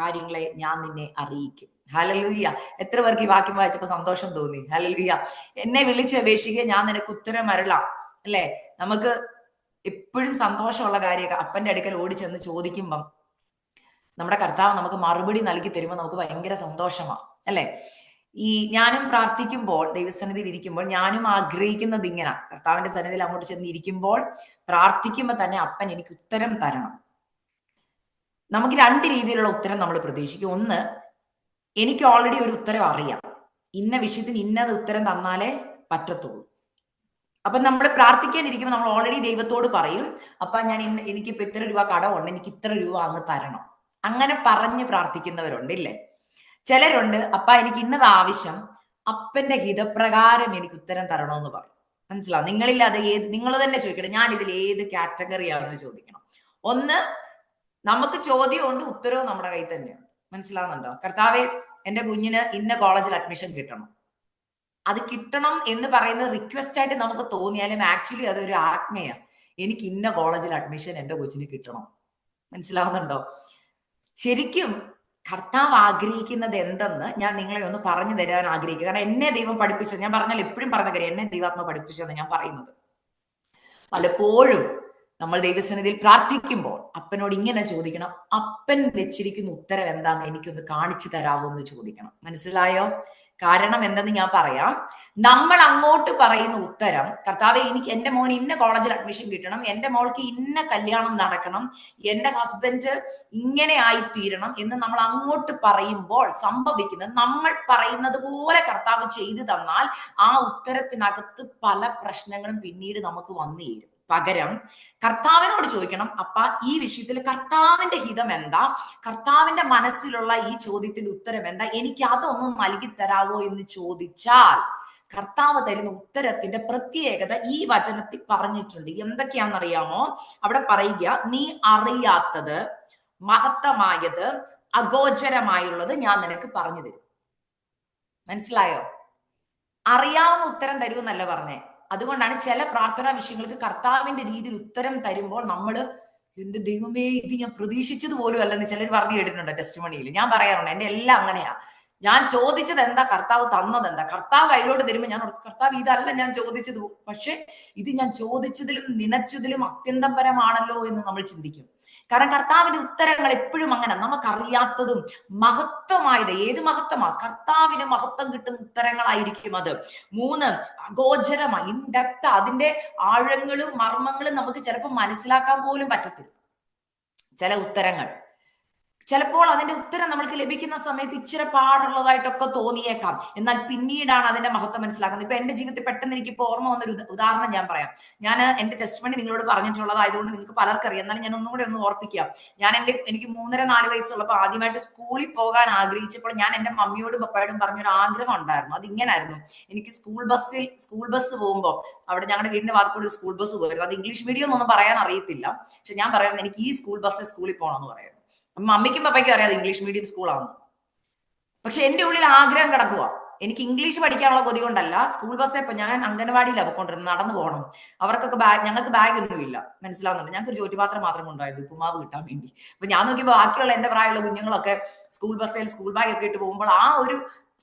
കാര്യങ്ങളെ ഞാൻ നിന്നെ അറിയിക്കും. ഹല്ലേലൂയ. എത്ര പേർക്ക് ഈ വാക്യം വായിച്ചപ്പോ സന്തോഷം തോന്നി? ഹല്ലേലൂയ. എന്നെ വിളിച്ചപേക്ഷിക്കുക, ഞാൻ നിനക്ക് ഉത്തരം അരുളാം. അല്ലെ? നമുക്ക് എപ്പോഴും സന്തോഷമുള്ള കാര്യമൊക്കെ അപ്പന്റെ അടുക്കൽ ഓടി ചെന്ന് ചോദിക്കുമ്പം നമ്മുടെ കർത്താവ് നമുക്ക് മറുപടി നൽകി തരുമ്പോൾ നമുക്ക് ഭയങ്കര സന്തോഷമാണ്. അല്ലെ? ഈ ഞാനും പ്രാർത്ഥിക്കുമ്പോൾ, ദൈവസന്നിധിയിൽ ഇരിക്കുമ്പോൾ ഞാനും ആഗ്രഹിക്കുന്നത് ഇങ്ങനെ, കർത്താവിന്റെ സന്നിധിയിൽ അങ്ങോട്ട് ചെന്ന് ഇരിക്കുമ്പോൾ പ്രാർത്ഥിക്കുമ്പോൾ തന്നെ അപ്പൻ എനിക്ക് ഉത്തരം തരണം. നമുക്ക് രണ്ട് രീതിയിലുള്ള ഉത്തരം നമ്മൾ പ്രതീക്ഷിക്കും. ഒന്ന്, എനിക്ക് ഓൾറെഡി ഒരു ഉത്തരം അറിയാം, ഇന്ന വിഷയത്തിന് ഇന്നത് ഉത്തരം തന്നാലേ പറ്റത്തുള്ളൂ. അപ്പൊ നമ്മൾ പ്രാർത്ഥിക്കാനിരിക്കുമ്പോൾ നമ്മൾ ഓൾറെഡി ദൈവത്തോട് പറയും, അപ്പൊ ഞാൻ എനിക്കിപ്പോ ഇത്ര രൂപ കടമുണ്ട്, എനിക്ക് ഇത്ര രൂപ അങ്ങ് തരണം. അങ്ങനെ പറഞ്ഞ് പ്രാർത്ഥിക്കുന്നവരുണ്ട്, ഇല്ലേ? ചിലരുണ്ട്, അപ്പ എനിക്ക് ഇന്നത് ആവശ്യം, അപ്പന്റെ ഹിതപ്രകാരം എനിക്ക് ഉത്തരം തരണമെന്ന് പറയും. മനസ്സിലാവും? നിങ്ങളിൽ അത് നിങ്ങൾ തന്നെ ചോദിക്കണം, ഞാൻ ഇതിൽ ഏത് കാറ്റഗറിയാണെന്ന് ചോദിക്കണം. ഒന്ന്, നമുക്ക് ചോദ്യമുണ്ട്, ഉത്തരവും നമ്മുടെ കയ്യിൽ തന്നെയാണ്. മനസ്സിലാവുന്നുണ്ടോ? കർത്താവെ, എന്റെ കുഞ്ഞിന് ഇന്ന കോളേജിൽ അഡ്മിഷൻ കിട്ടണം. അത് കിട്ടണം എന്ന് പറയുന്നത് റിക്വസ്റ്റ് ആയിട്ട് നമുക്ക് തോന്നിയാലും ആക്ച്വലി അതൊരു ആജ്ഞയാണ്. എനിക്ക് ഇന്ന കോളേജിൽ അഡ്മിഷൻ എന്റെ കൊച്ചിന് കിട്ടണം. മനസ്സിലാവുന്നുണ്ടോ? ശരിക്കും കർത്താവ് ആഗ്രഹിക്കുന്നത് എന്തെന്ന് ഞാൻ നിങ്ങളെ ഒന്ന് പറഞ്ഞു തരാൻ ആഗ്രഹിക്കുക. കാരണം എന്നെ ദൈവം പഠിപ്പിച്ചത്, ഞാൻ പറഞ്ഞാൽ എപ്പോഴും പറഞ്ഞ കാര്യം, എന്നെ ദൈവാത്മ പഠിപ്പിച്ചതെന്ന് ഞാൻ പറയുന്നത്. പലപ്പോഴും നമ്മൾ ദൈവസന്നിധിയിൽ പ്രാർത്ഥിക്കുമ്പോൾ അപ്പനോട് ഇങ്ങനെ ചോദിക്കണം, അപ്പൻ വെച്ചിരിക്കുന്ന ഉത്തരം എന്താന്ന് എനിക്കൊന്ന് കാണിച്ചു തരാമോ എന്ന് ചോദിക്കണം. മനസ്സിലായോ? കാരണം എന്തെന്ന് ഞാൻ പറയാം. നമ്മൾ അങ്ങോട്ട് പറയുന്ന ഉത്തരം, കർത്താവെ, എനിക്ക് എന്റെ മോന് ഇന്ന കോളേജിൽ അഡ്മിഷൻ കിട്ടണം, എന്റെ മോൾക്ക് ഇന്ന കല്യാണം നടക്കണം, എന്റെ ഹസ്ബൻഡ് ഇങ്ങനെ ആയിത്തീരണം എന്ന് നമ്മൾ അങ്ങോട്ട് പറയുമ്പോൾ സംഭവിക്കുന്നത്, നമ്മൾ പറയുന്നത് പോലെ കർത്താവ് ചെയ്തു തന്നാൽ ആ ഉത്തരത്തിനകത്ത് പല പ്രശ്നങ്ങളും പിന്നീട് നമുക്ക് വന്നു ചേരും. പകരം കർത്താവിനോട് ചോദിക്കണം, അപ്പ ഈ വിഷയത്തിൽ കർത്താവിന്റെ ഹിതം എന്താ, കർത്താവിന്റെ മനസ്സിലുള്ള ഈ ചോദ്യത്തിന്റെ ഉത്തരം എന്താ, എനിക്ക് അതൊന്ന് നൽകി തരാവോ എന്ന് ചോദിച്ചാൽ കർത്താവ് തരുന്ന ഉത്തരത്തിന്റെ പ്രത്യേകത ഈ വചനത്തിൽ പറഞ്ഞിട്ടുണ്ട്. എന്തൊക്കെയാണെന്നറിയാമോ? അവിടെ പറയുക, നീ അറിയാത്തത്, മഹത്തമായത്, അഗോചരമായുള്ളത് ഞാൻ നിനക്ക് പറഞ്ഞു തരും. മനസ്സിലായോ? അറിയാവുന്ന ഉത്തരം തരുമെന്നല്ല പറഞ്ഞേ. അതുകൊണ്ടാണ് ചില പ്രാർത്ഥനാ വിഷയങ്ങൾക്ക് കർത്താവിന്റെ രീതിയിൽ ഉത്തരം തരുമ്പോൾ നമ്മൾ, എന്റെ ദൈവമേ, ഇത് ഞാൻ പ്രതീക്ഷിച്ചത് പോലും അല്ലെന്ന് ചിലർ പറഞ്ഞു കേട്ടിട്ടുണ്ട് ടെസ്റ്റ് മണിയിൽ. ഞാൻ പറയാറുണ്ട്, എന്റെ എല്ലാം അങ്ങനെയാ. ഞാൻ ചോദിച്ചത് എന്താ, കർത്താവ് തന്നത് എന്താ, കർത്താവ് കയ്യിലോട്ട് തരുമ്പോൾ ഞാൻ കർത്താവ് ഇതല്ല ഞാൻ ചോദിച്ചത്, പക്ഷെ ഇത് ഞാൻ ചോദിച്ചതിലും നനച്ചതിലും അത്യന്തം പരമാണല്ലോ എന്ന് നമ്മൾ ചിന്തിക്കും. കാരണം കർത്താവിന്റെ ഉത്തരങ്ങൾ എപ്പോഴും അങ്ങനെ, നമുക്കറിയാത്തതും മഹത്വമായത്. ഏത് മഹത്വമാ? കർത്താവിന് മഹത്വം കിട്ടുന്ന ഉത്തരങ്ങളായിരിക്കും അത്. മൂന്ന്, അഗോചരമായി, ഇൻ ഡെപ്ത്, അതിന്റെ ആഴങ്ങളും മർമ്മങ്ങളും നമുക്ക് ചിലപ്പോൾ മനസ്സിലാക്കാൻ പോലും പറ്റത്തില്ല. ചില ഉത്തരങ്ങൾ ചിലപ്പോൾ അതിന്റെ ഉത്തരം നമ്മൾക്ക് ലഭിക്കുന്ന സമയത്ത് ഇച്ചിരി പാടുള്ളതായിട്ടൊക്കെ തോന്നിയേക്കാം, എന്നാൽ പിന്നീടാണ് അതിന്റെ മഹത്വം മനസ്സിലാക്കുന്നത്. ഇപ്പൊ എന്റെ ജീവിതത്തിൽ പെട്ടെന്ന് എനിക്കിപ്പോ ഓർമ്മ വന്നൊരു ഉദാഹരണം ഞാൻ പറയാം. ഞാൻ എന്റെ ടെസ്റ്റ് മണി നിങ്ങളോട് പറഞ്ഞിട്ടുള്ളതായതുകൊണ്ട് നിങ്ങൾക്ക് പലർക്കും അറിയാം, എന്നാലും ഞാൻ ഒന്നും കൂടെ ഒന്ന് ഓർപ്പിക്കാം. എനിക്ക് 3.5-4 വയസ്സുള്ളപ്പോൾ ആദ്യമായിട്ട് സ്കൂളിൽ പോകാൻ ആഗ്രഹിച്ചപ്പോൾ ഞാൻ എന്റെ മമ്മിയോടും പപ്പയോടും പറഞ്ഞൊരു ആഗ്രഹം ഉണ്ടായിരുന്നു. അത് ഇങ്ങനായിരുന്നു, എനിക്ക് സ്കൂൾ ബസ് പോകുമ്പോൾ, അവിടെ ഞങ്ങളുടെ വീടിന്റെ വാർക്കോട് സ്കൂൾ ബസ് പോയിരുന്നു. അത് ഇംഗ്ലീഷ് മീഡിയം ഒന്നും പറയാൻ അറിയത്തില്ല, പക്ഷെ ഞാൻ പറയുന്നത് എനിക്ക് ഈ സ്കൂൾ ബസ്സിൽ സ്കൂളിൽ പോകണമെന്ന് പറയുന്നത്. മമ്മിക്കും പപ്പയ്ക്കും അറിയാതെ ഇംഗ്ലീഷ് മീഡിയം സ്കൂളാണ്. പക്ഷെ എന്റെ ഉള്ളിൽ ആഗ്രഹം കിടക്കുക, എനിക്ക് ഇംഗ്ലീഷ് പഠിക്കാനുള്ള കൊതി കൊണ്ടല്ല. സ്കൂൾ ബസ്സേ ഞാൻ അംഗനവാടിയിലാണ് പോയിക്കൊണ്ടിരുന്നത്, നടന്നു പോകണം. അവർക്കൊക്കെ ഞങ്ങൾക്ക് ബാഗ് ഒന്നും ഇല്ല. മനസ്സിലാവുന്നുണ്ട്? ഞങ്ങൾക്ക് ഒരു ചോറ്റുപാത്രം മാത്രം കൊണ്ടായിരുന്നു ഉപ്പുമാവ് കിട്ടാൻ വേണ്ടി. അപ്പൊ ഞാൻ നോക്കിയപ്പോൾ ബാക്കിയുള്ള എന്റെ പ്രായമുള്ള കുഞ്ഞുങ്ങളൊക്കെ സ്കൂൾ ബസ്സിൽ സ്കൂൾ ബാഗ് ഒക്കെ ഇട്ട് പോകുമ്പോൾ ആ ഒരു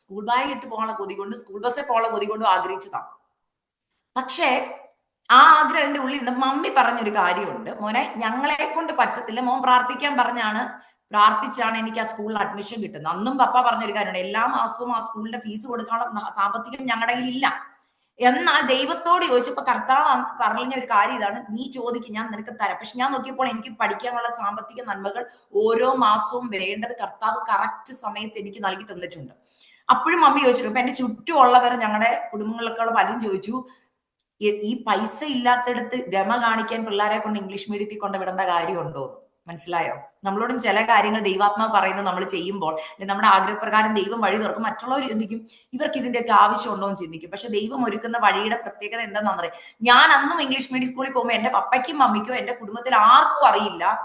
സ്കൂൾ ബാഗ് ഇട്ട് പോകാനുള്ള കൊതി കൊണ്ട്, സ്കൂൾ ബസ്സിൽ പോകാനുള്ള കൊതി കൊണ്ടും ആഗ്രഹിച്ചതാണ്. പക്ഷേ ആ ആഗ്രഹം എന്റെ ഉള്ളിൽ ഉണ്ട്. മമ്മി പറഞ്ഞൊരു കാര്യമുണ്ട്, മോനെ, ഞങ്ങളെ കൊണ്ട് പറ്റത്തില്ല, മോൻ പ്രാർത്ഥിക്കാൻ പ്രാർത്ഥിച്ചാണ് എനിക്ക് ആ സ്കൂളിൽ അഡ്മിഷൻ കിട്ടുന്നത്. അന്നും പപ്പ പറഞ്ഞൊരു കാര്യമുണ്ട്, എല്ലാ മാസവും ആ സ്കൂളിന്റെ ഫീസ് കൊടുക്കാനുള്ള സാമ്പത്തികം ഞങ്ങളുടെ കയ്യിൽ ഇല്ല. എന്നാൽ ദൈവത്തോട് ചോദിച്ചപ്പോ കർത്താവ് പറഞ്ഞ ഒരു കാര്യം ഇതാണ്, നീ ചോദിക്കും, ഞാൻ നിനക്ക് തരാം. പക്ഷെ ഞാൻ നോക്കിയപ്പോൾ എനിക്ക് പഠിക്കാനുള്ള സാമ്പത്തിക നന്മകൾ ഓരോ മാസവും വേണ്ടത് കർത്താവ് കറക്റ്റ് സമയത്ത് എനിക്ക് നൽകി തന്നിട്ടുണ്ട്. അപ്പോഴും മമ്മി ചോദിച്ചിട്ടുണ്ട്. ഇപ്പൊ എന്റെ ചുറ്റുമുള്ളവർ, ഞങ്ങളുടെ കുടുംബങ്ങളിലൊക്കെ പലരും ചോദിച്ചു, ഈ പൈസ ഇല്ലാത്തടത്ത് ഗമ കാണിക്കാൻ പിള്ളേരെ കൊണ്ട് ഇംഗ്ലീഷ് മീഡിയത്തിൽ കൊണ്ട് വിടേണ്ട കാര്യമുണ്ടോ? മനസ്സിലായോ? നമ്മളോടും ചില കാര്യങ്ങൾ ദൈവാത്മാവ് പറയുന്നത് നമ്മൾ ചെയ്യുമ്പോൾ, നമ്മുടെ ആഗ്രഹപ്രകാരം ദൈവം വഴി തുറക്കും. മറ്റുള്ളവർ ചിന്തിക്കും, ഇവർക്ക് ഇതിന്റെയൊക്കെ ആവശ്യമുണ്ടോ എന്ന് ചിന്തിക്കും. പക്ഷെ ദൈവം ഒരുക്കുന്ന വഴിയുടെ പ്രത്യേകത എന്താണെന്നറിയാം. ഞാൻ അന്നും ഇംഗ്ലീഷ് മീഡിയം സ്കൂളിൽ പോകുമ്പോൾ എന്റെ പപ്പയ്ക്കും മമ്മിക്കോ എന്റെ കുടുംബത്തിൽ ആർക്കും അറിയില്ല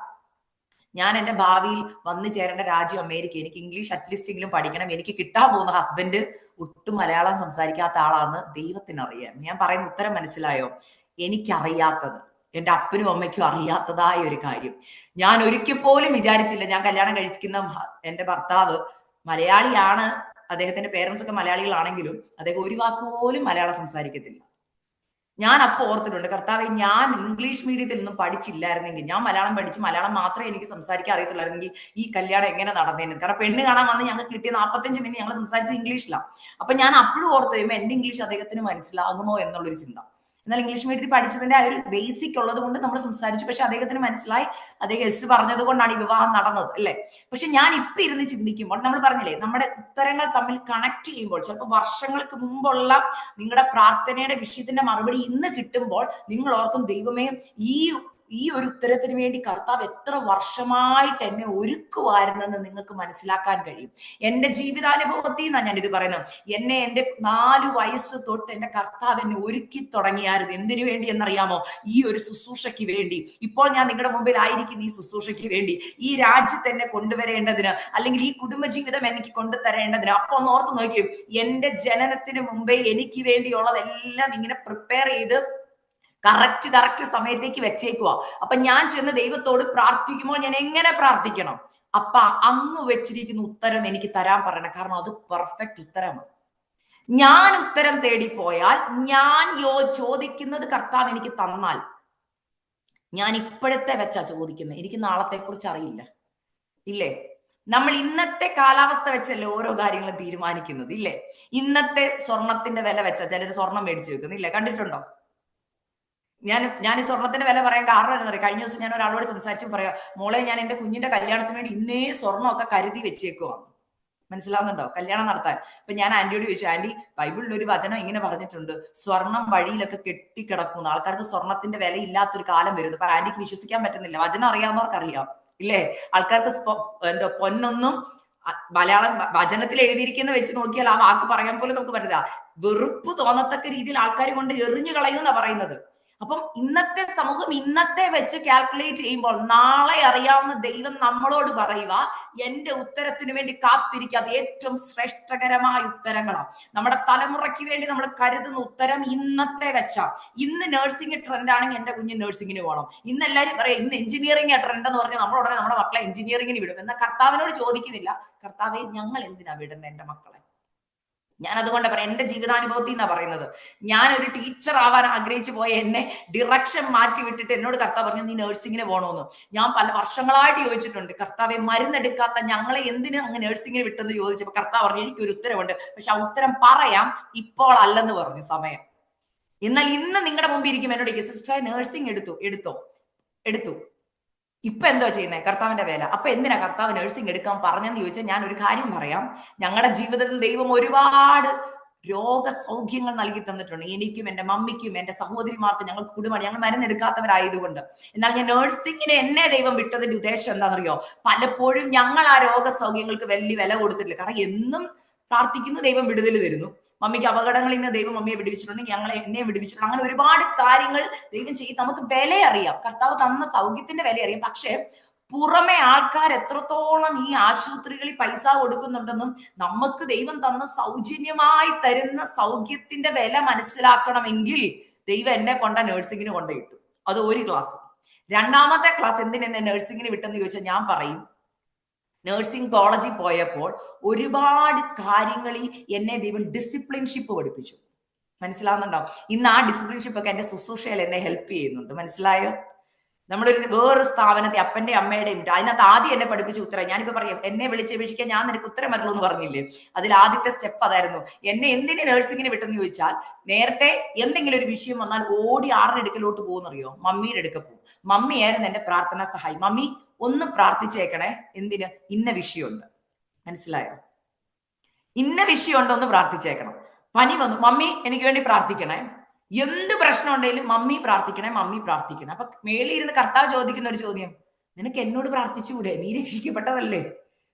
ഞാൻ എന്റെ ഭാവിയിൽ വന്നു ചേരേണ്ട രാജ്യം അമേരിക്ക, എനിക്ക് ഇംഗ്ലീഷ് അറ്റ്ലീസ്റ്റ് പഠിക്കണം, എനിക്ക് കിട്ടാൻ പോകുന്ന ഹസ്ബൻഡ് ഒട്ടും മലയാളം സംസാരിക്കാത്ത ആളാണെന്ന് ദൈവത്തിന് അറിയാം. ഞാൻ പറയുന്ന ഉത്തരം മനസ്സിലായോ? എനിക്കറിയാത്തത്, എൻ്റെ അപ്പനും അമ്മയ്ക്കും അറിയാത്തതായ ഒരു കാര്യം. ഞാൻ ഒരിക്കൽ പോലും വിചാരിച്ചില്ല ഞാൻ കല്യാണം കഴിക്കുന്ന എൻ്റെ ഭർത്താവ് മലയാളിയാണ്. അദ്ദേഹത്തിന്റെ പേരൻസ് ഒക്കെ മലയാളികളാണെങ്കിലും അദ്ദേഹം ഒരു വാക്ക് പോലും മലയാളം സംസാരിക്കത്തില്ല. ഞാൻ അപ്പോൾ ഓർത്തിട്ടുണ്ട്, കർത്താവെ, ഞാൻ ഇംഗ്ലീഷ് മീഡിയത്തിൽ ഒന്നും പഠിച്ചില്ലായിരുന്നെങ്കിൽ, ഞാൻ മലയാളം പഠിച്ച് മലയാളം മാത്രമേ എനിക്ക് സംസാരിക്കാൻ അറിയത്തുള്ളായിരുന്നെങ്കിൽ ഈ കല്യാണം എങ്ങനെ നടന്നേനെ. കാരണം പെണ്ണ് കാണാൻ വന്ന് ഞങ്ങൾക്ക് കിട്ടിയ 45 മിനിറ്റ് ഞങ്ങൾ സംസാരിച്ചത് ഇംഗ്ലീഷിലാണ്. അപ്പൊ ഞാൻ അപ്പോഴും ഓർത്ത് കഴിയുമ്പോൾ എന്റെ ഇംഗ്ലീഷ് അദ്ദേഹത്തിന് മനസ്സിലാകുമോ എന്നുള്ളൊരു ചിന്ത. എന്നാൽ ഇംഗ്ലീഷ് മീഡിയത്തിൽ പഠിച്ചതിന്റെ ആ ഒരു ബേസിക് ഉള്ളത് കൊണ്ട് നമ്മൾ സംസാരിച്ചു. പക്ഷെ അദ്ദേഹത്തിന് മനസ്സിലായി. അദ്ദേഹം എസ് പറഞ്ഞത് കൊണ്ടാണ് ഈ വിവാഹം നടന്നത്, അല്ലേ? പക്ഷെ ഞാൻ ഇപ്പൊ ഇരുന്ന് ചിന്തിക്കുമ്പോൾ, നമ്മൾ പറഞ്ഞില്ലേ, നമ്മുടെ ഉത്തരങ്ങൾ തമ്മിൽ കണക്ട് ചെയ്യുമ്പോൾ, ചിലപ്പോൾ വർഷങ്ങൾക്ക് മുമ്പുള്ള നിങ്ങളുടെ പ്രാർത്ഥനയുടെ വിഷയത്തിന്റെ മറുപടി ഇന്ന് കിട്ടുമ്പോൾ നിങ്ങൾ ഓർക്കും, ദൈവമേ, ഈ ഈ ഒരു ഉത്തരത്തിന് വേണ്ടി കർത്താവ് എത്ര വർഷമായിട്ട് എന്നെ ഒരുക്കുമായിരുന്നെന്ന് നിങ്ങൾക്ക് മനസ്സിലാക്കാൻ കഴിയും. എന്റെ ജീവിതാനുഭവത്തിൽ നിന്നാണ് ഞാൻ ഇത് പറയുന്നത്. എന്റെ 4 വയസ്സ് തൊട്ട് എന്റെ കർത്താവ് എന്നെ ഒരുക്കി തുടങ്ങിയായിരുന്നു. എന്തിനു വേണ്ടി എന്നറിയാമോ? ഈ ഒരു ശുശ്രൂഷയ്ക്ക് വേണ്ടി. ഇപ്പോൾ ഞാൻ നിങ്ങളുടെ മുമ്പിൽ ആയിരിക്കും ഈ ശുശ്രൂഷയ്ക്ക് വേണ്ടി, ഈ രാജ്യത്ത് എന്നെ കൊണ്ടുവരേണ്ടതിന്, അല്ലെങ്കിൽ ഈ കുടുംബജീവിതം എനിക്ക് കൊണ്ടുതരേണ്ടതിന്. അപ്പൊ ഒന്ന് ഓർത്ത് നോക്കിയും, എന്റെ ജനനത്തിന് മുമ്പേ എനിക്ക് വേണ്ടിയുള്ളതെല്ലാം ഇങ്ങനെ പ്രിപ്പയർ ചെയ്ത് കറക്റ്റ് സമയത്തേക്ക് വെച്ചേക്കുക. അപ്പൊ ഞാൻ ചെന്ന് ദൈവത്തോട് പ്രാർത്ഥിക്കുമ്പോൾ ഞാൻ എങ്ങനെ പ്രാർത്ഥിക്കണം? അപ്പ അങ്ങ് വെച്ചിരിക്കുന്ന ഉത്തരം എനിക്ക് തരാൻ പറയണം. കാരണം അത് പെർഫെക്റ്റ് ഉത്തരമാണ്. ഞാൻ ഉത്തരം തേടിപ്പോയാൽ, ഞാൻ ചോദിക്കുന്നത് കർത്താവ് എനിക്ക് തന്നാൽ, ഞാൻ ഇപ്പോഴത്തെ വെച്ചാ ചോദിക്കുന്നത്, എനിക്ക് നാളത്തെ കുറിച്ച് അറിയില്ല, ഇല്ലേ? നമ്മൾ ഇന്നത്തെ കാലാവസ്ഥ വെച്ചല്ലേ ഓരോ കാര്യങ്ങളും തീരുമാനിക്കുന്നത്, ഇല്ലേ? ഇന്നത്തെ സ്വർണത്തിന്റെ വില വെച്ചാ ചിലർ സ്വർണം മേടിച്ചു വെക്കുന്നു, ഇല്ലേ? കണ്ടിട്ടുണ്ടോ? ഞാൻ ഈ സ്വർണത്തിന്റെ വില പറയാൻ കാരണം എന്താ പറയുക, കഴിഞ്ഞ ദിവസം ഞാൻ ഒരാളോട് സംസാരിച്ചു പറയാ, മോളെ, ഞാൻ എന്റെ കുഞ്ഞിന്റെ കല്യാണത്തിന് വേണ്ടി ഇന്നേ സ്വർണ്ണമൊക്കെ കരുതി വെച്ചേക്കുവാണ്. മനസ്സിലാവുന്നുണ്ടോ? കല്യാണം നടത്താൻ. അപ്പൊ ഞാൻ ആന്റിയോട് ചോദിച്ചു, ആന്റി, ബൈബിളിൽ ഒരു വചനം ഇങ്ങനെ പറഞ്ഞിട്ടുണ്ട്, സ്വർണം വഴിയിലൊക്കെ കെട്ടിക്കിടക്കുന്നു, ആൾക്കാർക്ക് സ്വർണത്തിന്റെ വില ഇല്ലാത്തൊരു കാലം വരുന്നു. അപ്പൊ ആന്റിക്ക് വിശ്വസിക്കാൻ പറ്റുന്നില്ല. വചനം അറിയാവുന്നവർക്ക് അറിയാം, ഇല്ലേ? ആൾക്കാർക്ക് എന്തോ പൊന്നൊന്നും മലയാളം വചനത്തിൽ എഴുതിയിരിക്കുന്ന വെച്ച് നോക്കിയാൽ ആ വാക്ക് പറയാൻ പോലും നമുക്ക് പറ്റില്ല. വെറുപ്പ് തോന്നത്തക്ക രീതിയിൽ ആൾക്കാർ കൊണ്ട് എറിഞ്ഞു കളയുമെന്നാ പറയുന്നത്. അപ്പം ഇന്നത്തെ സമൂഹം ഇന്നത്തെ വെച്ച് കാൽക്കുലേറ്റ് ചെയ്യുമ്പോൾ, നാളെ അറിയാവുന്ന ദൈവം നമ്മളോട് പറയുക, എന്റെ ഉത്തരത്തിന് വേണ്ടി കാത്തിരിക്കാതെ ഏറ്റവും ശ്രേഷ്ഠകരമായ ഉത്തരങ്ങളാണ്. നമ്മുടെ തലമുറയ്ക്ക് വേണ്ടി നമ്മൾ കരുതുന്ന ഉത്തരം ഇന്നത്തെ വെച്ചാ. ഇന്ന് നഴ്സിംഗ് ട്രെൻഡ് ആണെങ്കിൽ എന്റെ കുഞ്ഞ് നഴ്സിംഗിന് പോകണം. ഇന്ന് എല്ലാവരും പറയാം, ഇന്ന് എഞ്ചിനീയറിംഗ് ട്രെൻഡ് എന്ന് പറഞ്ഞാൽ നമ്മൾ ഉടനെ നമ്മുടെ മക്കളെ എഞ്ചിനീയറിംഗിന് വിടും. എന്നാൽ കർത്താവിനോട് ചോദിക്കുന്നില്ല, കർത്താവെ, ഞങ്ങൾ എന്തിനാ വിടുന്നത് എന്റെ മക്കളെ? ഞാൻ അതുകൊണ്ട് പറയാം, എന്റെ ജീവിതാനുഭവത്തിൽ നിന്നാ പറയുന്നത്. ഞാൻ ഒരു ടീച്ചർ ആവാൻ ആഗ്രഹിച്ചു പോയ എന്നെ ഡിറക്ഷൻ മാറ്റി വിട്ടിട്ട് എന്നോട് കർത്താവ് പറഞ്ഞു, നീ നഴ്സിംഗിന് പോകണമെന്ന്. ഞാൻ പല വർഷങ്ങളായിട്ട് ചോദിച്ചിട്ടുണ്ട്, കർത്താവെ, മരുന്നെടുക്കാത്ത ഞങ്ങളെ എന്തിന് അങ്ങ് നഴ്സിംഗിന് വിട്ടെന്ന് ചോദിച്ചപ്പോൾ കർത്താവ് പറഞ്ഞു, എനിക്കൊരു ഉത്തരവുണ്ട്, പക്ഷെ ആ ഉത്തരം പറയാം, ഇപ്പോൾ അല്ലെന്ന് പറഞ്ഞു സമയം. എന്നാൽ ഇന്ന് നിങ്ങളുടെ മുമ്പിൽ ഇരിക്കും എന്നോട്, സിസ്റ്റർ നഴ്സിംഗ് എടുത്തു ഇപ്പൊ എന്തോ ചെയ്യുന്നത്? കർത്താവിന്റെ വേല. അപ്പൊ എന്തിനാ കർത്താവ് നഴ്സിംഗ് എടുക്കാൻ പറഞ്ഞെന്ന് ചോദിച്ചാൽ ഞാൻ ഒരു കാര്യം പറയാം. ഞങ്ങളുടെ ജീവിതത്തിൽ ദൈവം ഒരുപാട് രോഗസൗഖ്യങ്ങൾ നൽകി തന്നിട്ടുണ്ട്. എനിക്കും എന്റെ മമ്മിക്കും എന്റെ സഹോദരിമാർക്കും, ഞങ്ങൾക്ക് കുടുംബമാണ്, ഞങ്ങൾ മരുന്നെടുക്കാത്തവരായതുകൊണ്ട്. എന്നാൽ ഞാൻ നഴ്സിംഗിന് എന്നെ ദൈവം വിട്ടതിന്റെ ഉദ്ദേശം എന്താണെന്നറിയോ? പലപ്പോഴും ഞങ്ങൾ ആ രോഗസൗഖ്യങ്ങൾക്ക് വലിയ വില കൊടുത്തിട്ടില്ല. കാരണം എന്നും പ്രാർത്ഥിക്കുന്നു, ദൈവം വിടുതൽ തരുന്നു. മമ്മിക്ക് അപകടങ്ങളിൽ നിന്ന് ദൈവം മമ്മിയെ വിടുവിച്ചിട്ടുണ്ട്, ഞങ്ങളെ എന്നെ വിടുവിച്ചിട്ടുണ്ട്. അങ്ങനെ ഒരുപാട് കാര്യങ്ങൾ ദൈവം ചെയ്ത് നമുക്ക് വില അറിയാം, കർത്താവ് തന്ന സൗഖ്യത്തിന്റെ വില അറിയാം. പക്ഷെ പുറമെ ആൾക്കാർ എത്രത്തോളം ഈ ആശുപത്രികളിൽ പൈസ കൊടുക്കുന്നുണ്ടെന്നും, നമുക്ക് ദൈവം തന്ന സൗജന്യമായി തരുന്ന സൗഖ്യത്തിന്റെ വില മനസ്സിലാക്കണമെങ്കിൽ ദൈവം എന്നെ കൊണ്ട നഴ്സിംഗിന് കൊണ്ടുപോയിട്ടു. അത് ഒരു ക്ലാസ്. രണ്ടാമത്തെ ക്ലാസ് എന്തിന് എന്നെ നഴ്സിംഗിന് വിട്ടെന്ന് ചോദിച്ചാൽ ഞാൻ പറയും, നഴ്സിംഗ് കോളേജിൽ പോയപ്പോൾ ഒരുപാട് കാര്യങ്ങളിൽ എന്നെ ദൈവം ഡിസിപ്ലിൻഷിപ്പ് പഠിപ്പിച്ചു. മനസ്സിലാവുന്നുണ്ടോ? ഇന്ന് ആ ഡിസിപ്ലിൻഷിപ്പ് ഒക്കെ എന്റെ ശുശ്രൂഷയിൽ എന്നെ ഹെൽപ്പ് ചെയ്യുന്നുണ്ട്. മനസ്സിലായോ? നമ്മളൊരു വേറൊരു സ്ഥാപനത്തെ അപ്പന്റെ അമ്മയുടെയും അതിനകത്ത് ആദ്യം എന്നെ പഠിപ്പിച്ച ഉത്തരം, ഞാനിപ്പോ പറയാം, എന്നെ വിളിച്ചപേക്ഷിക്കാൻ ഞാൻ നിനക്ക് ഉത്തരം വരല്ലോ എന്ന് പറഞ്ഞില്ലേ, അതിൽ ആദ്യത്തെ സ്റ്റെപ്പ് അതായിരുന്നു. എന്നെ എന്തിന് നഴ്സിംഗിന് വിട്ടെന്ന് ചോദിച്ചാൽ, നേരത്തെ എന്തെങ്കിലും ഒരു വിഷയം വന്നാൽ ഓടി ആരുടെ അടുക്കലോട്ട് പോകുന്നറിയോ? മമ്മിയുടെ അടുക്ക പോകും. മമ്മിയായിരുന്നു എന്റെ പ്രാർത്ഥനാ സഹായി. മമ്മി ഒന്ന് പ്രാർത്ഥിച്ചേക്കണേ, എന്തിന്? ഇന്ന വിഷയമുണ്ട്. മനസ്സിലായോ? ഇന്ന വിഷയമുണ്ടോ, ഒന്ന് പ്രാർത്ഥിച്ചേക്കണം. പനി വന്നു, മമ്മി എനിക്ക് വേണ്ടി പ്രാർത്ഥിക്കണേ. എന്ത് പ്രശ്നം ഉണ്ടെങ്കിലും മമ്മി പ്രാർത്ഥിക്കണേ, മമ്മി പ്രാർത്ഥിക്കണേ. അപ്പൊ മേളിൽ ഇരുന്ന് കർത്താവ് ചോദിക്കുന്ന ഒരു ചോദ്യം, നിനക്ക് എന്നോട് പ്രാർത്ഥിച്ചുകൂടെ? നീ രക്ഷിക്കപ്പെട്ടതല്ലേ,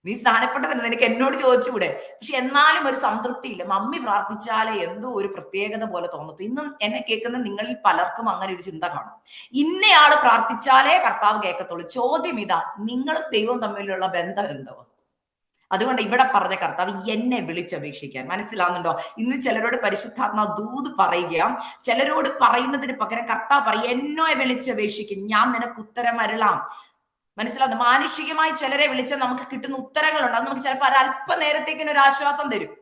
നീ സ്നാനപ്പെട്ടതല്ലേ, നിനക്ക് എന്നോട് ചോദിച്ചുകൂടെ? പക്ഷെ എന്നാലും ഒരു സംതൃപ്തി ഇല്ല. മമ്മി പ്രാർത്ഥിച്ചാലേ എന്തോ ഒരു പ്രത്യേകത പോലെ തോന്നത്തു. ഇന്നും എന്നെ കേൾക്കുന്ന നിങ്ങളിൽ പലർക്കും അങ്ങനെ ഒരു ചിന്ത കാണും, ഇന്നയാള് പ്രാർത്ഥിച്ചാലേ കർത്താവ് കേൾക്കത്തുള്ളൂ. ചോദ്യം ഇതാ, നിങ്ങളും ദൈവം തമ്മിലുള്ള ബന്ധം എന്തോ? അതുകൊണ്ട് ഇവിടെ പറഞ്ഞ കർത്താവ് എന്നെ വിളിച്ചപേക്ഷിക്കാൻ. മനസ്സിലാവുന്നുണ്ടോ? ഇന്ന് ചിലരോട് പരിശുദ്ധാത്മാവ് ദൂത് പറയുക, ചിലരോട് പറയുന്നതിന് പകരം കർത്താവ് പറയും എന്നെ വിളിച്ചപേക്ഷിക്കും, ഞാൻ നിനക്ക് ഉത്തരം അരുളാം. മനസ്സിലാവുന്നു? മാനുഷികമായി ചിലരെ വിളിച്ചാൽ നമുക്ക് കിട്ടുന്ന ഉത്തരങ്ങളുണ്ട്, അത് നമുക്ക് ചിലപ്പോൾ അല്പനേരത്തേക്കിന് ഒരു ആശ്വാസം തരും,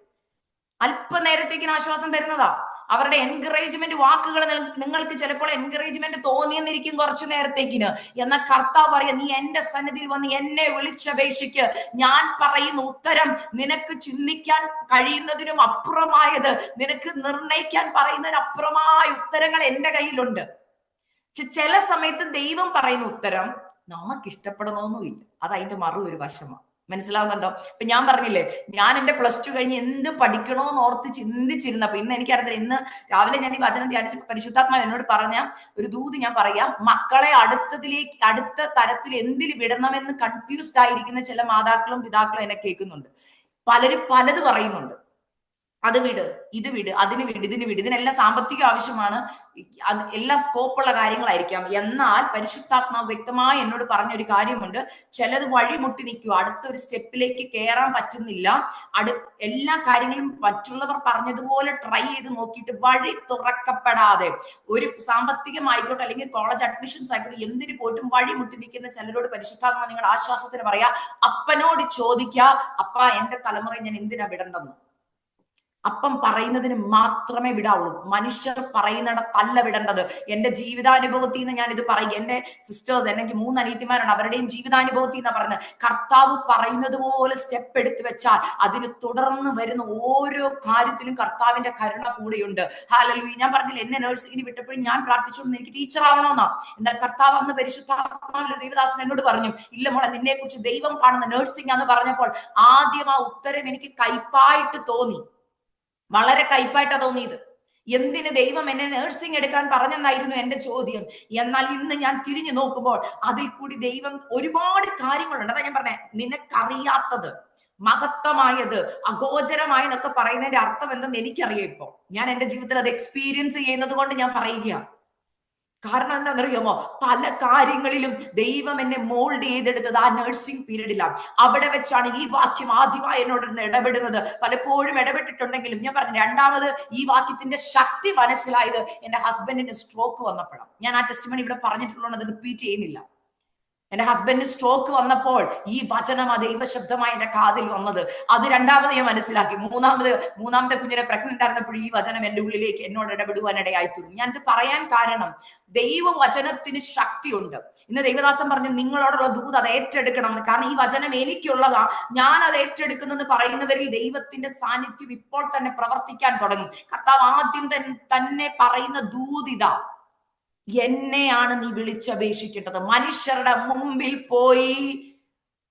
അല്പനേരത്തേക്കിന് ആശ്വാസം തരുന്നതാ. അവരുടെ എൻകറേജ്മെന്റ് വാക്കുകൾ നിങ്ങൾക്ക് ചിലപ്പോൾ എൻകറേജ്മെന്റ് തോന്നിയെന്നിരിക്കും കുറച്ചു നേരത്തേക്കിന്. എന്നാൽ കർത്താവ് പറയാ, നീ എന്റെ സന്നിധിയിൽ വന്ന് എന്നെ വിളിച്ചപേക്ഷിക്ക്, ഞാൻ പറയുന്ന ഉത്തരം നിനക്ക് ചിന്തിക്കാൻ കഴിയുന്നതിനും അപ്പുറമായത്, നിനക്ക് നിർണയിക്കാൻ പറയുന്നതിന് അപ്പുറമായ ഉത്തരങ്ങൾ എന്റെ കയ്യിലുണ്ട്. പക്ഷെ ചില സമയത്ത് ദൈവം പറയുന്ന ഉത്തരം നമുക്ക് ഇഷ്ടപ്പെടണമെന്നുമില്ല. അത് അതിന്റെ ഒരു വശമാണ്. മനസ്സിലാവുന്നുണ്ടോ? ഇപ്പൊ ഞാൻ പറഞ്ഞില്ലേ, ഞാൻ എന്റെ പ്ലസ് 2 കഴിഞ്ഞ് എന്ത് പഠിക്കണോന്ന് ഓർത്ത് ചിന്തിച്ചിരുന്നപ്പോ, ഇന്ന് എനിക്കറിയില്ല, ഇന്ന് രാവിലെ ഞാൻ ഈ വചനം ധ്യാനിച്ചപ്പോ പരിശുദ്ധാത്മാവ് എന്നോട് പറഞ്ഞ ഒരു ദൂത് ഞാൻ പറയാം. മക്കളെ അടുത്ത തരത്തിൽ എന്തിൽ വിടണമെന്ന് കൺഫ്യൂസ്ഡ് ആയിരിക്കുന്ന ചില മാതാക്കളും പിതാക്കളും എന്നെ കേൾക്കുന്നുണ്ട്. പലരും പലത് പറയുന്നുണ്ട്. അത് വിട്, ഇത് വിട്, അതിന് വിട്, ഇതിന് വിട്, ഇതിനെല്ലാം സാമ്പത്തിക ആവശ്യമാണ്, അത് എല്ലാം സ്കോപ്പുള്ള കാര്യങ്ങളായിരിക്കാം. എന്നാൽ പരിശുദ്ധാത്മാവ് വ്യക്തമായി എന്നോട് പറഞ്ഞൊരു കാര്യമുണ്ട്, ചിലത് വഴിമുട്ടി നിൽക്കുക, അടുത്തൊരു സ്റ്റെപ്പിലേക്ക് കയറാൻ പറ്റുന്നില്ല. എല്ലാ കാര്യങ്ങളും മറ്റുള്ളവർ പറഞ്ഞതുപോലെ ട്രൈ ചെയ്ത് നോക്കിയിട്ട് വഴി തുറക്കപ്പെടാതെ, ഒരു സാമ്പത്തികമായിക്കോട്ടെ അല്ലെങ്കിൽ കോളേജ് അഡ്മിഷൻസ് ആയിക്കോട്ടെ, എന്തിനു പോയിട്ടും വഴിമുട്ടി നിൽക്കുന്ന ചിലരോട് പരിശുദ്ധാത്മാവ് നിങ്ങളുടെ ആശ്വാസത്തിന് പറയാ, അപ്പനോട് ചോദിക്ക, അപ്പ എന്റെ തലമുറയെ ഞാൻ എന്തിനാ വിടണ്ടെന്ന്. അപ്പം പറയുന്നതിന് മാത്രമേ വിടാവുള്ളൂ. മനുഷ്യർ പറയുന്നിടത്തല്ല വിടേണ്ടത്. എന്റെ ജീവിതാനുഭവത്തിൽ നിന്ന് ഞാൻ ഇത് പറയും. എന്റെ സിസ്റ്റേഴ്സ്, എനിക്ക് 3 അനിയത്തിമാരാണ്, അവരുടെയും ജീവിതാനുഭവത്തിൽ നിന്ന് പറയുന്നത്, കർത്താവ് പറയുന്നത് പോലെ സ്റ്റെപ്പ് എടുത്തു വെച്ചാൽ അതിന് തുടർന്ന് വരുന്ന ഓരോ കാര്യത്തിലും കർത്താവിന്റെ കരുണ കൂടെയുണ്ട്. ഹല്ലേലൂയ. ഞാൻ പറഞ്ഞില്ല, എന്നെ നഴ്സിംഗിന് വിട്ടപ്പോഴും ഞാൻ പ്രാർത്ഥിച്ചുകൊണ്ട് എനിക്ക് ടീച്ചർ ആവണമെന്നാ. എന്നാൽ കർത്താവ് അന്ന് പരിശുദ്ധാത്മാവിൽ ദേവദാസൻ എന്നോട് പറഞ്ഞു, ഇല്ല മോളെ, നിന്നെ കുറിച്ച് ദൈവം കാണുന്ന നഴ്സിംഗ് എന്ന് പറഞ്ഞപ്പോൾ ആദ്യം ആ ഉത്തരം എനിക്ക് കയ്പായിട്ട് തോന്നി, വളരെ കയ്പായിട്ടാ തോന്നിയത്. എന്തിന് ദൈവം എന്നെ നഴ്സിംഗ് എടുക്കാൻ പറഞ്ഞെന്നായിരുന്നു എന്റെ ചോദ്യം. എന്നാൽ ഇന്ന് ഞാൻ തിരിഞ്ഞു നോക്കുമ്പോൾ അതിൽ കൂടി ദൈവം ഒരുപാട് കാര്യങ്ങളുണ്ട്. അതാ ഞാൻ പറഞ്ഞേ, നിനക്കറിയാത്തത്, മഹത്വമായത്, അഗോചരമായെന്നൊക്കെ പറയുന്നതിന്റെ അർത്ഥം എന്തെന്ന് എനിക്കറിയാം. ഇപ്പോ ഞാൻ എന്റെ ജീവിതത്തിൽ അത് എക്സ്പീരിയൻസ് ചെയ്യുന്നത് കൊണ്ട് ഞാൻ പറയുകയാണ്. കാരണം എന്താണെന്നറിയാമോ, പല കാര്യങ്ങളിലും ദൈവം എന്നെ മോൾഡ് ചെയ്തെടുത്തത് ആ നഴ്സിംഗ് പീരീഡിലാണ്. അവിടെ വെച്ചാണ് ഈ വാക്യം ആദ്യമായി എന്നോട് ഇടപെടുന്നത്. പലപ്പോഴും ഇടപെട്ടിട്ടുണ്ടെങ്കിലും ഞാൻ പറഞ്ഞു, രണ്ടാമത് ഈ വാക്യത്തിന്റെ ശക്തി മനസ്സിലായത് എന്റെ ഹസ്ബൻഡിന് സ്ട്രോക്ക് വന്നപ്പോഴാണ്. ഞാൻ ആ ടെസ്റ്റിമണി ഇവിടെ പറഞ്ഞിട്ടുള്ളത് റിപ്പീറ്റ് ചെയ്യുന്നില്ല. എന്റെ ഹസ്ബൻഡിന് സ്ട്രോക്ക് വന്നപ്പോൾ ഈ വചനം ആ ദൈവശബ്ദമായി എന്റെ കാതിൽ വന്നത്, അത് രണ്ടാമത് ഞാൻ മനസ്സിലാക്കി. മൂന്നാമത്തെ കുഞ്ഞിനെ പ്രഗ്നന്റ് ആയിരുന്നപ്പോൾ ഈ വചനം എന്റെ ഉള്ളിലേക്ക് എന്നോട് ഇടപെടുവാനിടയായി തീർന്നു. ഞാനിത് പറയാൻ കാരണം, ദൈവവചനത്തിന് ശക്തിയുണ്ട്. ഇന്ന് ദൈവദാസൻ പറഞ്ഞു നിങ്ങളോടുള്ള ദൂത് അത് ഏറ്റെടുക്കണം, കാരണം ഈ വചനം എനിക്കുള്ളതാ, ഞാൻ അത് ഏറ്റെടുക്കുന്നെന്ന് പറയുന്നവരിൽ ദൈവത്തിന്റെ സാന്നിധ്യം ഇപ്പോൾ തന്നെ പ്രവർത്തിക്കാൻ തുടങ്ങും. കർത്താവ് ആദ്യം തന്നെ പറയുന്ന ദൂതിതാ, എന്നെയാണ് നീ വിളിച്ചപേക്ഷിക്കേണ്ടത്. മനുഷ്യരുടെ മുമ്പിൽ പോയി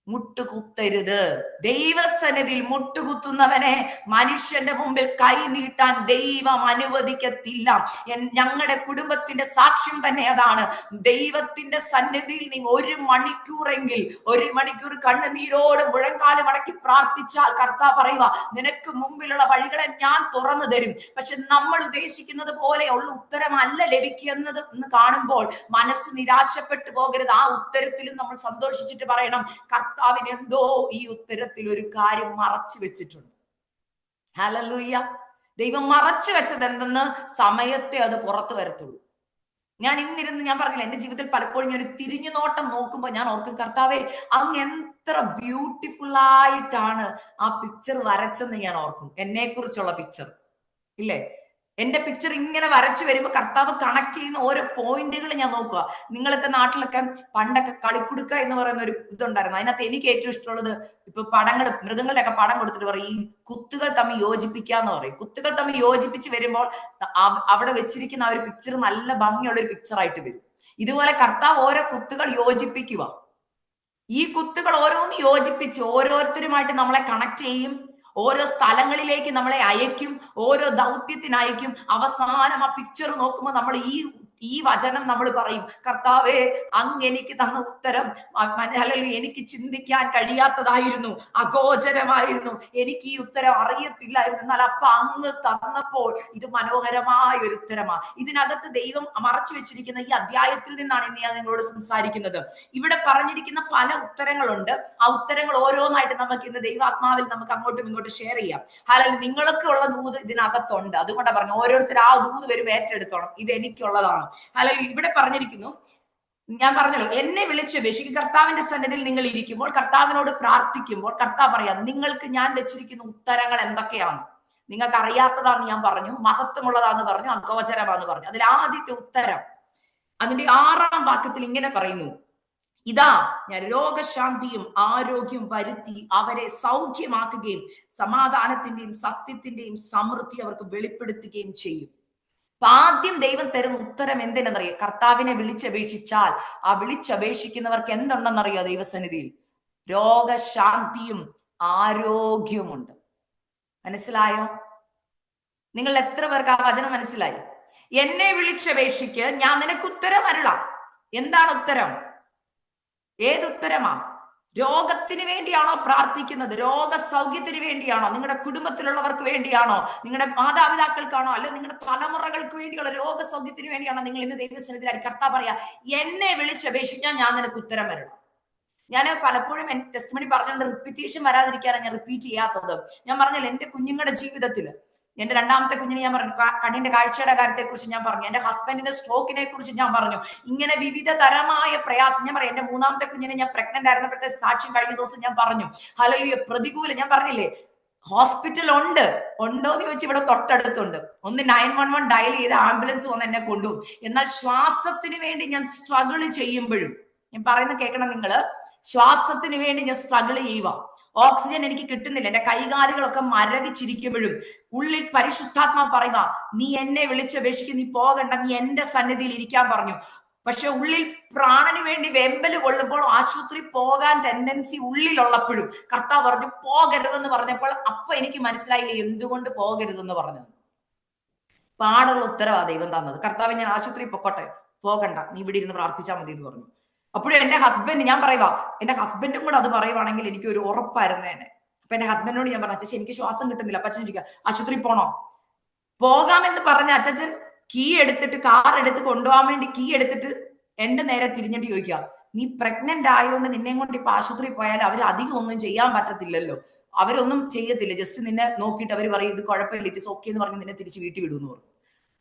മുട്ടുകുത്തരുത്. ദൈവസന്നിധിയിൽ മുട്ടുകുത്തുന്നവനെ മനുഷ്യന്റെ മുമ്പിൽ കൈ നീട്ടാൻ ദൈവം അനുവദിക്കത്തില്ല. ഞങ്ങളുടെ കുടുംബത്തിന്റെ സാക്ഷ്യം തന്നെ അതാണ്. ദൈവത്തിന്റെ സന്നിധിയിൽ നീ 1 മണിക്കൂറെങ്കിൽ 1 മണിക്കൂർ കണ്ണുനീരോട് മുഴങ്കാല് മടക്കി പ്രാർത്ഥിച്ചാൽ കർത്താവ് പറയുക, നിനക്ക് മുമ്പിലുള്ള വഴികളെ ഞാൻ തുറന്നു തരും. പക്ഷെ നമ്മൾ ഉദ്ദേശിക്കുന്നത് പോലെയുള്ള ഉത്തരമല്ല ലഭിക്കുന്നത് എന്ന് കാണുമ്പോൾ മനസ്സ് നിരാശപ്പെട്ടു പോകരുത്. ആ ഉത്തരത്തിലും നമ്മൾ സന്തോഷിച്ചിട്ട് പറയണം, കർത്താവിന് എന്തോ ഈ ഉത്തരത്തിൽ ഒരു കാര്യം മറച്ചു വെച്ചിട്ടുണ്ട്. ഹല്ലേലൂയ. ദൈവം മറച്ചു വെച്ചത് എന്തെന്ന് സമയത്തെ അത് പുറത്തു വരത്തുള്ളൂ. ഞാൻ ഞാൻ പറഞ്ഞില്ല, എന്റെ ജീവിതത്തിൽ പലപ്പോഴും ഞാൻ ഒരു തിരിഞ്ഞു നോട്ടം നോക്കുമ്പോൾ ഞാൻ ഓർക്കും, കർത്താവെ അങ്ങ് എത്ര ബ്യൂട്ടിഫുൾ ആയിട്ടാണ് ആ പിക്ചർ വരച്ചെന്ന് ഞാൻ ഓർക്കും. എന്നെ കുറിച്ചുള്ള പിക്ചർ ഇല്ലേ, എന്റെ പിക്ചർ ഇങ്ങനെ വരച്ചു വരുമ്പോൾ കർത്താവ് കണക്ട് ചെയ്യുന്ന ഓരോ പോയിന്റുകൾ ഞാൻ നോക്കുക. നിങ്ങളൊക്കെ നാട്ടിലൊക്കെ പണ്ടൊക്കെ കളിക്കുടുക്ക എന്ന് പറയുന്ന ഒരു ഇതുണ്ടായിരുന്നു. അതിനകത്ത് എനിക്ക് ഏറ്റവും ഇഷ്ടമുള്ളത്, ഇപ്പൊ പടങ്ങൾ, മൃഗങ്ങളുടെ ഒക്കെ പടം കൊടുത്തിട്ട് പറയും ഈ കുത്തുകൾ തമ്മിൽ യോജിപ്പിക്കാന്ന് പറയും. കുത്തുകൾ തമ്മിൽ യോജിപ്പിച്ച് വരുമ്പോൾ അവിടെ വെച്ചിരിക്കുന്ന ആ ഒരു പിക്ചർ നല്ല ഭംഗിയുള്ള ഒരു പിക്ചർ ആയിട്ട് വരും. ഇതുപോലെ കർത്താവ് ഓരോ കുത്തുകൾ യോജിപ്പിക്കുക. ഈ കുത്തുകൾ ഓരോന്ന് യോജിപ്പിച്ച് ഓരോരുത്തരുമായിട്ട് നമ്മളെ കണക്ട് ചെയ്യും, ഓരോ സ്ഥലങ്ങളിലേക്ക് നമ്മളെ അയക്കും, ഓരോ ദൗത്യത്തിന് അയക്കും. അവസാനം ആ പിക്ചർ നോക്കുമ്പോൾ നമ്മൾ ഈ ഈ വചനം നമ്മൾ പറയും, കർത്താവേ അങ്ങ് എനിക്ക് തന്ന ഉത്തരം അല്ലെങ്കിൽ എനിക്ക് ചിന്തിക്കാൻ കഴിയാത്തതായിരുന്നു, അഗോചരമായിരുന്നു, എനിക്ക് ഈ ഉത്തരം അറിയത്തില്ലായിരുന്നു. എന്നാൽ അപ്പൊ അങ്ങ് തന്നപ്പോൾ ഇത് മനോഹരമായ ഒരു ഉത്തരമാണ്. ഇതിനകത്ത് ദൈവം മറച്ചു വെച്ചിരിക്കുന്ന ഈ അധ്യായത്തിൽ നിന്നാണ് ഇന്ന് ഞാൻ നിങ്ങളോട് സംസാരിക്കുന്നത്. ഇവിടെ പറഞ്ഞിരിക്കുന്ന പല ഉത്തരങ്ങളുണ്ട്. ആ ഉത്തരങ്ങൾ ഓരോന്നായിട്ട് നമുക്ക് ഇന്ന് ദൈവാത്മാവിൽ നമുക്ക് അങ്ങോട്ടും ഇങ്ങോട്ടും ഷെയർ ചെയ്യാം. അല്ലെങ്കിൽ നിങ്ങൾക്ക് ഉള്ള ദൂത് ഇതിനകത്തുണ്ട്. അതുകൊണ്ടാണ് പറഞ്ഞു ഓരോരുത്തർ ആ ദൂത് വരും ഏറ്റെടുത്തോണം, ഇത് എനിക്കുള്ളതാണ്. അല്ലെങ്കിൽ ഇവിടെ പറഞ്ഞിരിക്കുന്നു, ഞാൻ പറഞ്ഞല്ലോ, എന്നെ വിളിച്ച് അപേക്ഷിക്കും. കർത്താവിന്റെ സന്നിധിയിൽ നിങ്ങൾ ഇരിക്കുമ്പോൾ, കർത്താവിനോട് പ്രാർത്ഥിക്കുമ്പോൾ, കർത്താവ് പറയാം നിങ്ങൾക്ക് ഞാൻ വെച്ചിരിക്കുന്ന ഉത്തരങ്ങൾ എന്തൊക്കെയാണ്. നിങ്ങൾക്ക് അറിയാത്തതാന്ന് ഞാൻ പറഞ്ഞു, മഹത്വമുള്ളതാന്ന് പറഞ്ഞു, അഗോചരമാന്ന് പറഞ്ഞു. അതിൽ ആദ്യത്തെ ഉത്തരം അതിന്റെ 6-ാം വാക്യത്തിൽ ഇങ്ങനെ പറയുന്നു, ഇതാ ഞാൻ രോഗശാന്തിയും ആരോഗ്യം വരുത്തി അവരെ സൗഖ്യമാക്കുകയും സമാധാനത്തിന്റെയും സത്യത്തിന്റെയും സമൃദ്ധി അവർക്ക് വെളിപ്പെടുത്തുകയും ചെയ്യും. അപ്പൊ ആദ്യം ദൈവം തരുന്ന ഉത്തരം എന്തിനെന്നറിയോ? കർത്താവിനെ വിളിച്ചപേക്ഷിച്ചാൽ ആ വിളിച്ചപേക്ഷിക്കുന്നവർക്ക് എന്തുണ്ടെന്നറിയോ? ദൈവസന്നിധിയിൽ രോഗശാന്തിയും ആരോഗ്യമുണ്ട്. മനസ്സിലായോ? നിങ്ങൾ എത്ര പേർക്ക് ആ വചനം മനസ്സിലായി? എന്നെ വിളിച്ചപേക്ഷിക്ക്, ഞാൻ നിനക്ക് ഉത്തരം അരുളാം. എന്താണ് ഉത്തരം? ഏതുത്തരമാ? രോഗത്തിന് വേണ്ടിയാണോ പ്രാർത്ഥിക്കുന്നത്? രോഗസൗഖ്യത്തിന് വേണ്ടിയാണോ? നിങ്ങളുടെ കുടുംബത്തിലുള്ളവർക്ക് വേണ്ടിയാണോ? നിങ്ങളുടെ മാതാപിതാക്കൾക്കാണോ? അല്ലെ നിങ്ങളുടെ തലമുറകൾക്ക് വേണ്ടിയുള്ള രോഗസൗഖ്യത്തിന് വേണ്ടിയാണോ നിങ്ങൾ ഇന്ന് ദൈവസന്നിധിയിൽ? കർത്താവ് പറയാ, എന്നെ വിളിച്ചപേക്ഷിക്കാൻ ഞാൻ നിനക്ക് ഉത്തരം വരണം. ഞാൻ പലപ്പോഴും ടെസ്റ്റിമണി പറഞ്ഞത് റിപ്പീറ്റേഷൻ വരാതിരിക്കാനാണ് ഞാൻ റിപ്പീറ്റ് ചെയ്യാത്തത്. ഞാൻ പറഞ്ഞില്ല, എന്റെ കുഞ്ഞുങ്ങളുടെ ജീവിതത്തിൽ എന്റെ രണ്ടാമത്തെ കുഞ്ഞിനെ ഞാൻ പറഞ്ഞു, കണ്ണിന്റെ കാഴ്ചയുടെ കാര്യത്തെ കുറിച്ച് ഞാൻ പറഞ്ഞു, എന്റെ ഹസ്ബൻഡിന്റെ സ്ട്രോക്കിനെ കുറിച്ച് ഞാൻ പറഞ്ഞു. ഇങ്ങനെ വിവിധ തരമായ പ്രയാസം ഞാൻ പറയാം. എന്റെ മൂന്നാമത്തെ കുഞ്ഞിനെ ഞാൻ പ്രഗ്നന്റ് ആയിരുന്നപ്പോഴത്തെ സാക്ഷ്യം കഴിഞ്ഞ ദിവസം ഞാൻ പറഞ്ഞു. ഹല്ലേലൂയ. പ്രതികൂലം ഞാൻ പറഞ്ഞില്ലേ, ഹോസ്പിറ്റൽ ഉണ്ടോ എന്ന് ചോദിച്ചാൽ ഇവിടെ തൊട്ടടുത്തുണ്ട്. ഒന്ന് 911 ഡയൽ ചെയ്ത് ആംബുലൻസ് വന്ന് എന്നെ കൊണ്ടുപോകും. എന്നാൽ ശ്വാസത്തിന് വേണ്ടി ഞാൻ സ്ട്രഗിൾ ചെയ്യുമ്പോഴും, ഞാൻ പറയുന്നത് കേൾക്കണം നിങ്ങള്, ശ്വാസത്തിന് വേണ്ടി ഞാൻ സ്ട്രഗിൾ ചെയ്യുക, ഓക്സിജൻ എനിക്ക് കിട്ടുന്നില്ല, എന്റെ കൈകാലുകളൊക്കെ മരവിച്ചിരിക്കുമ്പോഴും ഉള്ളിൽ പരിശുദ്ധാത്മാ പറയുക, നീ എന്നെ വിളിച്ചപേക്ഷിക്കും, നീ പോകണ്ട, നീ എന്റെ സന്നിധിയിൽ ഇരിക്കാൻ പറഞ്ഞു. പക്ഷെ ഉള്ളിൽ പ്രാണന് വേണ്ടി വെമ്പല് കൊള്ളുമ്പോൾ, ആശുപത്രി പോകാൻ ടെൻഡൻസി ഉള്ളിലുള്ളപ്പോഴും കർത്താവ് പറഞ്ഞു പോകരുതെന്ന് പറഞ്ഞപ്പോൾ അപ്പൊ എനിക്ക് മനസ്സിലായില്ല എന്തുകൊണ്ട് പോകരുതെന്ന് പറഞ്ഞത്. പാടുള്ള ഉത്തരവാ ദൈവം തന്നത്. കർത്താവ് ഞാൻ ആശുപത്രി പൊക്കോട്ടെ, പോകണ്ട, നീ ഇവിടെ ഇരുന്ന് പ്രാർത്ഥിച്ചാൽ മതി എന്ന് പറഞ്ഞു. അപ്പോഴും എന്റെ ഹസ്ബൻഡ്, ഞാൻ പറയുക, എന്റെ ഹസ്ബൻഡും കൂടെ അത് പറയുവാണെങ്കിൽ എനിക്ക് ഒരു ഉറപ്പായിരുന്നേനെ. അപ്പൊ എന്റെ ഹസ്ബൻഡിനോട് ഞാൻ പറഞ്ഞു, അച്ഛൻ എനിക്ക് ശ്വാസം കിട്ടുന്നില്ല. അപ്പൊ അച്ഛൻ ചോദിക്കുക, ആശുപത്രി പോണോ? പോകാമെന്ന് പറഞ്ഞ അച്ഛൻ കീ എടുത്തിട്ട്, കാർ എടുത്ത് കൊണ്ടുപോകാൻ വേണ്ടി കീ എടുത്തിട്ട് എന്റെ നേരെ തിരിഞ്ഞിട്ട് ചോദിക്കുക, നീ പ്രഗ്നന്റ് ആയതുകൊണ്ട് നിന്നെ കൊണ്ട് ഇപ്പൊ ആശുപത്രി പോയാൽ അവർ അധികം ഒന്നും ചെയ്യാൻ പറ്റത്തില്ലല്ലോ, അവരൊന്നും ചെയ്യത്തില്ല, ജസ്റ്റ് നിന്നെ നോക്കിയിട്ട് അവർ പറയും ഇത് കുഴപ്പമില്ല, ഇറ്റ് ഇസ് ഓക്കെ എന്ന് പറഞ്ഞ് നിന്നെ തിരിച്ച് വീട്ടിൽ വിടുമെന്ന് പറഞ്ഞു.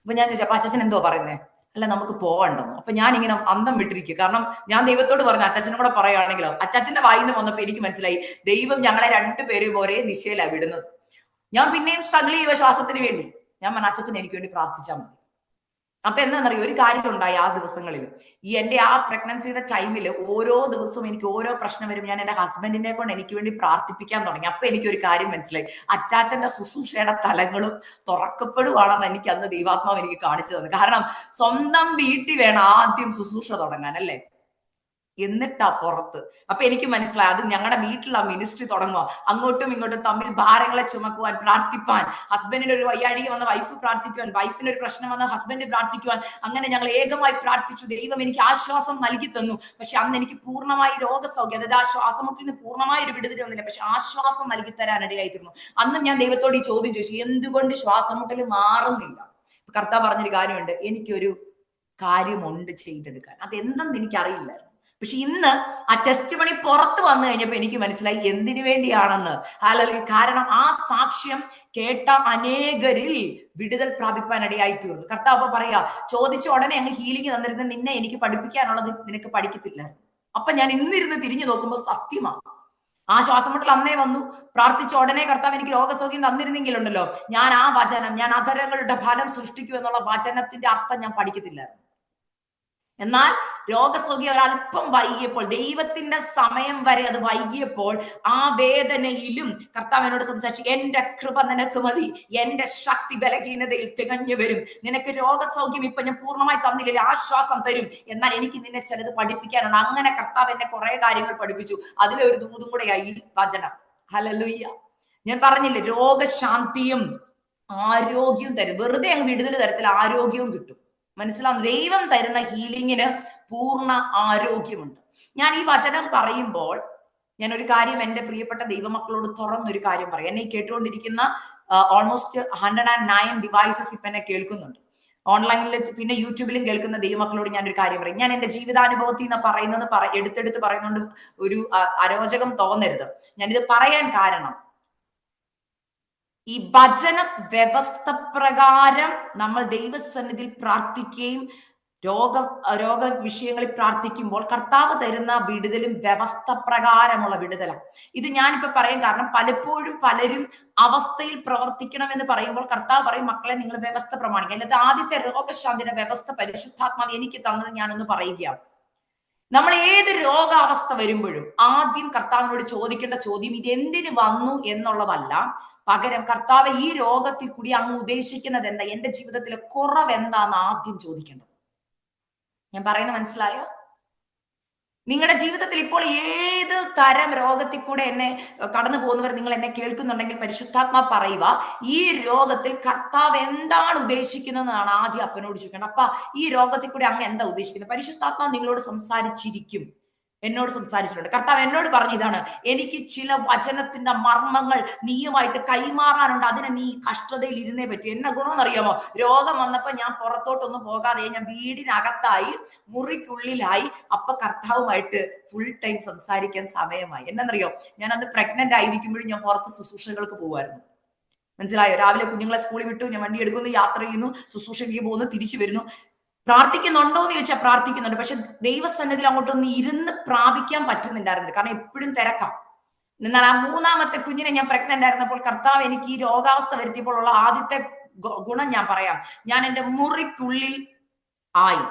അപ്പൊ ഞാൻ ചോദിച്ചു, അപ്പൊ അച്ഛൻ എന്തോ പറയുന്നേ? അല്ല നമുക്ക് പോകണ്ടെന്ന്. അപ്പൊ ഞാൻ ഇങ്ങനെ അന്തം വിട്ടിരിക്കുക. കാരണം ഞാൻ ദൈവത്തോട് പറഞ്ഞു അച്ഛനും കൂടെ പറയുകയാണെങ്കിലോ. അച്ഛന്റെ വായിന്ന് വന്നപ്പോ എനിക്ക് മനസ്സിലായി ദൈവം ഞങ്ങളെ രണ്ടുപേരും ഒരേ ദിശയിലാണ് വിടുന്നത്. ഞാൻ പിന്നെയും സ്ട്രഗിൾ ചെയ്യുക ശ്വാസത്തിന് വേണ്ടി. ഞാൻ പറഞ്ഞു അച്ഛൻ എനിക്ക് വേണ്ടി പ്രാർത്ഥിച്ചാൽ മതി. അപ്പൊ എന്താണെന്നറിയോ, ഒരു കാര്യം ഉണ്ടായി ആ ദിവസങ്ങളിൽ, ഈ എന്റെ ആ പ്രഗ്നൻസിയുടെ ടൈമിൽ ഓരോ ദിവസവും എനിക്ക് ഓരോ പ്രശ്നം വരും. ഞാൻ എന്റെ ഹസ്ബൻഡിനെ കൊണ്ട് എനിക്ക് വേണ്ടി പ്രാർത്ഥിപ്പിക്കാൻ തുടങ്ങി. അപ്പൊ എനിക്കൊരു കാര്യം മനസ്സിലായി, അച്ചാച്ചന്റെ ശുശ്രൂഷയുടെ തലങ്ങളും തുറക്കപ്പെടുവാണെന്ന് എനിക്ക് അന്ന് ദൈവാത്മാവ് എനിക്ക് കാണിച്ചു തന്നു. കാരണം സ്വന്തം വീട്ടിൽ വേണം ആദ്യം ശുശ്രൂഷ തുടങ്ങാൻ, അല്ലേ? എന്നിട്ടാ പുറത്ത്. അപ്പൊ എനിക്ക് മനസ്സിലായി അത് ഞങ്ങളുടെ വീട്ടിൽ ആ മിനിസ്ട്രി തുടങ്ങുക. അങ്ങോട്ടും ഇങ്ങോട്ടും തമ്മിൽ ഭാരങ്ങളെ ചുമക്കുവാൻ, പ്രാർത്ഥിപ്പാൻ, ഹസ്ബൻഡിന് ഒരു വയ്യാഴിക വന്ന വൈഫ് പ്രാർത്ഥിക്കുവാൻ, വൈഫിന് ഒരു പ്രശ്നം വന്ന ഹസ്ബൻഡ് പ്രാർത്ഥിക്കുവാൻ, അങ്ങനെ ഞങ്ങൾ ഏകമായി പ്രാർത്ഥിച്ചു. ദൈവം എനിക്ക് ആശ്വാസം നൽകി തന്നു. പക്ഷെ അന്ന് എനിക്ക് പൂർണ്ണമായി രോഗസൗഖ്യം, അതായത് ആ ശ്വാസമുട്ടിൽ നിന്ന് പൂർണ്ണമായി ഒരു വിടുതൽ വന്നില്ല, പക്ഷെ ആശ്വാസം നൽകി തരാൻ ഇടയായിത്തീർന്നു. അന്ന് ഞാൻ ദൈവത്തോട് ഈ ചോദ്യം ചോദിച്ചു, എന്തുകൊണ്ട് ശ്വാസമുട്ടൽ മാറുന്നില്ല? കർത്താവ് പറഞ്ഞൊരു കാര്യമുണ്ട്, എനിക്കൊരു കാര്യമുണ്ട് ചെയ്തെടുക്കാൻ, അതെന്തെന്ന് എനിക്കറിയില്ലായിരുന്നു. പക്ഷെ ഇന്ന് ആ ടെസ്റ്റ് മണി പുറത്ത് വന്നു കഴിഞ്ഞപ്പോ എനിക്ക് മനസ്സിലായി എന്തിനു വേണ്ടിയാണെന്ന്. ഹല്ലേലൂയ. കാരണം ആ സാക്ഷ്യം കേട്ട അനേകരിൽ വിടുതൽ പ്രാപിപ്പാൻ ഇടയായി തീർന്നു. കർത്താവ് അപ്പൊ പറയാ, ചോദിച്ച ഉടനെ അങ്ങ് ഹീലിംഗ് തന്നിരുന്ന നിന്നെ എനിക്ക് പഠിപ്പിക്കാനുള്ളത് നിനക്ക് പഠിക്കത്തില്ല. അപ്പൊ ഞാൻ ഇന്നിരുന്ന് തിരിഞ്ഞു നോക്കുമ്പോൾ സത്യമാണ്. ആ ശ്വാസമുട്ടൽ അന്നേ വന്നു, പ്രാർത്ഥിച്ച ഉടനെ കർത്താവ് എനിക്ക് രോഗസൗഖ്യം തന്നിരുന്നെങ്കിലുണ്ടല്ലോ, ഞാൻ ആ വചനം, ഞാൻ അധരങ്ങളുടെ ഫലം സൃഷ്ടിക്കൂ എന്നുള്ള വചനത്തിന്റെ അർത്ഥം ഞാൻ പഠിക്കത്തില്ലായിരുന്നു. എന്നാൽ രോഗസൗഖ്യം ഒരല്പം വൈകിയപ്പോൾ, ദൈവത്തിന്റെ സമയം വരെ അത് വൈകിയപ്പോൾ, ആ വേദനയിലും കർത്താവ് എന്നോട് സംസാരിച്ചു, എന്റെ കൃപ നിനക്ക് മതി, എന്റെ ശക്തി ബലഹീനതയിൽ തികഞ്ഞു വരും, നിനക്ക് രോഗസൗഖ്യം ഇപ്പൊ ഞാൻ പൂർണ്ണമായി തന്നില്ല, ആശ്വാസം തരും, എന്നാൽ എനിക്ക് നിന്നെ ചിലത് പഠിപ്പിക്കാനുണ്ട്. അങ്ങനെ കർത്താവ് എന്നെ കുറെ കാര്യങ്ങൾ പഠിപ്പിച്ചു. അതിലെ ഒരു ദൂതും കൂടെയായി ഈ വചനം. ഹല്ലേലൂയ. ഞാൻ പറഞ്ഞില്ലേ, രോഗശാന്തിയും ആരോഗ്യവും തരും. വെറുതെ അങ്ങ് വിടുതൽ തരത്തിൽ ആരോഗ്യവും കിട്ടും. മനസ്സിലാവുന്നു? ദൈവം തരുന്ന ഹീലിങ്ങിന് പൂർണ്ണ ആരോഗ്യമുണ്ട്. ഞാൻ ഈ വചനം പറയുമ്പോൾ ഞാൻ ഒരു കാര്യം എൻ്റെ പ്രിയപ്പെട്ട ദൈവമക്കളോട് തുറന്നൊരു കാര്യം പറയാം. എന്നെ കേട്ടുകൊണ്ടിരിക്കുന്ന ഓൾമോസ്റ്റ് 109 ഡിവൈസസ് ഇപ്പൊ എന്നെ കേൾക്കുന്നുണ്ട്. ഓൺലൈനിൽ പിന്നെ യൂട്യൂബിലും കേൾക്കുന്ന ദൈവമക്കളോട് ഞാനൊരു കാര്യം പറയും. ഞാൻ എൻ്റെ ജീവിതാനുഭവത്തിൽ നിന്ന് പറയുന്നത് എടുത്തെടുത്ത് പറയുന്നതുകൊണ്ട് ഒരു അരോചകം തോന്നരുത്. ഞാനിത് പറയാൻ കാരണം, ഈ വചന വ്യവസ്ഥ പ്രകാരം നമ്മൾ ദൈവസന്നിധിയിൽ പ്രാർത്ഥിക്കുകയും രോഗ വിഷയങ്ങളിൽ പ്രാർത്ഥിക്കുമ്പോൾ കർത്താവ് തരുന്ന വിടുതലും വ്യവസ്ഥ പ്രകാരമുള്ള വിടുതലാണ്. ഇത് ഞാനിപ്പോ പറയാൻ കാരണം, പലപ്പോഴും പലരും അവസ്ഥയിൽ പ്രവർത്തിക്കണം എന്ന് പറയുമ്പോൾ കർത്താവ് പറയും, മക്കളെ നിങ്ങൾ വ്യവസ്ഥ പ്രമാണിക്കുക. അല്ലാതെ ആദ്യത്തെ രോഗശാന്തിയുടെ വ്യവസ്ഥ പരിശുദ്ധാത്മാവ് എനിക്ക് തന്നത് ഞാനൊന്ന് പറയുകയാണ്. നമ്മൾ ഏത് രോഗാവസ്ഥ വരുമ്പോഴും ആദ്യം കർത്താവിനോട് ചോദിക്കേണ്ട ചോദ്യം ഇത് എന്തിനു വന്നു എന്നുള്ളതല്ല. പകരം കർത്താവ് ഈ രോഗത്തിൽ കൂടി അങ്ങ് ഉദ്ദേശിക്കുന്നത് എന്താ, എന്റെ ജീവിതത്തിലെ കുറവ് എന്താന്ന് ആദ്യം ചോദിക്കേണ്ടത്. ഞാൻ പറയുന്നത് മനസ്സിലായോ? നിങ്ങളുടെ ജീവിതത്തിൽ ഇപ്പോൾ ഏത് തരം രോഗത്തിൽ കൂടെ എന്നെ കടന്നു പോകുന്നവർ നിങ്ങൾ എന്നെ കേൾക്കുന്നുണ്ടെങ്കിൽ പരിശുദ്ധാത്മാ പറയുക, ഈ രോഗത്തിൽ കർത്താവ് എന്താണ് ഉദ്ദേശിക്കുന്നതെന്നാണ് ആദ്യം അപ്പനോട് ചോദിക്കേണ്ടത്. അപ്പ ഈ രോഗത്തിൽ കൂടെ അങ്ങ് എന്താ ഉദ്ദേശിക്കുന്നത്? പരിശുദ്ധാത്മാ നിങ്ങളോട് സംസാരിച്ചിരിക്കും, എന്നോട് സംസാരിച്ചിട്ടുണ്ട്. കർത്താവ് എന്നോട് പറഞ്ഞു ഇതാണ്, എനിക്ക് ചില വചനത്തിന്റെ മർമ്മങ്ങൾ നീയുമായിട്ട് കൈമാറാനുണ്ട്, അതിനെ നീ കഷ്ടതയിൽ ഇരുന്നേ പറ്റൂ. എന്നെ ഗുണമെന്നറിയാമോ? രോഗം വന്നപ്പോ ഞാൻ പുറത്തോട്ടൊന്നും പോകാതെ ഞാൻ വീടിനകത്തായി മുറിക്കുള്ളിലായി. അപ്പൊ കർത്താവുമായിട്ട് ഫുൾ ടൈം സംസാരിക്കാൻ സമയമായി. എന്നറിയോ, ഞാൻ അന്ന് പ്രഗ്നന്റ് ആയിരിക്കുമ്പോഴും ഞാൻ പുറത്ത് ശുശ്രൂഷകൾക്ക് പോകുമായിരുന്നു. മനസ്സിലായോ? രാവിലെ കുഞ്ഞുങ്ങളെ സ്കൂളിൽ വിട്ടു, ഞാൻ വണ്ടി എടുക്കുന്നു, യാത്ര ചെയ്യുന്നു, ശുശ്രൂഷയ്ക്ക് പോകുന്നു, തിരിച്ചു വരുന്നു. പ്രാർത്ഥിക്കുന്നുണ്ടോ എന്ന് ചോദിച്ചാൽ പ്രാർത്ഥിക്കുന്നുണ്ട്. പക്ഷെ ദൈവസന്നിധിയിൽ അങ്ങോട്ടൊന്ന് ഇരുന്ന് പ്രാപിക്കാൻ പറ്റുന്നുണ്ടായിരുന്നില്ല, കാരണം എപ്പോഴും തിരക്കാം. എന്നാൽ ആ മൂന്നാമത്തെ കുഞ്ഞിനെ ഞാൻ പ്രഗ്നന്റ് ആയിരുന്നപ്പോൾ കർത്താവ് എനിക്ക് ഈ രോഗാവസ്ഥ വരുത്തിയപ്പോൾ ഉള്ള ആദ്യത്തെ ഗുണം ഞാൻ പറയാം. ഞാൻ എൻ്റെ മുറിക്കുള്ളിൽ ആയി.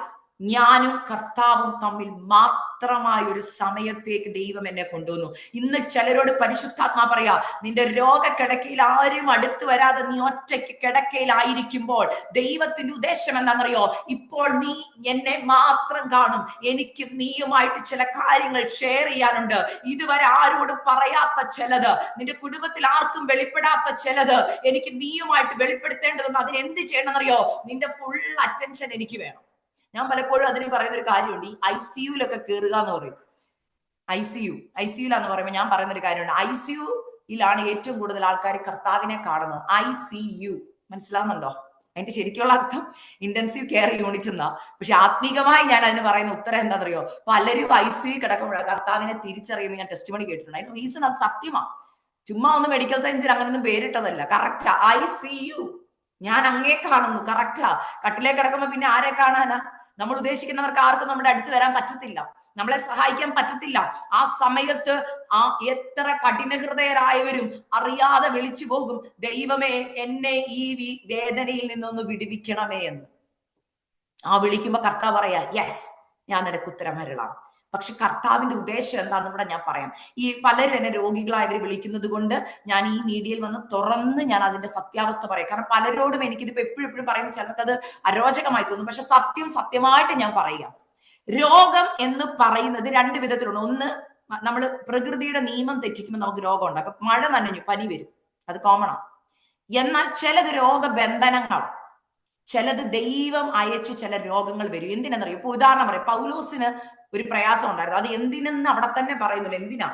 ഞാനും കർത്താവും തമ്മിൽ മാത്രമായ ഒരു സമയത്തേക്ക് ദൈവം എന്നെ കൊണ്ടുവന്നു. ഇന്ന് ചിലരോട് പരിശുദ്ധാത്മാ പറയാ, നിന്റെ രോഗക്കിടക്കയിൽ ആരും അടുത്ത് വരാതെ നീ ഒറ്റയ്ക്ക് കിടക്കയിലായിരിക്കുമ്പോൾ ദൈവത്തിന്റെ ഉദ്ദേശം എന്താണെന്നറിയോ? ഇപ്പോൾ നീ എന്നെ മാത്രം കാണും, എനിക്ക് നീയുമായിട്ട് ചില കാര്യങ്ങൾ ഷെയർ ചെയ്യാനുണ്ട്. ഇതുവരെ ആരോടും പറയാത്ത ചിലത്, നിന്റെ കുടുംബത്തിൽ ആർക്കും വെളിപ്പെടാത്ത ചിലത് എനിക്ക് നീയുമായിട്ട് വെളിപ്പെടുത്തേണ്ടതുണ്ട്. അതിന് എന്ത് ചെയ്യണമെന്നറിയോ? നിന്റെ ഫുൾ അറ്റൻഷൻ എനിക്ക് വേണം. ഞാൻ പലപ്പോഴും അതിന് പറയുന്ന ഒരു കാര്യമുണ്ട്, ഈ ICUലൊക്കെ കയറുക എന്ന് പറയും. ICUലാന്ന് പറയുമ്പോൾ ഞാൻ പറയുന്ന ഒരു കാര്യമുണ്ട്. ICUയിലാണ് ഏറ്റവും കൂടുതൽ ആൾക്കാർ കർത്താവിനെ കാണുന്നത്. ICU മനസ്സിലാവുന്നുണ്ടോ? അതിന്റെ ശരിക്കുള്ള അർത്ഥം ഇന്റൻസീവ് കെയർ യൂണിറ്റ് എന്നാ. പക്ഷെ ആത്മീകമായി ഞാൻ അതിന് പറയുന്ന ഉത്തരം എന്താണെന്നറിയോ? പലരും ICU കിടക്കുമ്പോഴാണ് കർത്താവിനെ തിരിച്ചറിയുന്നത് ഞാൻ ടെസ്റ്റിമണി കേട്ടിട്ടുണ്ട്. അതിന്റെ റീസൺ അത് സത്യമാണ്. ചുമ്മാ ഒന്ന് മെഡിക്കൽ സയൻസിൽ അങ്ങനെയൊന്നും പേരിട്ടതല്ല. കറക്റ്റാ, ICU ഞാൻ അങ്ങേ കാണുന്നു. കറക്റ്റാ. കട്ടിലേക്ക് കിടക്കുമ്പോ പിന്നെ ആരെ കാണാനാ? നമ്മൾ ഉദ്ദേശിക്കുന്നവർക്ക് ആർക്കും നമ്മുടെ അടുത്ത് വരാൻ പറ്റത്തില്ല, നമ്മളെ സഹായിക്കാൻ പറ്റത്തില്ല. ആ സമയത്ത് ആ എത്ര കഠിനഹൃദയരായവരും അറിയാതെ വിളിച്ചു പോകും, ദൈവമേ എന്നെ ഈ വേദനയിൽ നിന്നൊന്ന് വിടുവിക്കണമേ എന്ന്. ആ വിളിക്കുമ്പോ കർത്താവ് പറയാ, യെസ് ഞാൻ നിനക്ക് ഉത്തരം അരുളാം. പക്ഷെ കർത്താവിന്റെ ഉദ്ദേശം എന്താണെന്ന് കൂടെ ഞാൻ പറയാം. ഈ പലരും എന്നെ രോഗികളായവർ വിളിക്കുന്നത് കൊണ്ട് ഞാൻ ഈ മീഡിയയിൽ വന്ന് തുറന്ന് ഞാൻ അതിന്റെ സത്യാവസ്ഥ പറയാം. കാരണം പലരോടും എനിക്കിതിപ്പോ എപ്പോഴും പറയുമ്പോൾ ചിലർക്കത് അരോചകമായി തോന്നും. പക്ഷെ സത്യമായിട്ട് ഞാൻ പറയാം. രോഗം എന്ന് പറയുന്നത് രണ്ട് വിധത്തിലുണ്ട്. ഒന്ന്, നമ്മൾ പ്രകൃതിയുടെ നിയമം തെറ്റിക്കുമ്പോൾ നമുക്ക് രോഗമുണ്ട്. അപ്പൊ മഴ നനഞ്ഞു, പനി വരും, അത് കോമണാണ്. എന്നാൽ ചിലത് രോഗബന്ധനങ്ങളാണ്, ചിലത് ദൈവം അയച്ച് ചില രോഗങ്ങൾ വരും. എന്തിനെന്നറിയോ? ഇപ്പൊ ഉദാഹരണം പറയാം, പൗലോസിന് ഒരു പ്രയാസം ഉണ്ടായിരുന്നു. അത് എന്തിനെന്ന് അവിടെ തന്നെ പറയുന്നില്ല. എന്തിനാ?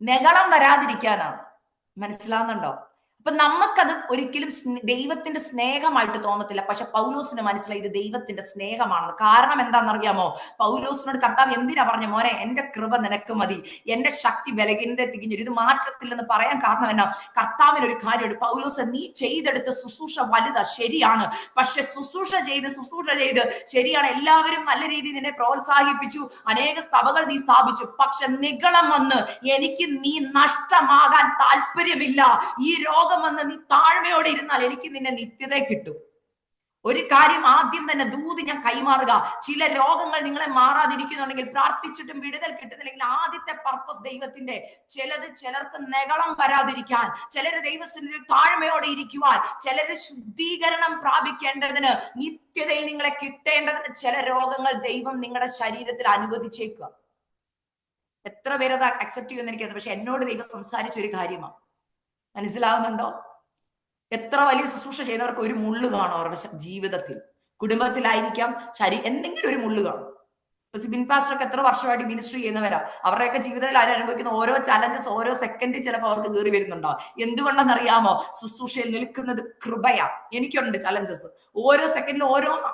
നെഗളം വരാതിരിക്കാനാണ്. മനസ്സിലാവുന്നുണ്ടോ? അപ്പൊ നമുക്കത് ഒരിക്കലും ദൈവത്തിന്റെ സ്നേഹമായിട്ട് തോന്നത്തില്ല. പക്ഷെ പൗലോസിന് മനസ്സിലായി ഇത് ദൈവത്തിന്റെ സ്നേഹമാണെന്ന്. കാരണം എന്താണെന്നറിയാമോ? പൗലോസിനോട് കർത്താവ് എന്തിനാ പറഞ്ഞ, മോനെ എന്റെ കൃപ നിനക്ക് മതി, എന്റെ ശക്തി ബലഹീനത തികഞ്ഞൊരു ഇത് മാറ്റത്തില്ലെന്ന് പറയാൻ കാരണം എന്നാ? കർത്താവിന് ഒരു കാര്യമുണ്ട്, പൗലോസ് നീ ചെയ്തെടുത്ത ശുശ്രൂഷ വലുതാ, ശരിയാണ്. പക്ഷെ ശുശ്രൂഷ ചെയ്ത് ശരിയാണ്, എല്ലാവരും നല്ല രീതിയിൽ നിന്നെ പ്രോത്സാഹിപ്പിച്ചു, അനേക സഭകൾ നീ സ്ഥാപിച്ചു. പക്ഷെ നിഗളം വന്ന് എനിക്ക് നീ നഷ്ടമാകാൻ താല്പര്യമില്ല. ഈ രോഗം വന്ന് നീ താഴ്മയോടെ ഇരുന്നാൽ എനിക്ക് നിന്നെ നിത്യത കിട്ടും. ഒരു കാര്യം ആദ്യം തന്നെ ദൂതി ഞാൻ കൈമാറുക, ചില രോഗങ്ങൾ നിങ്ങളെ മാറാതിരിക്കുന്നുണ്ടെങ്കിൽ, പ്രാർത്ഥിച്ചിട്ടും വിടുതൽ കിട്ടുന്നില്ലെങ്കിൽ, ആദ്യത്തെ പർപ്പസ് ദൈവത്തിന്റെ, ചിലർക്ക് നെഗളം വരാതിരിക്കാൻ, ചിലര് ദൈവസന്നിധിയിൽ താഴ്മയോടെ ഇരിക്കുവാൻ, ചിലര് ശുദ്ധീകരണം പ്രാപിക്കേണ്ടതിന്, നിത്യതയിൽ നിങ്ങളെ കിട്ടേണ്ടതിന് ചില രോഗങ്ങൾ ദൈവം നിങ്ങളുടെ ശരീരത്തിൽ അനുവദിച്ചേക്കുക. എത്ര പേരത് അക്സെപ്റ്റ് ചെയ്യുമെന്ന് എനിക്കത്, പക്ഷെ എന്നോട് ദൈവം സംസാരിച്ച ഒരു കാര്യമാണ്. മനസ്സിലാവുന്നുണ്ടോ? എത്ര വലിയ ശുശ്രൂഷ ചെയ്യുന്നവർക്ക് ഒരു മുള്ളു കാണും അവരുടെ ജീവിതത്തിൽ. കുടുംബത്തിലായിരിക്കാം, എന്തെങ്കിലും ഒരു മുള്ളു കാണും. ഇപ്പൊ സിബിൻ പാസ്റ്ററൊക്കെ എത്ര വർഷമായിട്ട് മിനിസ്ട്രി ചെയ്യുന്നവരാ. അവരുടെയൊക്കെ ജീവിതത്തിൽ അവർ അനുഭവിക്കുന്ന ഓരോ ചാലഞ്ചസ് ഓരോ സെക്കൻഡിൽ ചിലപ്പോൾ അവർക്ക് കയറി വരുന്നുണ്ടോ. എന്തുകൊണ്ടെന്നറിയാമോ? ശുശ്രൂഷയിൽ നിൽക്കുന്നത് കൃപയാ. എനിക്കുണ്ട് ചലഞ്ചസ്, ഓരോ സെക്കൻഡിലും ഓരോന്നാ.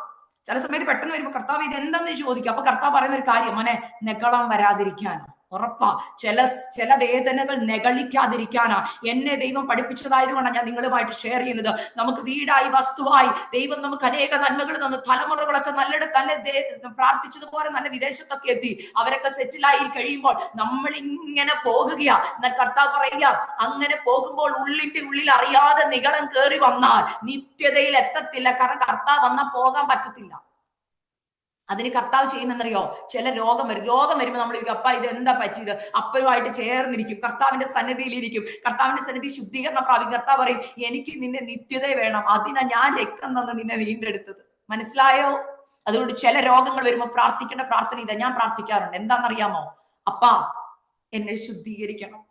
ചില സമയത്ത് പെട്ടെന്ന് വരുമ്പോൾ കർത്താവ് ഇത് എന്താന്ന് ചോദിക്കും. അപ്പൊ കർത്താവ് പറയുന്ന ഒരു കാര്യം, മോനെ നെഗളം വരാതിരിക്കാൻ ഉറപ്പാ. ചില വേദനകൾ നെഗളിക്കാതിരിക്കാനാ എന്നെ ദൈവം പഠിപ്പിച്ചതായതുകൊണ്ടാണ് ഞാൻ നിങ്ങളുമായിട്ട് ഷെയർ ചെയ്യുന്നത്. നമുക്ക് വീടായി വസ്തുവായി ദൈവം നമുക്ക് അനേക നന്മകൾ തന്നു. തലമുറകളൊക്കെ നല്ല പ്രാർത്ഥിച്ചതുപോലെ നല്ല വിദേശത്തൊക്കെ എത്തി അവരൊക്കെ സെറ്റിലായി കഴിയുമ്പോൾ നമ്മൾ ഇങ്ങനെ പോകുകയാ. എന്നാൽ കർത്താവ് പറയുക, അങ്ങനെ പോകുമ്പോൾ ഉള്ളിന്റെ ഉള്ളിൽ അറിയാതെ നിഗളം കയറി വന്നാൽ നിത്യതയിൽ എത്തത്തില്ല. കാരണം കർത്താവ് വന്നാൽ പോകാൻ പറ്റത്തില്ല. അതിന് കർത്താവ് ചെയ്യുന്നറിയോ? ചില രോഗം വരുമ്പോൾ നമ്മൾ അപ്പ ഇത് എന്താ പറ്റിയത്? അപ്പയുമായിട്ട് ചേർന്നിരിക്കും, കർത്താവിന്റെ സന്നിധിയിലിരിക്കും. കർത്താവിന്റെ സന്നിധി ശുദ്ധീകരണം പ്രാപിക്കും. കർത്താവ് പറയും, എനിക്ക് നിന്നെ നിത്യത വേണം, അതിനാ ഞാൻ രക്തം തന്ന് നിന്നെ വീണ്ടെടുത്തത്. മനസ്സിലായോ? അതുകൊണ്ട് ചില രോഗങ്ങൾ വരുമ്പോൾ പ്രാർത്ഥിക്കേണ്ട പ്രാർത്ഥന ഇതാ. ഞാൻ പ്രാർത്ഥിക്കാറുണ്ട്. എന്താണെന്നറിയാമോ? അപ്പാ എന്നെ ശുദ്ധീകരിക്കണം,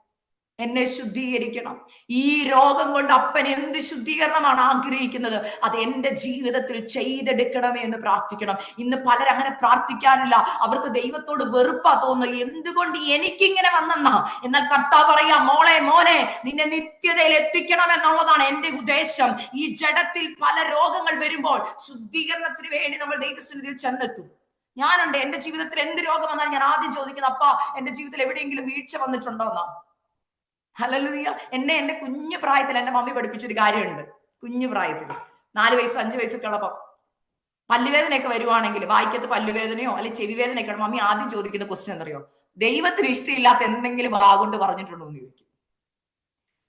എന്നെ ശുദ്ധീകരിക്കണം. ഈ രോഗം കൊണ്ട് അപ്പൻ എന്ത് ശുദ്ധീകരണമാണ് ആഗ്രഹിക്കുന്നത്, അത് എന്റെ ജീവിതത്തിൽ ചെയ്തെടുക്കണമേ എന്ന് പ്രാർത്ഥിക്കണം. ഇന്ന് പലരങ്ങനെ പ്രാർത്ഥിക്കാനില്ല. അവർക്ക് ദൈവത്തോട് വെറുപ്പാ തോന്നുന്നത്. എന്തുകൊണ്ട് എനിക്കിങ്ങനെ വന്നെന്നാ? എന്നാൽ കർത്താവ് പറയാ, മോളെ മോനെ, നിന്നെ നിത്യതയിൽ എത്തിക്കണം എന്നുള്ളതാണ് എന്റെ ഉദ്ദേശം. ഈ ജഡത്തിൽ പല രോഗങ്ങൾ വരുമ്പോൾ ശുദ്ധീകരണത്തിന് വേണ്ടി നമ്മൾ ദൈവസന്നിധിയിൽ ചെന്നെത്തും. ഞാനുണ്ട്, എന്റെ ജീവിതത്തിൽ എന്ത് രോഗം വന്നാൽ ഞാൻ ആദ്യം ചോദിക്കുന്നത്, അപ്പ എന്റെ ജീവിതത്തിൽ എവിടെയെങ്കിലും വീഴ്ച വന്നിട്ടുണ്ടോ എന്നാ. ഹല്ലേലൂയ. എന്റെ കുഞ്ഞു പ്രായത്തിൽ എന്റെ മമ്മി പഠിപ്പിച്ചൊരു കാര്യമുണ്ട്. കുഞ്ഞു പ്രായത്തിൽ 4 വയസ്സ് 5 വയസ്സൊക്കെ ഉള്ളപ്പം പല്ലുവേദനയൊക്കെ വരുവാണെങ്കിൽ, വായിക്കത്ത് പല്ലുവേദനയോ അല്ലെങ്കിൽ ചെവി വേദനയൊക്കെ മമ്മി ആദ്യം ചോദിക്കുന്ന ക്വസ്റ്റ്യൻ എന്നറിയോ? ദൈവത്തിന് ഇഷ്ടമില്ലാത്ത എന്തെങ്കിലും വാഗൊണ്ട് പറഞ്ഞിട്ടുണ്ടോ എന്ന് ചോദിക്കും.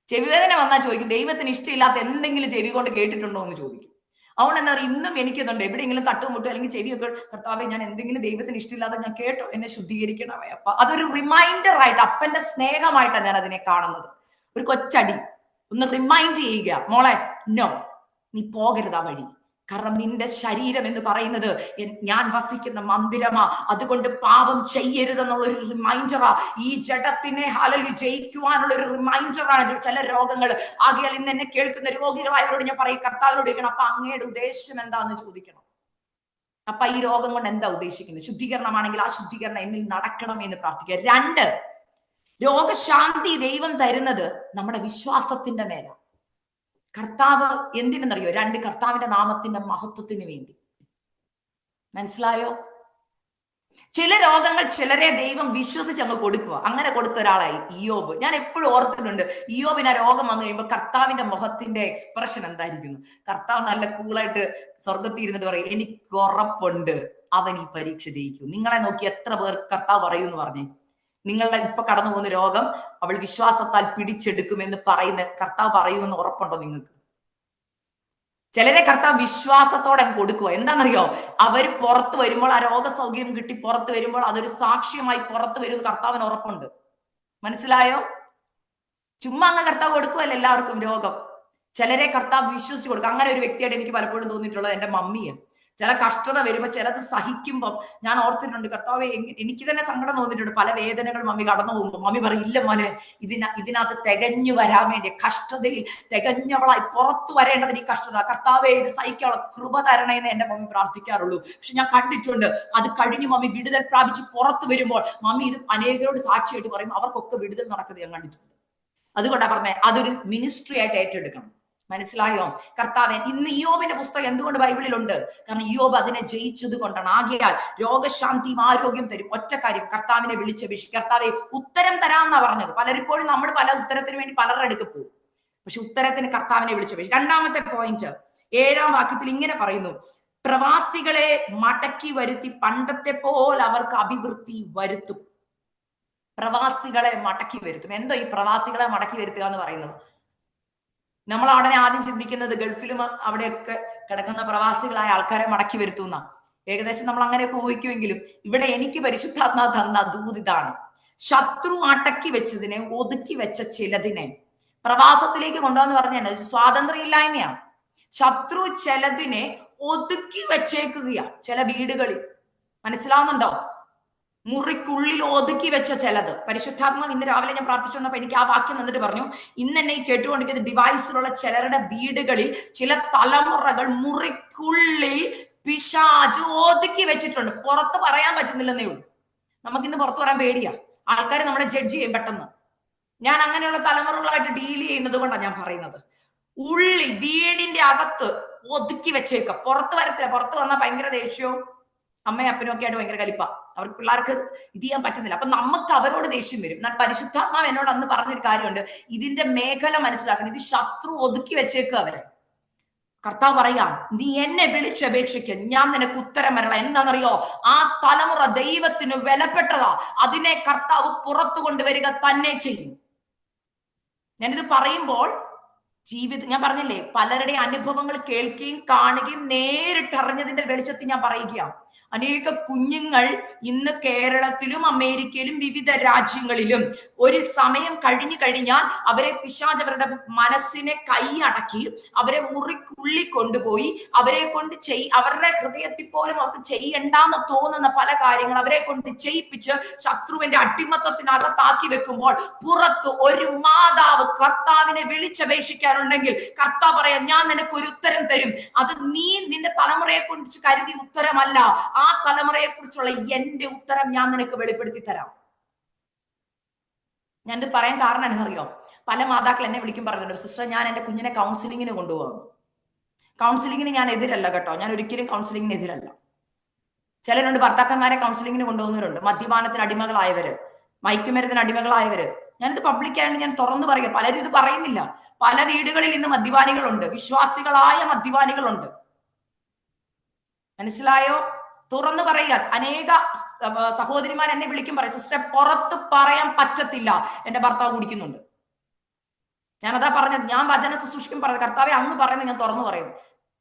ചെവി വേദന വന്നാൽ ചോദിക്കും, ദൈവത്തിന് ഇഷ്ടമില്ലാത്ത എന്തെങ്കിലും ചെവി കൊണ്ട് കേട്ടിട്ടുണ്ടോ എന്ന് ചോദിക്കും. അതുകൊണ്ട് എന്താ പറയുക, ഇന്നും എനിക്കുന്നുണ്ട് എവിടെയെങ്കിലും തട്ടുമുട്ടോ അല്ലെങ്കിൽ ചെവിയൊക്കെ, കർത്താവെ ഞാൻ എന്തെങ്കിലും ദൈവത്തിന് ഇഷ്ടമില്ലാതെ ഞാൻ കേട്ടോ, എന്നെ ശുദ്ധീകരിക്കണമേ അപ്പ. അതൊരു റിമൈൻഡർ ആയിട്ട്, അപ്പന്റെ സ്നേഹമായിട്ടാണ് ഞാൻ അതിനെ കാണുന്നത്. ഒരു കൊച്ചടി, ഒന്ന് റിമൈൻഡ് ചെയ്യുക, മോളെ നോ, നീ പോകരുത് ആ വഴി. കാരണം നിന്റെ ശരീരം എന്ന് പറയുന്നത് ഞാൻ വസിക്കുന്ന മന്ദിരമാ. അതുകൊണ്ട് പാപം ചെയ്യരുതെന്നുള്ള ഒരു റിമൈൻഡറാ. ഈ ജഡത്തിനെ ഹല്ലേലൂയ ജയിക്കുവാനുള്ള ഒരു റിമൈൻഡറാണ് ചില രോഗങ്ങൾ. ആകയാൽ ഇന്ന് എന്നെ കേൾക്കുന്ന രോഗികളായവരോട് ഞാൻ പറയും, കർത്താവിനോട് ചോദിക്കണം, അപ്പൊ അങ്ങയുടെ ഉദ്ദേശം എന്താന്ന് ചോദിക്കണം. അപ്പൊ ഈ രോഗം കൊണ്ട് എന്താ ഉദ്ദേശിക്കുന്നത്? ശുദ്ധീകരണമാണെങ്കിൽ ആ ശുദ്ധീകരണം എന്നിൽ നടക്കണം എന്ന് പ്രാർത്ഥിക്കുക. 2, രോഗശാന്തി ദൈവം തരുന്നത് നമ്മുടെ വിശ്വാസത്തിന്റെ മേലാണ്. കർത്താവ് എന്തിനെന്നറിയോ? 2, കർത്താവിന്റെ നാമത്തിന്റെ മഹത്വത്തിന് വേണ്ടി. മനസ്സിലായോ? ചില രോഗങ്ങൾ ചിലരെ ദൈവം വിശ്വസിച്ച് അങ്ങ് കൊടുക്കുക. അങ്ങനെ കൊടുത്ത ഒരാളായി ഇയ്യോബ്. ഞാൻ എപ്പോഴും ഓർത്തിട്ടുണ്ട്, ഇയ്യോബിന് ആ രോഗം വന്നു കഴിയുമ്പോൾ കർത്താവിന്റെ മുഖത്തിന്റെ എക്സ്പ്രഷൻ എന്തായിരിക്കുന്നു? കർത്താവ് നല്ല കൂളായിട്ട് സ്വർഗത്തിൽ ഇരുന്നിട്ട് പറയും, എനിക്ക് ഉറപ്പുണ്ട് അവൻ ഈ പരീക്ഷ ജയിക്കും. നിങ്ങളെ നോക്കി എത്ര പേർ കർത്താവ് പറയൂ എന്ന് പറഞ്ഞേ? നിങ്ങളുടെ ഇപ്പൊ കടന്നു പോകുന്ന രോഗം അവൾ വിശ്വാസത്താൽ പിടിച്ചെടുക്കുമെന്ന് പറയുന്ന കർത്താവ് പറയുമെന്ന് ഉറപ്പുണ്ടോ നിങ്ങൾക്ക്? ചിലരെ കർത്താവ് വിശ്വാസത്തോടെ കൊടുക്കുക. എന്താണെന്നറിയോ? അവർ പുറത്തു വരുമ്പോൾ, ആ രോഗസൗഖ്യം കിട്ടി പുറത്തു വരുമ്പോൾ അതൊരു സാക്ഷ്യമായി പുറത്തു വരും കർത്താവിന് ഉറപ്പുണ്ട്. മനസ്സിലായോ? ചുമ്മാ അങ്ങ് കർത്താവ് കൊടുക്കുകയല്ല എല്ലാവർക്കും രോഗം. ചിലരെ കർത്താവ് വിശ്വസിച്ച് കൊടുക്കുക. അങ്ങനെ ഒരു വ്യക്തിയായിട്ട് എനിക്ക് പലപ്പോഴും തോന്നിയിട്ടുള്ളത് എന്റെ മമ്മിയാണ്. ചില കഷ്ടത വരുമ്പോൾ, ചിലത് സഹിക്കുമ്പോൾ ഞാൻ ഓർത്തിട്ടുണ്ട്, കർത്താവെ എനിക്ക് തന്നെ സങ്കടം തോന്നിയിട്ടുണ്ട്. പല വേദനകൾ മമ്മി കടന്നു പോകുമ്പോൾ മമ്മി പറയും, ഇല്ല മോനെ, ഇതിനകത്ത് തികഞ്ഞു വരാൻ വേണ്ടി, കഷ്ടതയിൽ തികഞ്ഞവളായി പുറത്തു വരേണ്ടതിന് ഈ കഷ്ടത, കർത്താവെ ഇത് സഹിക്കാനുള്ള കൃപ തരണേന്ന് എന്റെ മമ്മി പ്രാർത്ഥിക്കാറുള്ളൂ. പക്ഷെ ഞാൻ കണ്ടിട്ടുണ്ട്, അത് കഴിഞ്ഞ് മമ്മി വിടുതൽ പ്രാപിച്ച് പുറത്തു വരുമ്പോൾ മമ്മി ഇത് അനേകരോട് സാക്ഷിയായിട്ട് പറയും, അവർക്കൊക്കെ വിടുതൽ നടക്കുന്നത് ഞാൻ കണ്ടിട്ടുണ്ട്. അതുകൊണ്ടാണ് പറഞ്ഞത്, അതൊരു മിനിസ്ട്രി ആയിട്ട് ഏറ്റെടുക്കണം. മനസ്സിലായോ? കർത്താവെ, ഇന്ന് ഇയ്യോബിന്റെ പുസ്തകം എന്തുകൊണ്ട് ബൈബിളിലുണ്ട്? കാരണം ഇയ്യോബ് അതിനെ ജയിച്ചത് കൊണ്ടാണ്. ആകയാൽ രോഗശാന്തിയും ആരോഗ്യം തരും. ഒറ്റ കാര്യം, കർത്താവിനെ വിളിച്ചപേക്ഷിക്കും. കർത്താവെ ഉത്തരം തരാമെന്നാ പറഞ്ഞത്. പലരിപ്പോഴും നമ്മൾ പല ഉത്തരത്തിന് വേണ്ടി പലരുടെ അടുക്ക് പോകും. പക്ഷെ ഉത്തരത്തിന് കർത്താവിനെ വിളിച്ചപേക്ഷിക്കും. 2ാമത്തെ പോയിന്റ് 7ാം വാക്യത്തിൽ ഇങ്ങനെ പറയുന്നു, പ്രവാസികളെ മടക്കി വരുത്തി പണ്ടത്തെ പോലെ അവർക്ക് അഭിവൃദ്ധി വരുത്തും. പ്രവാസികളെ മടക്കി വരുത്തും. എന്തോ ഈ പ്രവാസികളെ മടക്കി വരുത്തുക എന്ന് പറയുന്നത്? നമ്മൾ അവിടെ ആദ്യം ചിന്തിക്കുന്നത് ഗൾഫിലും അവിടെയൊക്കെ കിടക്കുന്ന പ്രവാസികളായ ആൾക്കാരെ മടക്കി വരുത്തുന്ന, ഏകദേശം നമ്മൾ അങ്ങനെയൊക്കെ ഊഹിക്കുമെങ്കിലും ഇവിടെ എനിക്ക് പരിശുദ്ധാത്മാവ് തന്ന ദൂതിതാണ്. ശത്രു അടക്കി വെച്ചതിനെ, ഒതുക്കി വെച്ച ചിലതിനെ പ്രവാസത്തിലേക്ക് കൊണ്ടുവന്ന് പറഞ്ഞാൽ സ്വാതന്ത്ര്യം ഇല്ലായ്മയാണ്. ശത്രു ചിലതിനെ ഒതുക്കി വെച്ചേക്കുകയാണ് ചില വീടുകളിൽ. മനസ്സിലാവുന്നുണ്ടോ? മുറിക്കുള്ളിൽ ഒതുക്കി വെച്ച ചിലത്. പരിശുദ്ധാത്മാവ് ഇന്ന് രാവിലെ ഞാൻ പ്രാർത്ഥിച്ചു വന്നപ്പോൾ എനിക്ക് ആ വാക്യം എന്നിട്ട് പറഞ്ഞു, ഇന്ന് എന്നെ ഈ കേട്ടുകൊണ്ടിരിക്കുന്ന ഡിവൈസിലുള്ള ചിലരുടെ വീടുകളിൽ ചില തലമുറകൾ മുറിക്കുള്ളിൽ പിശാച് ഒതുക്കി വെച്ചിട്ടുണ്ട്. പുറത്ത് പറയാൻ പറ്റുന്നില്ലെന്നേ ഉള്ളൂ. നമുക്കിന്ന് പുറത്തു പറയാൻ പേടിയാ. ആൾക്കാർ നമ്മളെ ജഡ്ജ് ചെയ്യും പെട്ടെന്ന്. ഞാൻ അങ്ങനെയുള്ള തലമുറകളായിട്ട് ഡീൽ ചെയ്യുന്നത് കൊണ്ടാണ് ഞാൻ പറയുന്നത്. ഉള്ളിൽ വീടിന്റെ അകത്ത് ഒതുക്കി വെച്ചേക്ക, പുറത്ത് വരത്തില്ല. പുറത്ത് വന്നാൽ ഭയങ്കര ദേഷ്യവും അമ്മയും അപ്പനും ഒക്കെ ആയിട്ട് ഭയങ്കര കലിപ്പ. അവർക്ക് പിള്ളേർക്ക് ഇത് ചെയ്യാൻ പറ്റുന്നില്ല. അപ്പൊ നമുക്ക് അവരോട് ദേഷ്യം വരും. എന്നാൽ പരിശുദ്ധാത്മാവ് എന്നോട് അന്ന് പറഞ്ഞൊരു കാര്യമുണ്ട്, ഇതിന്റെ മേഖല മനസ്സിലാക്കണം. ഇത് ശത്രു ഒതുക്കി വെച്ചേക്കുക അവരെ. കർത്താവ് പറയാം, നീ എന്നെ വിളിച്ചപേക്ഷിക്ക, ഞാൻ നിനക്ക് ഉത്തരം വരള. എന്താണെന്നറിയോ? ആ തലമുറ ദൈവത്തിന് വിലപ്പെട്ടതാ. അതിനെ കർത്താവ് പുറത്തു കൊണ്ടുവരിക തന്നെ ചെയ്യും. ഞാനിത് പറയുമ്പോൾ ഞാൻ പറഞ്ഞില്ലേ, പലരുടെ അനുഭവങ്ങൾ കേൾക്കുകയും കാണുകയും നേരിട്ടറിഞ്ഞതിന്റെ വെളിച്ചത്തിൽ ഞാൻ പറയുകയാണ്. അനേക കുഞ്ഞുങ്ങൾ ഇന്ന് കേരളത്തിലും അമേരിക്കയിലും വിവിധ രാജ്യങ്ങളിലും ഒരു സമയം കഴിഞ്ഞു കഴിഞ്ഞാൽ അവരെ പിശാച് അവരുടെ മനസ്സിനെ കൈയടക്കി അവരെ മുറിക്കുള്ളി കൊണ്ടുപോയി അവരെ കൊണ്ട് അവരുടെ ഹൃദയത്തിൽ പോലും അവർക്ക് ചെയ്യണ്ടെന്ന് തോന്നുന്ന പല കാര്യങ്ങൾ അവരെ കൊണ്ട് ചെയ്യിപ്പിച്ച് ശത്രുവിന്റെ അടിമത്തത്തിനകത്താക്കി വെക്കുമ്പോൾ പുറത്ത് ഒരു മാതാവ് കർത്താവിനെ വിളിച്ചപേക്ഷിക്കാനുണ്ടെങ്കിൽ കർത്താവ് പറയാം, ഞാൻ നിനക്ക് ഒരു ഉത്തരം തരും. അത് നീ നിന്റെ തലമുറയെ കുറിച്ച് കരുതി ഉത്തരമല്ല, ആ തലമുറയെ കുറിച്ചുള്ള എന്റെ ഉത്തരം ഞാൻ നിനക്ക് വെളിപ്പെടുത്തി തരാം. ഞാൻ ഇത് പറയാൻ കാരണം എന്നറിയോ? പല മാതാക്കൾ എന്നെ വിളിക്കും പറയുന്നുണ്ട്, സിസ്റ്റർ ഞാൻ എന്റെ കുഞ്ഞിനെ കൗൺസിലിങ്ങിന് കൊണ്ടുപോകും. കൗൺസിലിങ്ങിന് ഞാൻ എതിരല്ല കേട്ടോ, ഞാൻ ഒരിക്കലും കൗൺസിലിങ്ങിന് എതിരല്ല. ചിലരുണ്ട് ഭർത്താക്കന്മാരെ കൗൺസിലിങ്ങിന് കൊണ്ടുപോകുന്നവരുണ്ട്, മദ്യപാനത്തിന് അടിമകളായവര്, മയക്കുമരുന്നിന് അടിമകളായവര്. ഞാനിത് പബ്ലിക്കായിട്ട് ഞാൻ തുറന്നു പറയുക, പലരും ഇത് പറയുന്നില്ല. പല വീടുകളിൽ ഇന്ന് മദ്യപാനികളുണ്ട്, വിശ്വാസികളായ മദ്യപാനികളുണ്ട്. മനസ്സിലായോ? തുറന്നു പറയുക. അനേക സഹോദരിമാർ എന്നെ വിളിക്കും, പറയും സിസ്റ്റർ പുറത്ത് പറയാൻ പറ്റത്തില്ല, എന്റെ ഭർത്താവ് കുടിക്കുന്നുണ്ട്. ഞാനതാ പറഞ്ഞത്, ഞാൻ വചന ശുശ്രൂഷിക്കും പറഞ്ഞത്, കർത്താവെ അങ്ങ് പറയുന്നത് ഞാൻ തുറന്നു പറയും.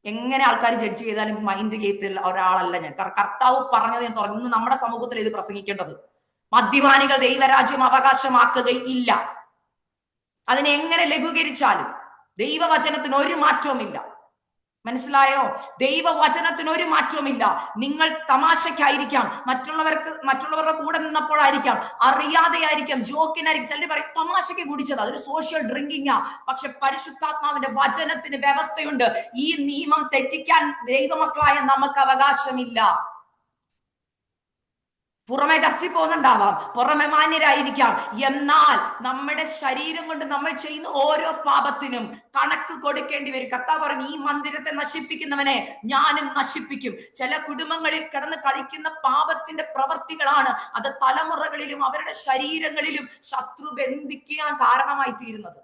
എങ്ങനെ ആൾക്കാർ ജഡ്ജ് ചെയ്താലും മൈൻഡ് ചെയ്യത്തില്ല ഒരാളല്ല ഞാൻ. കർത്താവ് പറഞ്ഞത് ഞാൻ തുറന്ന് നമ്മുടെ സമൂഹത്തിൽ ഇത് പ്രസംഗിക്കേണ്ടത്. മദ്യപാനികൾ ദൈവരാജ്യം അവകാശമാക്കുകയില്ല. അതിനെ എങ്ങനെ ലഘൂകരിച്ചാലും ദൈവവചനത്തിന് ഒരു മാറ്റവുമില്ല. മനസ്സിലായോ? ദൈവവചനത്തിന് ഒരു മാറ്റവുമില്ല. നിങ്ങൾ തമാശക്കായിരിക്കാം, മറ്റുള്ളവരുടെ കൂടെ നിന്നപ്പോഴായിരിക്കാം, അറിയാതെ ആയിരിക്കാം, ജോക്കിനായിരിക്കും. ചിലർ പറയും തമാശയ്ക്ക് കുടിച്ചത്, അതൊരു സോഷ്യൽ ഡ്രിങ്കിങ്ങാ. പക്ഷെ പരിശുദ്ധാത്മാവിന്റെ വചനത്തിന് വ്യവസ്ഥയുണ്ട്. ഈ നിയമം തെറ്റിക്കാൻ ദൈവമക്കളായ നമുക്ക് അവകാശമില്ല. പുറമെ ചർച്ചയിൽ പോകുന്നുണ്ടാവാം, പുറമെ മാന്യരായിരിക്കാം, എന്നാൽ നമ്മുടെ ശരീരം കൊണ്ട് നമ്മൾ ചെയ്യുന്ന ഓരോ പാപത്തിനും കണക്ക് കൊടുക്കേണ്ടി വരും. കർത്താവ് പറഞ്ഞു, ഈ മന്ദിരത്തെ നശിപ്പിക്കുന്നവനെ ഞാനും നശിപ്പിക്കും. ചില കുടുംബങ്ങളിൽ കിടന്ന് കളിക്കുന്ന പാപത്തിന്റെ പ്രവർത്തികളാണ് അത് തലമുറകളിലും അവരുടെ ശരീരങ്ങളിലും ശത്രു ബന്ധിക്കാൻ കാരണമായി തീരുന്നത്.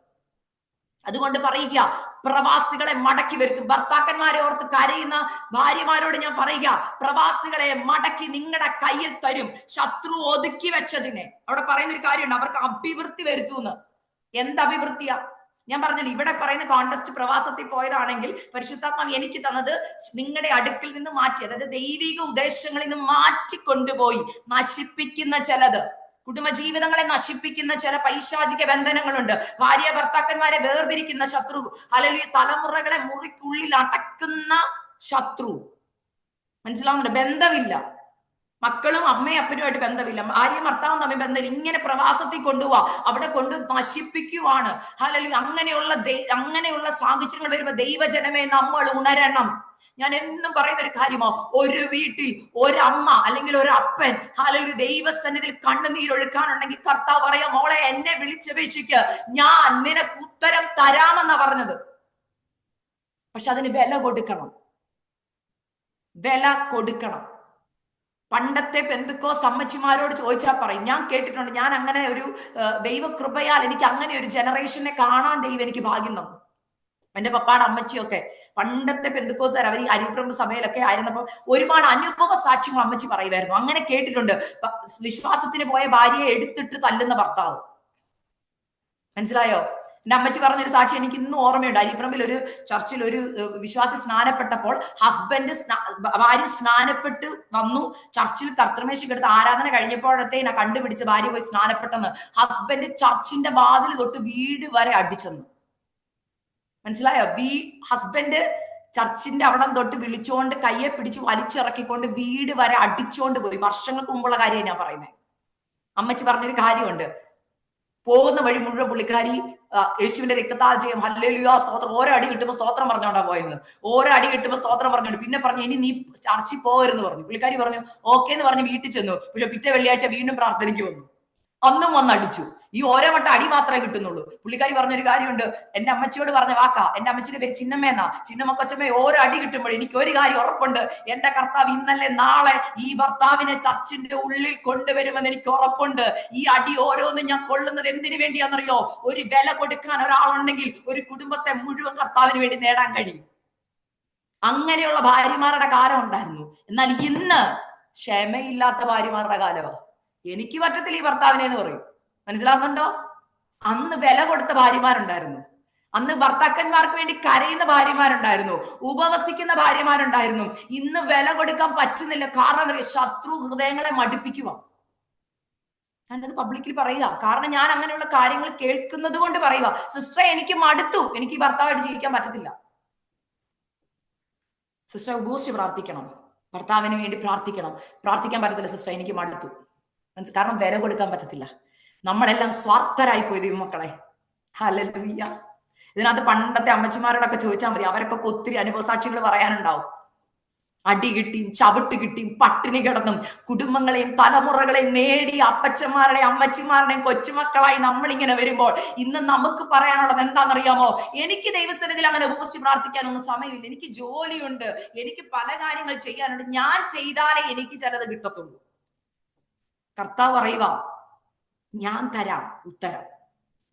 അതുകൊണ്ട് പറയുക, പ്രവാസികളെ മടക്കി വരുത്തും. ഭർത്താക്കന്മാരെ ഓർത്ത് കരയുന്ന ഭാര്യമാരോട് ഞാൻ പറയുക, പ്രവാസികളെ മടക്കി നിങ്ങളുടെ കയ്യിൽ തരും. ശത്രു ഒതുക്കി വെച്ചതിനെ, അവിടെ പറയുന്ന ഒരു കാര്യമുണ്ട്, അവർക്ക് അഭിവൃദ്ധി വരുത്തുമെന്ന്. എന്ത് അഭിവൃദ്ധിയാ? ഞാൻ പറഞ്ഞില്ല, ഇവിടെ പറയുന്ന കോൺടെസ്റ്റ് പ്രവാസത്തിൽ പോയതാണെങ്കിൽ പരിശുദ്ധാത്മാവ് എനിക്ക് തന്നത് നിങ്ങളുടെ അടുക്കിൽ നിന്ന് മാറ്റി, അതായത് ദൈവിക ഉദ്ദേശങ്ങളിൽ നിന്ന് മാറ്റിക്കൊണ്ടുപോയി നശിപ്പിക്കുന്ന ചിലത്, കുടുംബജീവിതങ്ങളെ നശിപ്പിക്കുന്ന ചില പൈശാചിക ബന്ധനങ്ങളുണ്ട്. ഭാര്യ ഭർത്താക്കന്മാരെ വേർപിരിക്കുന്ന ശത്രു, അല്ലെങ്കിൽ തലമുറകളെ മുറിക്കുള്ളിൽ അടക്കുന്ന ശത്രു. മനസ്സിലാവുന്നുണ്ട്? ബന്ധമില്ല, മക്കളും അമ്മയും അപ്പനുമായിട്ട് ബന്ധമില്ല, ഭാര്യയും ഭർത്താവും തമ്മിൽ ബന്ധമില്ല. ഇങ്ങനെ പ്രവാസത്തിൽ കൊണ്ടുപോവാ, അവിടെ കൊണ്ട് നശിപ്പിക്കുവാണ്. അല്ലെങ്കിൽ അങ്ങനെയുള്ള സാഹചര്യങ്ങൾ വരുമ്പോ ദൈവജനമേ നമ്മൾ ഉണരണം. ഞാൻ എന്നും പറയുന്ന ഒരു കാര്യമോ, ഒരു വീട്ടിൽ ഒരമ്മ അല്ലെങ്കിൽ ഒരു അപ്പൻ അല്ലെങ്കിൽ ദൈവസന്നിധിയിൽ കണ്ണുനീരൊഴുക്കാനുണ്ടെങ്കിൽ കർത്താവ് പറയാ, മോളെ എന്നെ വിളിച്ചപേക്ഷിക്ക്, ഞാൻ നിനക്ക് ഉത്തരം തരാമെന്നാ പറഞ്ഞത്. പക്ഷെ അതിന് വില കൊടുക്കണം, വില കൊടുക്കണം. പണ്ടത്തെ പെന്തക്കോസ്ത് അമ്മച്ചിമാരോട് ചോദിച്ചാൽ പറയും, ഞാൻ കേട്ടിട്ടുണ്ട്, ഞാൻ അങ്ങനെ ഒരു ദൈവകൃപയാൽ എനിക്ക് അങ്ങനെ ഒരു ജനറേഷനെ കാണാൻ ദൈവം എനിക്ക് ഭാഗ്യം തന്നു. എന്റെ പപ്പാടെ അമ്മച്ചിയൊക്കെ പണ്ടത്തെ പെന്തക്കോസ്തുകാർ, അവർ ഈ അരിപ്രമ സഭയിലൊക്കെ ആയിരുന്നപ്പോൾ ഒരുപാട് അനുഭവ സാക്ഷ്യങ്ങൾ അമ്മച്ചി പറയുമായിരുന്നു. അങ്ങനെ കേട്ടിട്ടുണ്ട്, വിശ്വാസത്തിന് പോയ ഭാര്യയെ എടുത്തിട്ട് തല്ലുന്ന ഭർത്താവ്. മനസ്സിലായോ? എന്റെ അമ്മച്ചി പറഞ്ഞൊരു സാക്ഷി എനിക്ക് ഇന്നും ഓർമ്മയുണ്ട്. അരിപ്രമ്പിൽ ഒരു ചർച്ചിൽ ഒരു വിശ്വാസി സ്നാനപ്പെട്ടപ്പോൾ ഭാര്യ സ്നാനപ്പെട്ട് വന്നു, ചർച്ചിൽ കർത്തൃമേശയ്ക്ക് എടുത്ത് ആരാധന കഴിഞ്ഞപ്പോഴത്തേനാ കണ്ടുപിടിച്ച് ഭാര്യ പോയി സ്നാനപ്പെട്ടെന്ന്. ഹസ്ബൻഡ് ചർച്ചിന്റെ വാതിൽ തൊട്ട് വീട് വരെ അടിച്ചെന്ന്. മനസ്സിലായോ? ഹസ്ബൻഡ് ചർച്ചിന്റെ അവിടം തൊട്ട് വിളിച്ചോണ്ട് കയ്യെ പിടിച്ച് വലിച്ചിറക്കിക്കൊണ്ട് വീട് വരെ അടിച്ചോണ്ട് പോയി. വർഷങ്ങൾക്ക് മുമ്പുള്ള കാര്യം ഞാൻ പറയുന്നത്. അമ്മച്ചി പറഞ്ഞൊരു കാര്യമുണ്ട്, പോകുന്ന വഴി മുഴുവൻ പുള്ളിക്കാരി യേശുവിന്റെ രക്തത്താൽ ജയം, ഹല്ലേലൂയ സ്തോത്രം. ഓരോ അടി കിട്ടുമ്പോൾ സ്തോത്രം പറഞ്ഞോണ്ടാ പോയെന്ന്. ഓരോ അടി കിട്ടുമ്പോൾ സ്തോത്രം പറഞ്ഞോണ്ട് പിന്നെ പറഞ്ഞു ഇനി നീ ചർച്ചിൽ പോകരുന്ന് പറഞ്ഞു. പുള്ളിക്കാരി പറഞ്ഞു ഓക്കെ എന്ന് പറഞ്ഞ് വീട്ടിൽ ചെന്നു. പക്ഷെ പിറ്റേ വെള്ളിയാഴ്ച വീണ്ടും പ്രാർത്ഥനയ്ക്ക് വന്നു. അന്നും വന്ന് അടിച്ചു. ഈ ഓരോ വട്ടം അടി മാത്രമേ കിട്ടുന്നുള്ളൂ. പുള്ളിക്കാരി പറഞ്ഞൊരു കാര്യമുണ്ട്, എന്റെ അമ്മച്ചിയോട് പറഞ്ഞ വാക്കാ. എന്റെ അമ്മച്ചിയുടെ പേര് ചിന്നമ്മേന്നാ. ചിന്നമ്മ കൊച്ചമ്മ ഓരോ അടി കിട്ടുമ്പോൾ എനിക്ക് ഒരു കാര്യം ഉറപ്പുണ്ട്, എന്റെ കർത്താവ് ഇന്നലെ നാളെ ഈ ഭർത്താവിനെ ചർച്ചിന്റെ ഉള്ളിൽ കൊണ്ടുവരുമെന്ന് എനിക്ക് ഉറപ്പുണ്ട്. ഈ അടി ഓരോന്നും ഞാൻ കൊള്ളുന്നത് എന്തിനു വേണ്ടിയാണെന്നറിയോ? ഒരു വില കൊടുക്കാൻ ഒരാളുണ്ടെങ്കിൽ ഒരു കുടുംബത്തെ മുഴുവൻ കർത്താവിന് വേണ്ടി നേടാൻ കഴിയും. അങ്ങനെയുള്ള ഭാര്യമാരുടെ കാലം ഉണ്ടായിരുന്നു. എന്നാൽ ഇന്ന് ക്ഷമയില്ലാത്ത ഭാര്യമാരുടെ കാലമാണ്. എനിക്ക് പറ്റത്തില്ല ഈ ഭർത്താവിനെ എന്ന് പറയും. മനസ്സിലാകുന്നുണ്ടോ? അന്ന് വില കൊടുത്ത ഭാര്യമാരുണ്ടായിരുന്നു. അന്ന് ഭർത്താക്കന്മാർക്ക് വേണ്ടി കരയുന്ന ഭാര്യമാരുണ്ടായിരുന്നു, ഉപവസിക്കുന്ന ഭാര്യമാരുണ്ടായിരുന്നു. ഇന്ന് വില കൊടുക്കാൻ പറ്റുന്നില്ല. കാരണം ശത്രു ഹൃദയങ്ങളെ മടുപ്പിക്കുക. ഞാനത് പബ്ലിക്കിൽ പറയുക. കാരണം ഞാൻ അങ്ങനെയുള്ള കാര്യങ്ങൾ കേൾക്കുന്നത് കൊണ്ട് പറയുക. സിസ്റ്ററെ എനിക്ക് മടുത്തു, എനിക്ക് ഈ ഭർത്താവായിട്ട് ജീവിക്കാൻ പറ്റത്തില്ല. സിസ്റ്റർ ഉപവസിച്ച് പ്രാർത്ഥിക്കണം, ഭർത്താവിന് വേണ്ടി പ്രാർത്ഥിക്കണം. പ്രാർത്ഥിക്കാൻ പറ്റത്തില്ല സിസ്റ്റർ, എനിക്ക് മടുത്തു. കാരണം വില കൊടുക്കാൻ പറ്റത്തില്ല. നമ്മളെല്ലാം സ്വാർത്ഥരായി പോയി ദൈവമക്കളെ. ഹല്ലേലൂയ. ഇതിനകത്ത് പണ്ടത്തെ അമ്മച്ചിമാരോടൊക്കെ ചോദിച്ചാൽ മതി, അവരൊക്കെ ഒത്തിരി അനുഭവസാക്ഷികൾ പറയാനുണ്ടാവും. അടി കിട്ടിയും ചവിട്ട് കിട്ടിയും പട്ടിണി കിടന്നും കുടുംബങ്ങളെയും തലമുറകളെയും നേടി അപ്പച്ചന്മാരുടെയും അമ്മച്ചിമാരുടെയും കൊച്ചുമക്കളായി നമ്മളിങ്ങനെ വരുമ്പോൾ ഇന്ന് നമുക്ക് പറയാനുള്ളത് എന്താണെന്നറിയാമോ? എനിക്ക് ദൈവസന്നിധിയിൽ അങ്ങനെ ഉപവസിച്ച് പ്രാർത്ഥിക്കാനൊന്നും സമയമില്ല, എനിക്ക് ജോലിയുണ്ട്, എനിക്ക് പല കാര്യങ്ങൾ ചെയ്യാനുണ്ട്, ഞാൻ ചെയ്താലേ എനിക്ക് ചിലത് കിട്ടത്തുള്ളൂ. കർത്താവ് പറയുക, ഞാൻ തരാം ഉത്തരം.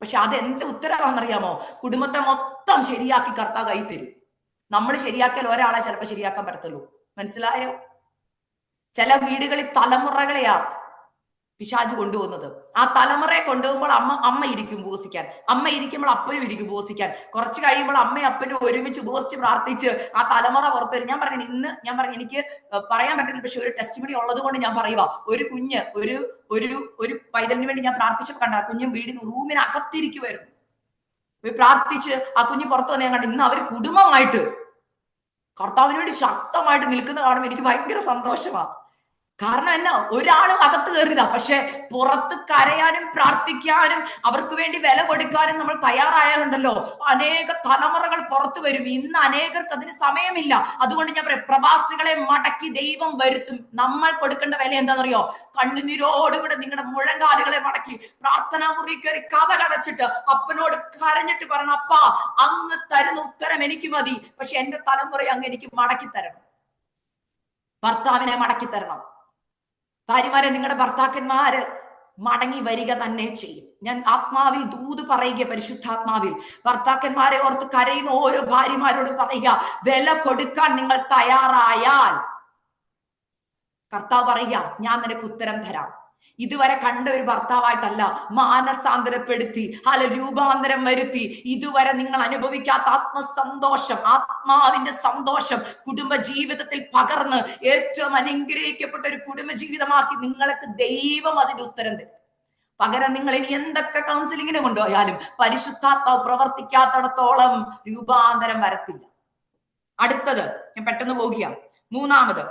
പക്ഷെ അതെന്ത് ഉത്തരവാണെന്നറിയാമോ? കുടുംബത്തെ മൊത്തം ശരിയാക്കി കർത്താവ് കൈ തരും. നമ്മൾ ശരിയാക്കിയാൽ ഒരാളെ ചിലപ്പോൾ ശരിയാക്കാൻ പറ്റത്തുള്ളൂ. മനസ്സിലായോ? ചില വീടുകളിൽ തലമുറകളെയാ പിശാച് കൊണ്ടുപോകുന്നത്. ആ തലമുറയെ കൊണ്ടുപോകുമ്പോൾ അമ്മ ഇരിക്കും ഉപവസിക്കാൻ, അമ്മ ഇരിക്കുമ്പോൾ അപ്പനും ഇരിക്കും ഉപവസിക്കാൻ. കുറച്ച് കഴിയുമ്പോൾ അമ്മയും അപ്പനും ഒരുമിച്ച് ഉപവസിച്ച് പ്രാർത്ഥിച്ച് ആ തലമുറ പുറത്തു വരും. ഞാൻ പറഞ്ഞു എനിക്ക് പറയാൻ പറ്റില്ല, പക്ഷെ ഒരു ടെസ്റ്റിമണി ഉള്ളത് കൊണ്ട് ഞാൻ പറയുക. ഒരു കുഞ്ഞ് ഒരു ഒരു ഒരു പൈതലിന് വേണ്ടി ഞാൻ പ്രാർത്ഥിച്ചപ്പോൾ കണ്ട കുഞ്ഞും വീടിന് റൂമിനകത്തിരിക്കുമായിരുന്നു. പ്രാർത്ഥിച്ച് ആ കുഞ്ഞ് പുറത്തു വന്ന് ഞാൻ കണ്ടു. ഇന്ന് അവർ കുടുംബമായിട്ട് കർത്താവിന് വേണ്ടി ശക്തമായിട്ട് നിൽക്കുന്ന കാണുമ്പോൾ എനിക്ക് ഭയങ്കര സന്തോഷമാണ്. കാരണം എന്നാ, ഒരാളും അകത്ത് കയറിയതാ, പക്ഷെ പുറത്ത് കരയാനും പ്രാർത്ഥിക്കാനും അവർക്ക് വേണ്ടി വില കൊടുക്കാനും നമ്മൾ തയ്യാറായാലുണ്ടല്ലോ, അനേക തലമുറകൾ പുറത്തു വരും. ഇന്ന് അനേകർക്ക് അതിന് സമയമില്ല. അതുകൊണ്ട് ഞാൻ പറയാം, പ്രവാസികളെ മടക്കി ദൈവം വരുത്തും. നമ്മൾ കൊടുക്കേണ്ട വില എന്താണെന്നറിയോ? കണ്ണുനീരോടുകൂടെ നിങ്ങളുടെ മുഴങ്കാലുകളെ മടക്കി പ്രാർത്ഥനാ മുറി കയറി കഥ കടച്ചിട്ട് അപ്പനോട് കരഞ്ഞിട്ട് പറയണം, അപ്പാ അങ്ങ് തരുന്ന ഉത്തരം എനിക്ക് മതി, പക്ഷെ എന്റെ തലമുറയെ അങ്ങ് എനിക്ക് മടക്കി തരണം. ഭർത്താവിനെ മടക്കി തരണം. ഭാര്യമാരെ, നിങ്ങളുടെ ഭർത്താക്കന്മാര് മടങ്ങി വരിക തന്നെ ചെയ്യും. ഞാൻ ആത്മാവിൽ ദൂത് പറയുക, പരിശുദ്ധാത്മാവിൽ ഭർത്താക്കന്മാരെ ഓർത്ത് കരയുന്ന ഓരോ ഭാര്യമാരോട് പറയുക, വില കൊടുക്കാൻ നിങ്ങൾ തയ്യാറായാൽ കർത്താവ് പറയുക, ഞാൻ നിനക്ക് ഉത്തരം തരാം. ഇതുവരെ കണ്ട ഒരു ഭർത്താവായിട്ടല്ല, മാനസാന്തരപ്പെടുത്തി രൂപാന്തരം വരുത്തി ഇതുവരെ നിങ്ങൾ അനുഭവിക്കാത്ത ആത്മസന്തോഷം, ആത്മാവിന്റെ സന്തോഷം കുടുംബ ജീവിതത്തിൽ പകർന്ന് ഏറ്റവും അനുഗ്രഹിക്കപ്പെട്ട ഒരു കുടുംബ ജീവിതമാക്കി നിങ്ങൾക്ക് ദൈവം അതിന്റെ ഉത്തരം തരും. പകരം നിങ്ങൾ ഇനി എന്തൊക്കെ കൗൺസിലിങ്ങിന് കൊണ്ടുപോയാലും പരിശുദ്ധാത്മാവ് പ്രവർത്തിക്കാത്തിടത്തോളം രൂപാന്തരം വരത്തില്ല. അടുത്തത് ഞാൻ പെട്ടെന്ന് പോകുക. മൂന്നാമത്,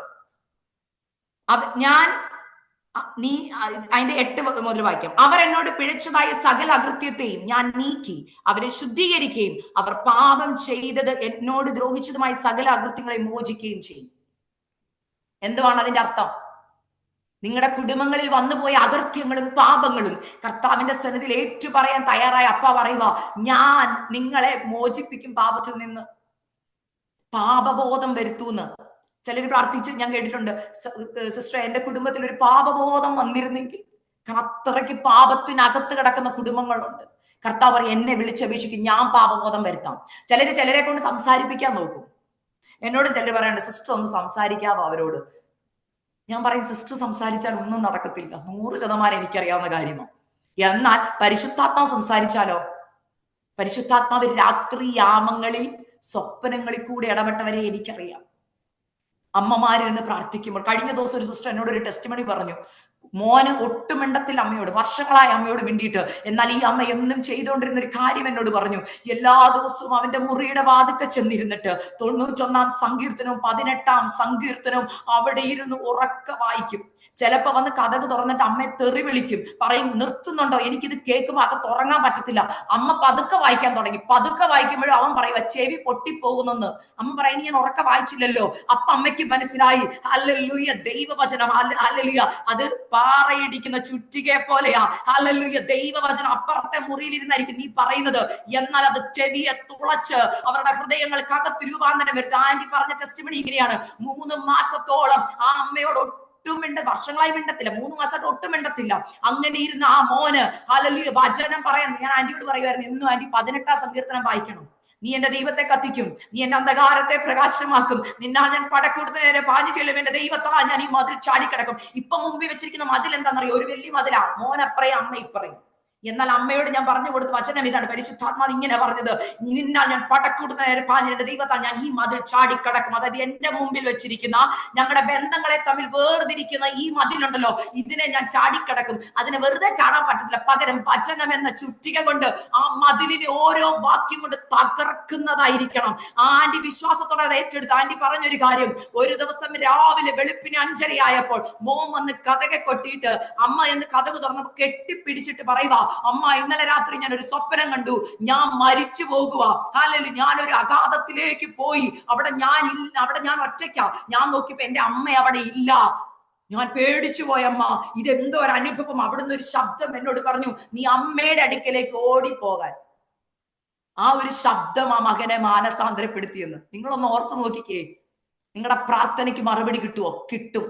അതിന്റെ 8 മുതൽ വായിക്കാം. അവർ എന്നോട് പിഴച്ചതായ സകല അകൃത്യത്തെയും ഞാൻ നീക്കി അവരെ ശുദ്ധീകരിക്കുകയും അവർ പാപം ചെയ്തത് എന്നോട് ദ്രോഹിച്ചതുമായ സകല അകൃത്യങ്ങളെ മോചിക്കുകയും ചെയ്യും. എന്തുവാണ് അതിന്റെ അർത്ഥം? നിങ്ങളുടെ കുടുംബങ്ങളിൽ വന്നുപോയ അകൃത്യങ്ങളും പാപങ്ങളും കർത്താവിന്റെ സന്നിധിയിൽ ഏറ്റു പറയാൻ തയ്യാറായ അപ്പ പറയുക, ഞാൻ നിങ്ങളെ മോചിപ്പിക്കും പാപത്തിൽ നിന്ന്. പാപബോധം വരുത്തൂന്ന് ചിലർ പ്രാർത്ഥിച്ച് ഞാൻ കേട്ടിട്ടുണ്ട്. സിസ്റ്റർ, എന്റെ കുടുംബത്തിൽ ഒരു പാപബോധം വന്നിരുന്നെങ്കിൽ. കാരണം അത്രയ്ക്ക് പാപത്തിനകത്ത് കിടക്കുന്ന കുടുംബങ്ങളുണ്ട്. കർത്താവ് പറയും, എന്നെ വിളിച്ചപേക്ഷിക്കും, ഞാൻ പാപബോധം വരുത്താം. ചിലരെ കൊണ്ട് സംസാരിപ്പിക്കാൻ നോക്കും. എന്നോട് ചിലർ പറയണ്ട, സിസ്റ്റർ ഒന്ന് സംസാരിക്കാവോ അവരോട്? ഞാൻ പറയും, സിസ്റ്റർ സംസാരിച്ചാൽ ഒന്നും നടക്കത്തില്ല, 100% എനിക്കറിയാവുന്ന കാര്യമാണ്. എന്നാൽ പരിശുദ്ധാത്മാവ് സംസാരിച്ചാലോ? പരിശുദ്ധാത്മാവ് രാത്രി യാമങ്ങളിൽ സ്വപ്നങ്ങളിൽ കൂടെ ഇടപെട്ടവരെ എനിക്കറിയാം. അമ്മമാരിരുന്ന് പ്രാർത്ഥിക്കുമ്പോൾ, കഴിഞ്ഞ ദിവസം ഒരു സിസ്റ്റർ എന്നോട് ഒരു ടെസ്റ്റിമണി പറഞ്ഞു. മോന് ഒട്ടും മിണ്ടത്തില്ല അമ്മയോട്, വർഷങ്ങളായി അമ്മയോട് മിണ്ടിയിട്ട്. എന്നാൽ ഈ അമ്മ എന്നും ചെയ്തുകൊണ്ടിരുന്ന ഒരു കാര്യം എന്നോട് പറഞ്ഞു. എല്ലാ ദിവസവും അവന്റെ മുറിയുടെ വാതിൽക്കൽ ചെന്നിരുന്നിട്ട് 91-ാം സങ്കീർത്തനവും 18-ാം സങ്കീർത്തനവും അവിടെ ഇരുന്ന് ഉറക്കെ വായിക്കും. ചിലപ്പോ വന്ന് കതക് തുറന്നിട്ട് അമ്മയെ തെറി വിളിക്കും, പറയും നിർത്തുന്നുണ്ടോ, എനിക്കിത് കേൾക്കുമ്പോ അത് തുറങ്ങാൻ പറ്റത്തില്ല. അമ്മ പതുക്കെ വായിക്കാൻ തുടങ്ങി. പതുക്കെ വായിക്കുമ്പോഴും അവൻ പറയുക ചെവി പൊട്ടിപ്പോകുന്നെന്ന്. അമ്മ പറയുന്നത് ഞാൻ ഉറക്കെ വായിച്ചില്ലല്ലോ. അപ്പൊ അമ്മയ്ക്ക് മനസ്സിലായി, ഹല്ലേലൂയ, ദൈവവചനം, ഹല്ലേലൂയ, അത് പാറയിടിക്കുന്ന ചുറ്റികയെ പോലെയാ. ഹല്ലേലൂയ, ദൈവവചനം അപ്പുറത്തെ മുറിയിൽ ഇരുന്നായിരിക്കും നീ പറയുന്നത്, എന്നാൽ അത് ചെവിയെ തുളച്ച് അവരുടെ ഹൃദയങ്ങൾക്കകത്ത് രൂപാന്തരം വരുത്തും. ആന്റി പറഞ്ഞ ടെസ്റ്റിമണി ഇങ്ങനെയാണ്. 3 മാസത്തോളം ആ അമ്മയോട് വർഷങ്ങളായി മിണ്ടത്തില്ല, 3 മാസമായിട്ട് ഒട്ടും മിണ്ടത്തില്ല. അങ്ങനെ ഇരുന്ന ആ മോന് ഹല്ലേലൂയ വചനം പറയാൻ, ഞാൻ ആന്റിയോട് പറയുമായിരുന്നു, ഇന്നും ആന്റി 18-ാം സങ്കീർത്തനം വായിക്കണം. നീ എന്റെ ദൈവത്തെ കത്തിക്കും, നീ എന്റെ അന്ധകാരത്തെ പ്രകാശമാക്കും, നിന്നാ ഞാൻ പടക്കൂടത്തിന് നേരെ പാഞ്ഞു ചെല്ലും, എന്റെ ദൈവത്താ ഞാൻ ഈ മതിൽ ചാടിക്കിടക്കും. ഇപ്പൊ മുമ്പിൽ വെച്ചിരിക്കുന്ന മതിൽ എന്താണെന്നറിയോ? ഒരു വലിയ മതിലാ. മോനപ്പറയും അമ്മ ഇപ്പറയും. എന്നാൽ അമ്മയോട് ഞാൻ പറഞ്ഞു കൊടുത്ത വചനം ഇതാണ്. പരിശുദ്ധാത്മാവ് ഇങ്ങനെ പറഞ്ഞത്, നിന്നാൽ ഞാൻ പടക്കൂടുന്ന നേരെ പാഞ്ഞ എന്റെ ദൈവത്താൽ ഞാൻ ഈ മതിൽ ചാടിക്കടക്കും. അതായത് എന്റെ മുമ്പിൽ വെച്ചിരിക്കുന്ന ഞങ്ങളുടെ ബന്ധങ്ങളെ തമ്മിൽ വേർതിരിക്കുന്ന ഈ മതിലുണ്ടല്ലോ, ഇതിനെ ഞാൻ ചാടിക്കടക്കും. അതിനെ വെറുതെ ചാടാൻ പറ്റത്തില്ല, പകരം വചനം എന്ന ചുറ്റിക കൊണ്ട് ആ മതിലിനെ ഓരോ വാക്യം കൊണ്ട് തകർക്കുന്നതായിരിക്കണം. ആന്റി വിശ്വാസത്തോടെ അത് ഏറ്റെടുത്ത്. ആന്റി പറഞ്ഞൊരു കാര്യം, ഒരു ദിവസം രാവിലെ വെളുപ്പിന് 5:30 ആയപ്പോൾ മോൻ വന്ന് കതകെ കൊട്ടിയിട്ട് അമ്മ എന്ന് കതക് തുറന്നപ്പോ കെട്ടിപ്പിടിച്ചിട്ട് പറയുക, അമ്മ ഇന്നലെ രാത്രി ഞാൻ ഒരു സ്വപ്നം കണ്ടു, ഞാൻ മരിച്ചു പോകുക. അല്ലെങ്കിൽ ഞാനൊരു അഗാധത്തിലേക്ക് പോയി, അവിടെ ഞാൻ ഒറ്റയ്ക്കാ. ഞാൻ നോക്കിയപ്പോ എന്റെ അമ്മ അവിടെ ഇല്ല. ഞാൻ പേടിച്ചു പോയമ്മ. ഇതെന്തോ ഒരു അനുഭവം. അവിടുന്ന് ഒരു ശബ്ദം എന്നോട് പറഞ്ഞു, നീ അമ്മയുടെ അടുക്കലേക്ക് ഓടിപ്പോകാൻ. ആ ഒരു ശബ്ദം ആ മകനെ മാനസാന്തരപ്പെടുത്തിയെന്ന്. നിങ്ങളൊന്ന് ഓർത്ത് നോക്കിക്കേ. നിങ്ങളുടെ പ്രാർത്ഥനയ്ക്ക് മറുപടി കിട്ടുമോ? കിട്ടും.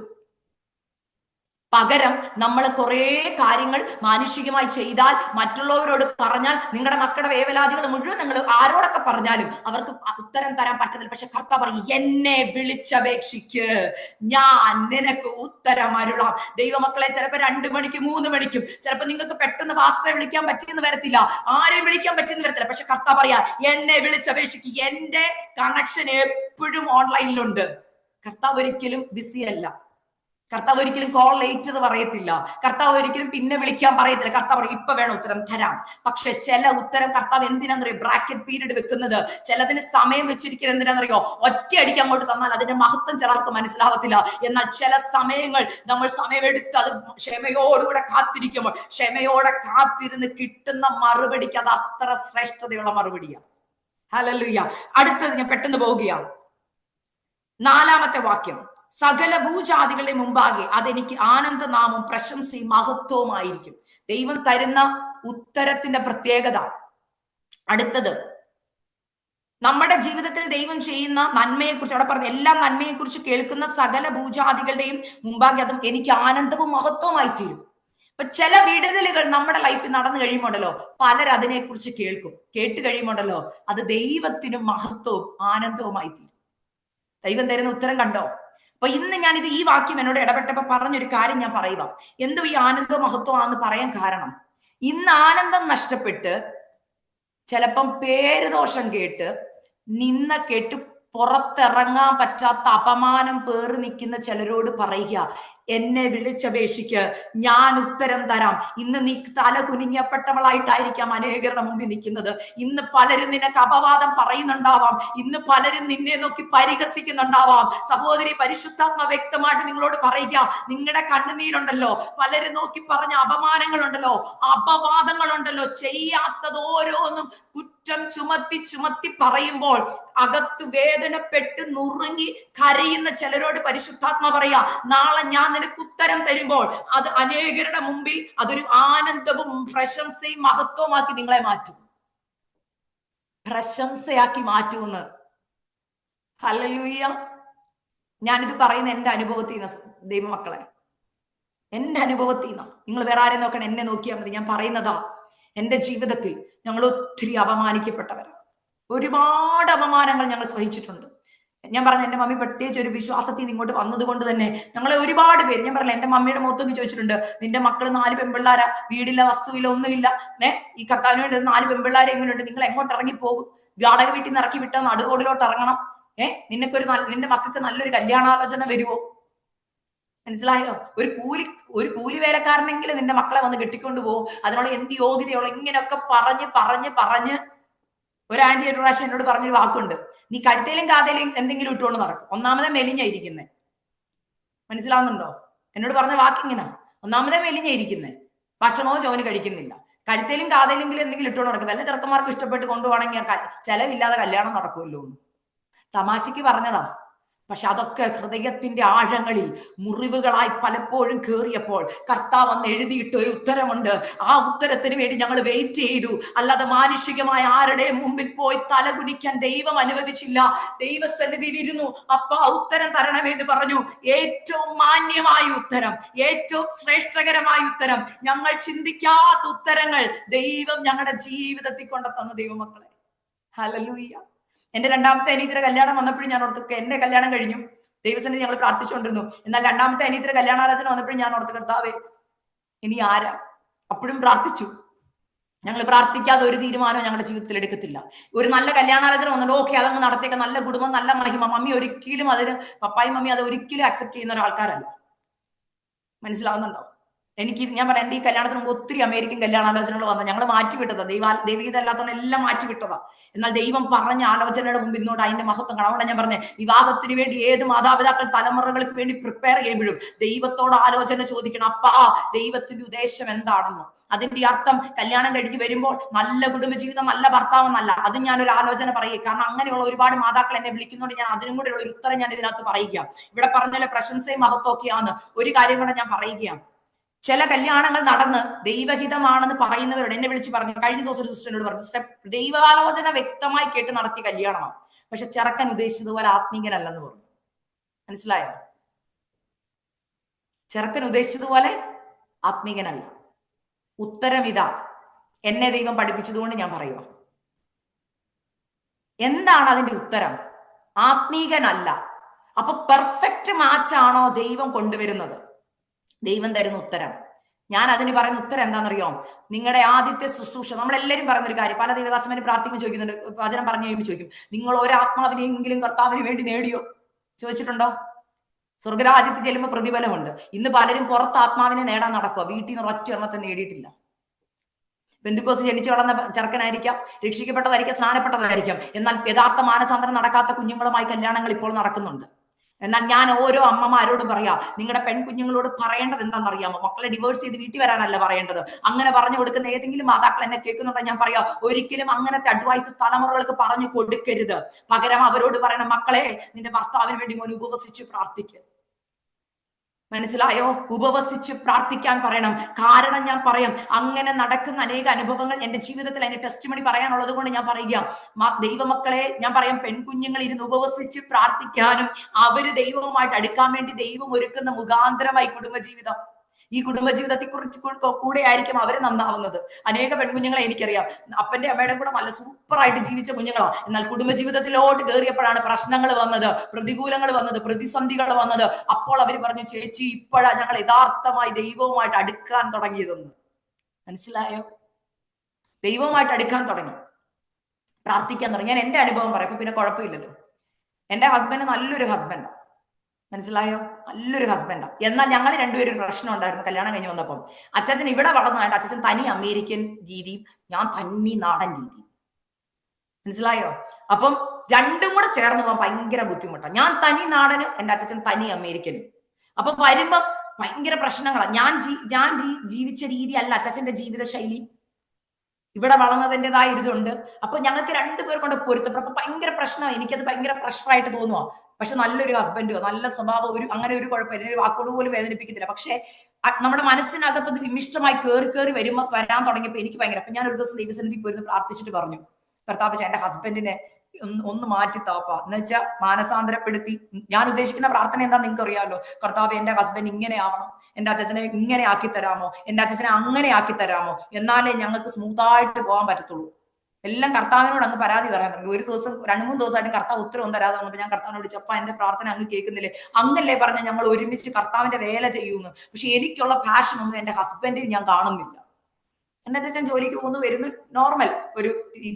പകരം നമ്മൾ കുറെ കാര്യങ്ങൾ മാനുഷികമായി ചെയ്താൽ, മറ്റുള്ളവരോട് പറഞ്ഞാൽ, നിങ്ങളുടെ മക്കളുടെ വേവലാതികൾ മുഴുവൻ നിങ്ങൾ ആരോടൊക്കെ പറഞ്ഞാലും അവർക്ക് ഉത്തരം തരാൻ പറ്റത്തില്ല. പക്ഷെ കർത്താവ് പറയും, എന്നെ വിളിച്ചപേക്ഷിക്ക്, ഞാൻ നിനക്ക് ഉത്തരം അരുളാം. ദൈവമക്കളെ, ചിലപ്പോൾ 2 മണിക്കും 3 മണിക്കും ചിലപ്പോൾ നിങ്ങൾക്ക് പെട്ടെന്ന് പാസ്റ്ററെ വിളിക്കാൻ പറ്റിയെന്ന് വരത്തില്ല, ആരെയും വിളിക്കാൻ പറ്റിയെന്ന് വരത്തില്ല. പക്ഷെ കർത്താവ് പറയാ, എന്നെ വിളിച്ചപേക്ഷിക്ക്. എന്റെ കണക്ഷൻ എപ്പോഴും ഓൺലൈനിലുണ്ട്. കർത്താവ് ഒരിക്കലും ബിസി അല്ല. കർത്താവ് ഒരിക്കലും കോൾ ലേറ്റ് എന്ന് പറയത്തില്ല. കർത്താവ് ഒരിക്കലും പിന്നെ വിളിക്കാൻ പറയത്തില്ല. കർത്താവ് പറയും, ഇപ്പൊ വേണം ഉത്തരം തരാം. പക്ഷെ ചില ഉത്തരം കർത്താവ് എന്തിനാണെന്നറിയോ ബ്രാക്കറ്റ് പീരീഡ് വെക്കുന്നത്? ചിലതിന് സമയം വെച്ചിരിക്കുന്നത് എന്തിനാണെന്നറിയോ? ഒറ്റയടിക്ക് അങ്ങോട്ട് തന്നാൽ അതിന്റെ മഹത്വം ചിലർക്ക് മനസ്സിലാവത്തില്ല. എന്നാൽ ചില സമയങ്ങൾ നമ്മൾ സമയമെടുത്ത് അത് ക്ഷമയോടുകൂടെ കാത്തിരിക്കുമ്പോൾ, ക്ഷമയോടെ കാത്തിരുന്ന് കിട്ടുന്ന മറുപടിക്ക് അത് അത്ര ശ്രേഷ്ഠതയുള്ള മറുപടിയാണ്. ഹല്ലേലൂയ. അടുത്തത് ഞാൻ പെട്ടെന്ന് പോവുകയാണ്. 4-ാമത്തെ വാക്യം, സകല ഭൂജാതികളുടെ മുമ്പാകെ അതെനിക്ക് ആനന്ദനാമം, പ്രശംസയും മഹത്വവുമായിരിക്കും. ദൈവം തരുന്ന ഉത്തരത്തിന്റെ പ്രത്യേകത. അടുത്തത്, നമ്മുടെ ജീവിതത്തിൽ ദൈവം ചെയ്യുന്ന നന്മയെക്കുറിച്ച് അവിടെ പറഞ്ഞ എല്ലാ നന്മയെക്കുറിച്ച് കേൾക്കുന്ന സകല ഭൂജാതികളുടെയും മുമ്പാകെ അതും എനിക്ക് ആനന്ദവും മഹത്വമായി തീരും. ഇപ്പൊ ചില വിടുതലുകൾ നമ്മുടെ ലൈഫിൽ നടന്നു കഴിയുമ്പോണ്ടല്ലോ, പലർ അതിനെക്കുറിച്ച് കേട്ട് കഴിയുമ്പോണ്ടല്ലോ, അത് ദൈവത്തിനും മഹത്വവും ആനന്ദവുമായി തീരും. ദൈവം തരുന്ന ഉത്തരം കണ്ടോ? അപ്പൊ ഇന്ന് ഞാനിത് ഈ വാക്യം എന്നോട് ഇടപെട്ടപ്പോ പറഞ്ഞൊരു കാര്യം ഞാൻ പറയുക. എന്തോ ഈ ആനന്ദവും മഹത്വമാണെന്ന് പറയാൻ കാരണം, ഇന്ന് ആനന്ദം നഷ്ടപ്പെട്ട് ചിലപ്പം പേരുദോഷം കേട്ട് നിന്ന കേട്ട് പുറത്തിറങ്ങാൻ പറ്റാത്ത അപമാനം പേറി നിൽക്കുന്ന ചിലരോട് പറയുക, എന്നെ വിളിച്ചപേക്ഷിക്ക്, ഞാൻ ഉത്തരം തരാം. ഇന്ന് നീ തല കുനിങ്ങപ്പെട്ടവളായിട്ടായിരിക്കാം അനേകരുടെ മുമ്പിൽ നിൽക്കുന്നത്. ഇന്ന് പലരും നിനക്ക് അപവാദം പറയുന്നുണ്ടാവാം. ഇന്ന് പലരും നിന്നെ നോക്കി പരിഹസിക്കുന്നുണ്ടാവാം. സഹോദരി, പരിശുദ്ധാത്മ വ്യക്തമായിട്ട് നിങ്ങളോട് പറയുക, നിങ്ങളുടെ കണ്ണുനീരുണ്ടല്ലോ, പലരും നോക്കി പറഞ്ഞ അപമാനങ്ങളുണ്ടല്ലോ, അപവാദങ്ങളുണ്ടല്ലോ, ചെയ്യാത്തത് ഓരോന്നും കുറ്റം ചുമത്തി പറയുമ്പോൾ അകത്ത് വേദനപ്പെട്ട് നുറുങ്ങി കരയുന്ന ചിലരോട് പരിശുദ്ധാത്മ പറയാ, നാളെ ഞാൻ നിനക്ക് ഉത്തരം തരുമ്പോൾ അത് അനേകരുടെ മുമ്പിൽ അതൊരു ആനന്ദവും പ്രശംസയും മഹത്വമാക്കി നിങ്ങളെ മാറ്റും. പ്രശംസയാക്കി മാറ്റുമെന്ന്. ഹല്ലേലൂയ. ഞാനിത് പറയുന്ന എന്റെ അനുഭവത്തിൽ നിന്ന്, ദൈവമക്കളെ, എന്റെ അനുഭവത്തിൽ നിന്ന്. നിങ്ങൾ വേറെ ആരെ നോക്കണം, എന്നെ നോക്കിയാൽ മതി. ഞാൻ പറയുന്നതാ, എന്റെ ജീവിതത്തിൽ ഞങ്ങൾ ഒത്തിരി അപമാനിക്കപ്പെട്ടവരാണ്. ഒരുപാട് അപമാനങ്ങൾ ഞങ്ങൾ സഹിച്ചിട്ടുണ്ട്. ഞാൻ പറഞ്ഞ എന്റെ മമ്മി പ്രത്യേകിച്ച് ഒരു വിശ്വാസത്തിൽ നിന്ന് ഇങ്ങോട്ട് വന്നത് കൊണ്ട് തന്നെ ഞങ്ങളെ ഒരുപാട് പേര്, ഞാൻ പറഞ്ഞില്ല, എന്റെ മമ്മിയുടെ മുഖത്തൊക്കെ ചോദിച്ചിട്ടുണ്ട്, നിന്റെ മക്കള് 4 പെൺപിള്ളാരാ, വീടില്ല, വസ്തുവില്ല, ഒന്നുമില്ല, ഈ കർത്താവിന് വേണ്ടി 4 പെൺപിള്ളാരെ എങ്ങനെയുണ്ട്, നിങ്ങൾ എങ്ങോട്ട് ഇറങ്ങി പോകും? വാടക വീട്ടിൽ നിന്ന് ഇറക്കി വിട്ടാൽ നടുറോഡിലോട്ട് ഇറങ്ങണം. നിന്റെ മക്കൾക്ക് നല്ലൊരു കല്യാണാലോചന വരുമോ? മനസ്സിലായോ? ഒരു കൂലി വേലക്കാരനെങ്കിലും നിന്റെ മക്കളെ വന്ന് കെട്ടിക്കൊണ്ട് പോകും. അതിനുള്ള എന്ത് യോഗ്യതയുള്ള ഇങ്ങനെയൊക്കെ പറഞ്ഞ് ഒരു ആന്റി ഒരു പ്രാവശ്യം എന്നോട് പറഞ്ഞൊരു വാക്കുണ്ട്, നീ കഴുത്തേലും കാതേലും എന്തെങ്കിലും ഇട്ടുകൊണ്ട് നടക്കും. ഒന്നാമതേ മെലിഞ്ഞായിരിക്കുന്നേ. മനസ്സിലാവുന്നുണ്ടോ? എന്നോട് പറഞ്ഞ വാക്കിങ്ങനെ, ഒന്നാമതേ മെലിഞ്ഞായിരിക്കുന്നേ, ഭക്ഷണവും ചോന് കഴിക്കുന്നില്ല, കഴുത്തേലും കാതേലെങ്കിലും എന്തെങ്കിലും ഇട്ടുകൊണ്ട് നടക്കും. വല്ല ചെറുക്കന്മാർക്ക് ഇഷ്ടപ്പെട്ട് കൊണ്ടുപോകണമെങ്കിൽ ചെലവില്ലാതെ കല്യാണം നടക്കുമല്ലോ. തമാശക്ക് പറഞ്ഞതാ. പക്ഷെ അതൊക്കെ ഹൃദയത്തിന്റെ ആഴങ്ങളിൽ മുറിവുകളായി പലപ്പോഴും കേറിയപ്പോൾ കർത്താവ് അന്ന് എഴുതിയിട്ട് ഒരു ഉത്തരമുണ്ട്. ആ ഉത്തരത്തിന് വേണ്ടി ഞങ്ങൾ വെയിറ്റ് ചെയ്തു. അല്ലാതെ മാനുഷികമായ ആരുടെയും മുമ്പിൽ പോയി തലകുനിക്കാൻ ദൈവം അനുവദിച്ചില്ല. ദൈവസന്നിധിയിൽ ഇരുന്നു. അപ്പ ഉത്തരം തരണമെന്ന് പറഞ്ഞു. ഏറ്റവും മാന്യമായ ഉത്തരം, ഏറ്റവും ശ്രേഷ്ഠകരമായ ഉത്തരം, ഞങ്ങൾ ചിന്തിക്കാത്ത ഉത്തരങ്ങൾ ദൈവം ഞങ്ങളുടെ ജീവിതത്തിൽ കൊണ്ടെത്തന്ന ദൈവമക്കളെ. ഹല്ലേലൂയ. എന്റെ രണ്ടാമത്തെ അനിയത്തിയുടെ കല്യാണം വന്നപ്പോഴും ഞാൻ ഓർത്തു, എന്റെ കല്യാണം കഴിഞ്ഞു, ദൈവസന്നിധി ഞങ്ങൾ പ്രാർത്ഥിച്ചുകൊണ്ടിരുന്നു. എന്നാൽ രണ്ടാമത്തെ അനിയത്തിയുടെ കല്യാണാലോചന വന്നപ്പോഴും ഞാൻ ഓർത്തു, കർത്താവേ ഇനി ആരാ? അപ്പോഴും പ്രാർത്ഥിച്ചു. ഞങ്ങൾ പ്രാർത്ഥിക്കാതെ ഒരു തീരുമാനവും ഞങ്ങളുടെ ജീവിതത്തിൽ എടുക്കത്തില്ല. ഒരു നല്ല കല്യാണാലോചന വന്നല്ലോ, ഓക്കെ അതങ്ങ് നടത്തിയേക്കാം, നല്ല കുടുംബം, നല്ല മഹിമ. മമ്മി ഒരിക്കലും അതിന്, പപ്പായും മമ്മി അത് ഒരിക്കലും അക്സെപ്റ്റ് ചെയ്യുന്ന ഒരാൾക്കാരല്ല. മനസ്സിലാവുന്നുണ്ടോ? ഞാൻ പറയാം, എന്റെ ഈ കല്യാണത്തിന് മുമ്പ് ഒത്തിരി അമേരിക്കൻ കല്യാണാലോചനകൾ വന്ന ഞങ്ങൾ മാറ്റിവിട്ടതാ. ദൈവികത അല്ലാത്തവരെ എല്ലാം മാറ്റിവിട്ടതാ. എന്നാൽ ദൈവം പറഞ്ഞ ആലോചനയുടെ മുമ്പ് ഇന്നോട് അതിന്റെ മഹത്വം കാണാം. അതുകൊണ്ട് ഞാൻ പറഞ്ഞേ, വിവാഹത്തിന് വേണ്ടി ഏത് മാതാപിതാക്കൾ തലമുറകൾക്ക് വേണ്ടി പ്രിപ്പയർ ചെയ്യുമ്പോഴും ദൈവത്തോട് ആലോചന ചോദിക്കണം. അപ്പാ ദൈവത്തിന്റെ ഉദ്ദേശം എന്താണെന്ന്. അതിന്റെ അർത്ഥം കല്യാണം കഴിഞ്ഞ് വരുമ്പോൾ നല്ല കുടുംബജീവിതം, നല്ല ഭർത്താവെന്നല്ല. അത് ഞാനൊരു ആലോചന പറയുക. കാരണം അങ്ങനെയുള്ള ഒരുപാട് മാതാക്കൾ എന്നെ വിളിക്കുന്നതുകൊണ്ട് ഞാൻ അതിനും കൂടെ ഉള്ള ഒരു ഉത്തരം ഞാൻ ഇതിനകത്ത് പറയുക. ഇവിടെ പറഞ്ഞാൽ പ്രശംസയും മഹത്വമൊക്കെയാണ്. ഒരു കാര്യം കൂടെ ഞാൻ പറയുകയാണ്. ചില കല്യാണങ്ങൾ നടന്ന് ദൈവഹിതമാണെന്ന് പറയുന്നവരോട് എന്നെ വിളിച്ച് പറഞ്ഞു. കഴിഞ്ഞ ദിവസം ഒരു സിസ്റ്ററിനോട് പറഞ്ഞു, സിസ്റ്റർ ദൈവാലോചന വ്യക്തമായി കേട്ട് നടത്തിയ കല്യാണമാണ്, പക്ഷെ ചെറുക്കൻ ഉദ്ദേശിച്ചതുപോലെ ആത്മീകനല്ലെന്ന് പറഞ്ഞു. മനസ്സിലായോ? ചെറുക്കൻ ഉദ്ദേശിച്ചതുപോലെ ആത്മീകനല്ല. ഉത്തരം ഇതാ, എന്നെ ദൈവം പഠിപ്പിച്ചതുകൊണ്ട് ഞാൻ പറയുക. എന്താണ് അതിന്റെ ഉത്തരം? ആത്മീകനല്ല. അപ്പൊ പെർഫെക്റ്റ് മാച്ചാണോ ദൈവം കൊണ്ടുവരുന്നത്? ദൈവം തരുന്ന ഉത്തരം, ഞാൻ അതിന് പറയുന്ന ഉത്തരം എന്താണെന്നറിയോ? നിങ്ങളുടെ ആദ്യത്തെ ശുശ്രൂഷ. നമ്മളെല്ലാവരും പറയുന്ന ഒരു കാര്യം, പല ദേവദാസന്മാരും പ്രാർത്ഥിക്കുമ്പോൾ ചോദിക്കുന്നുണ്ട്, വചനം പറഞ്ഞു കഴിയുമ്പോൾ ചോദിക്കും, നിങ്ങൾ ഒരാത്മാവിനെങ്കിലും കർത്താവിന് വേണ്ടി നേടിയോ? ചോദിച്ചിട്ടുണ്ടോ? സ്വർഗരാജ്യത്തിൽ ചെല്ലുമ്പോൾ പ്രതിഫലമുണ്ട്. ഇന്ന് പലരും പുറത്ത് ആത്മാവിനെ നേടാൻ നടക്കുക, വീട്ടിൽ നിന്ന് ഒറ്റ എണ്ണത്തെ നേടിയിട്ടില്ല. പെന്തിക്കോസ് ജനിച്ചു വളർന്ന ചെറുക്കനായിരിക്കാം, രക്ഷിക്കപ്പെട്ടതായിരിക്കാം, സ്നാനപ്പെട്ടതായിരിക്കാം. എന്നാൽ യഥാർത്ഥ മാനസാന്തരം നടക്കാത്ത കുഞ്ഞുങ്ങളുമായി കല്യാണങ്ങൾ ഇപ്പോൾ നടക്കുന്നുണ്ട്. എന്നാൽ ഞാൻ ഓരോ അമ്മമാരോടും പറയാ, നിങ്ങളുടെ പെൺകുഞ്ഞുങ്ങളോട് പറയേണ്ടത് എന്താണെന്നറിയാമോ? മക്കളെ ഡിവോഴ്സ് ചെയ്ത് വീട്ടിൽ വരാനല്ല പറയേണ്ടത്. അങ്ങനെ പറഞ്ഞു കൊടുക്കുന്ന ഏതെങ്കിലും മാതാക്കൾ എന്നെ കേൾക്കുന്നുണ്ടോ? ഞാൻ പറയാ, ഒരിക്കലും അങ്ങനത്തെ അഡ്വൈസസ് തലമുറകൾക്ക് പറഞ്ഞു കൊടുക്കരുത്. പകരം അവരോട് പറയണം, മക്കളെ നിന്റെ ഭർത്താവിന് വേണ്ടി മോൻ ഉപവസിച്ച് പ്രാർത്ഥിക്കുക. മനസ്സിലായോ? ഉപവസിച്ച് പ്രാർത്ഥിക്കാൻ പറയണം. കാരണം ഞാൻ പറയാം, അങ്ങനെ നടക്കുന്ന അനേക അനുഭവങ്ങൾ എന്റെ ജീവിതത്തിൽ അതിന്റെ ടെസ്റ്റ് മണി പറയാനുള്ളത് കൊണ്ട് ഞാൻ പറയുക, ദൈവമക്കളെ ഞാൻ പറയാം, പെൺകുഞ്ഞുങ്ങൾ ഇരുന്ന് ഉപവസിച്ച് പ്രാർത്ഥിക്കാനും അവര് ദൈവവുമായിട്ട് അടുക്കാൻ വേണ്ടി ദൈവം ഒരുക്കുന്ന മുഖാന്തരമായി കുടുംബജീവിതം. ഈ കുടുംബജീവിതത്തെ കുറിച്ച് കൂടെ ആയിരിക്കും അവര് നന്നാവുന്നത്. അനേക പെൺകുഞ്ഞുങ്ങളെ എനിക്കറിയാം, അപ്പന്റെ അമ്മയുടെ കൂടെ നല്ല സൂപ്പറായിട്ട് ജീവിച്ച കുഞ്ഞുങ്ങളാ. എന്നാൽ കുടുംബജീവിതത്തിലോട്ട് കയറിയപ്പോഴാണ് പ്രശ്നങ്ങൾ വന്നത്, പ്രതികൂലങ്ങൾ വന്നത്, പ്രതിസന്ധികൾ വന്നത്. അപ്പോൾ അവര് പറഞ്ഞു, ചേച്ചി ഇപ്പോഴാ ഞങ്ങൾ യഥാർത്ഥമായി ദൈവവുമായിട്ട് അടുക്കാൻ തുടങ്ങിയതെന്ന്. മനസ്സിലായോ? ദൈവവുമായിട്ട് അടുക്കാൻ തുടങ്ങി, പ്രാർത്ഥിക്കാൻ തുടങ്ങി. ഞാൻ എന്റെ അനുഭവം പറയാം, പിന്നെ കുഴപ്പമില്ലല്ലോ. എന്റെ ഹസ്ബൻഡ് നല്ലൊരു ഹസ്ബൻഡാ. മനസ്സിലായോ? നല്ലൊരു ഹസ്ബൻഡാ. എന്നാൽ ഞങ്ങൾ രണ്ടുപേരും ഒരു പ്രശ്നം ഉണ്ടായിരുന്നു കല്യാണം കഴിഞ്ഞ് വന്നപ്പം. അച്ചാച്ചൻ ഇവിടെ വളർന്നതായിട്ട് അച്ചാച്ചൻ തനി അമേരിക്കൻ രീതിയും ഞാൻ തനി നാടൻ രീതിയും. മനസ്സിലായോ? അപ്പം രണ്ടും കൂടെ ചേർന്ന് പോകാൻ ഭയങ്കര ബുദ്ധിമുട്ടാണ്. ഞാൻ തനി നാടനും എന്റെ അച്ചാച്ചൻ തനി അമേരിക്കനും. അപ്പൊ വരുമ്പം ഭയങ്കര പ്രശ്നങ്ങളാണ്. ഞാൻ ജീവിച്ച രീതി അല്ല അച്ചാച്ചന്റെ ജീവിത ശൈലി. ഇവിടെ വളർന്നതിൻ്റെതായ ഇതുണ്ട്. അപ്പൊ ഞങ്ങൾക്ക് രണ്ടുപേർ കൊണ്ട് പൊരുത്തപ്പെടും. അപ്പൊ ഭയങ്കര പ്രശ്നമാണ്. എനിക്കത് ഭയങ്കര പ്രഷറായിട്ട് തോന്നുക. പക്ഷെ നല്ലൊരു ഹസ്ബൻഡോ, നല്ല സ്വഭാവം, അങ്ങനെ ഒരു കുഴപ്പമില്ല. ഒരു വാക്കോട് പോലും വേദനിപ്പിക്കത്തില്ല. പക്ഷെ നമ്മുടെ മനസ്സിനകത്തത് വിമിഷ്ടമായി കയറി വരുമ്പോൾ വരാൻ തുടങ്ങിയപ്പോൾ എനിക്ക് ഭയങ്കര, അപ്പൊ ഞാൻ ഒരു ദിവസം ദൈവസന്നിധിക്ക് പോയിരുന്നു, പ്രാർത്ഥിച്ചിട്ട് പറഞ്ഞു, കർത്താവ് എന്റെ ഹസ്ബൻഡിനെ ഒന്ന് മാറ്റി താപ്പ എന്ന് വെച്ചാൽ മാനസാന്തരപ്പെടുത്തി. ഞാൻ ഉദ്ദേശിക്കുന്ന പ്രാർത്ഥന എന്താ നിങ്ങൾക്ക് അറിയാമല്ലോ. കർത്താവ് എന്റെ ഹസ്ബൻഡ് ഇങ്ങനെ ആവണം, എന്റെ അച്ഛനെ ഇങ്ങനെ ആക്കി തരാമോ, എന്റെ അച്ഛനെ അങ്ങനെ ആക്കി തരാമോ, എന്നാലേ ഞങ്ങൾക്ക് സ്മൂത്തായിട്ട് പോകാൻ പറ്റത്തുള്ളൂ. എല്ലാം കർത്താവിനോട് അങ്ങ് പരാതി പറയാൻ തുടങ്ങി. ഒരു ദിവസം 2-3 ദിവസമായിട്ട് കർത്താവ് ഉത്തരവും തരാതെ വന്നപ്പോൾ ഞാൻ കർത്താവിനോട് വിളിച്ചപ്പ എന്റെ പ്രാർത്ഥന അങ്ങ് കേൾക്കുന്നില്ലേ, അങ്ങല്ലേ പറഞ്ഞ ഞങ്ങൾ ഒരുമിച്ച് കർത്താവിന്റെ വേല ചെയ്യുന്നു. പക്ഷെ എനിക്കുള്ള പാഷൻ ഒന്നും എന്റെ ഹസ്ബൻഡിൽ ഞാൻ കാണുന്നില്ല. എന്റെ അച്ഛൻ ജോലിക്ക് പോകുന്നു വരുന്നു, നോർമൽ ഒരു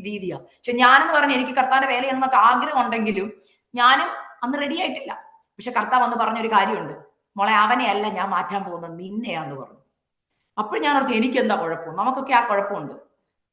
രീതിയാണ്. പക്ഷെ ഞാനെന്ന് പറഞ്ഞ എനിക്ക് കർത്താവിന്റെ വേല ചെയ്യണമെന്നൊക്കെ ആഗ്രഹം ഉണ്ടെങ്കിലും ഞാനും അന്ന് റെഡി ആയിട്ടില്ല. പക്ഷെ കർത്താവ് അന്ന് പറഞ്ഞൊരു കാര്യമുണ്ട്, മോളെ അവനെ അല്ല ഞാൻ മാറ്റാൻ പോകുന്നത്, നിന്നെയാന്ന് പറഞ്ഞു. അപ്പോൾ ഞാൻ ഓർത്തു എനിക്ക് എന്താ കുഴപ്പം, നമുക്കൊക്കെ ആ കുഴപ്പമുണ്ട്.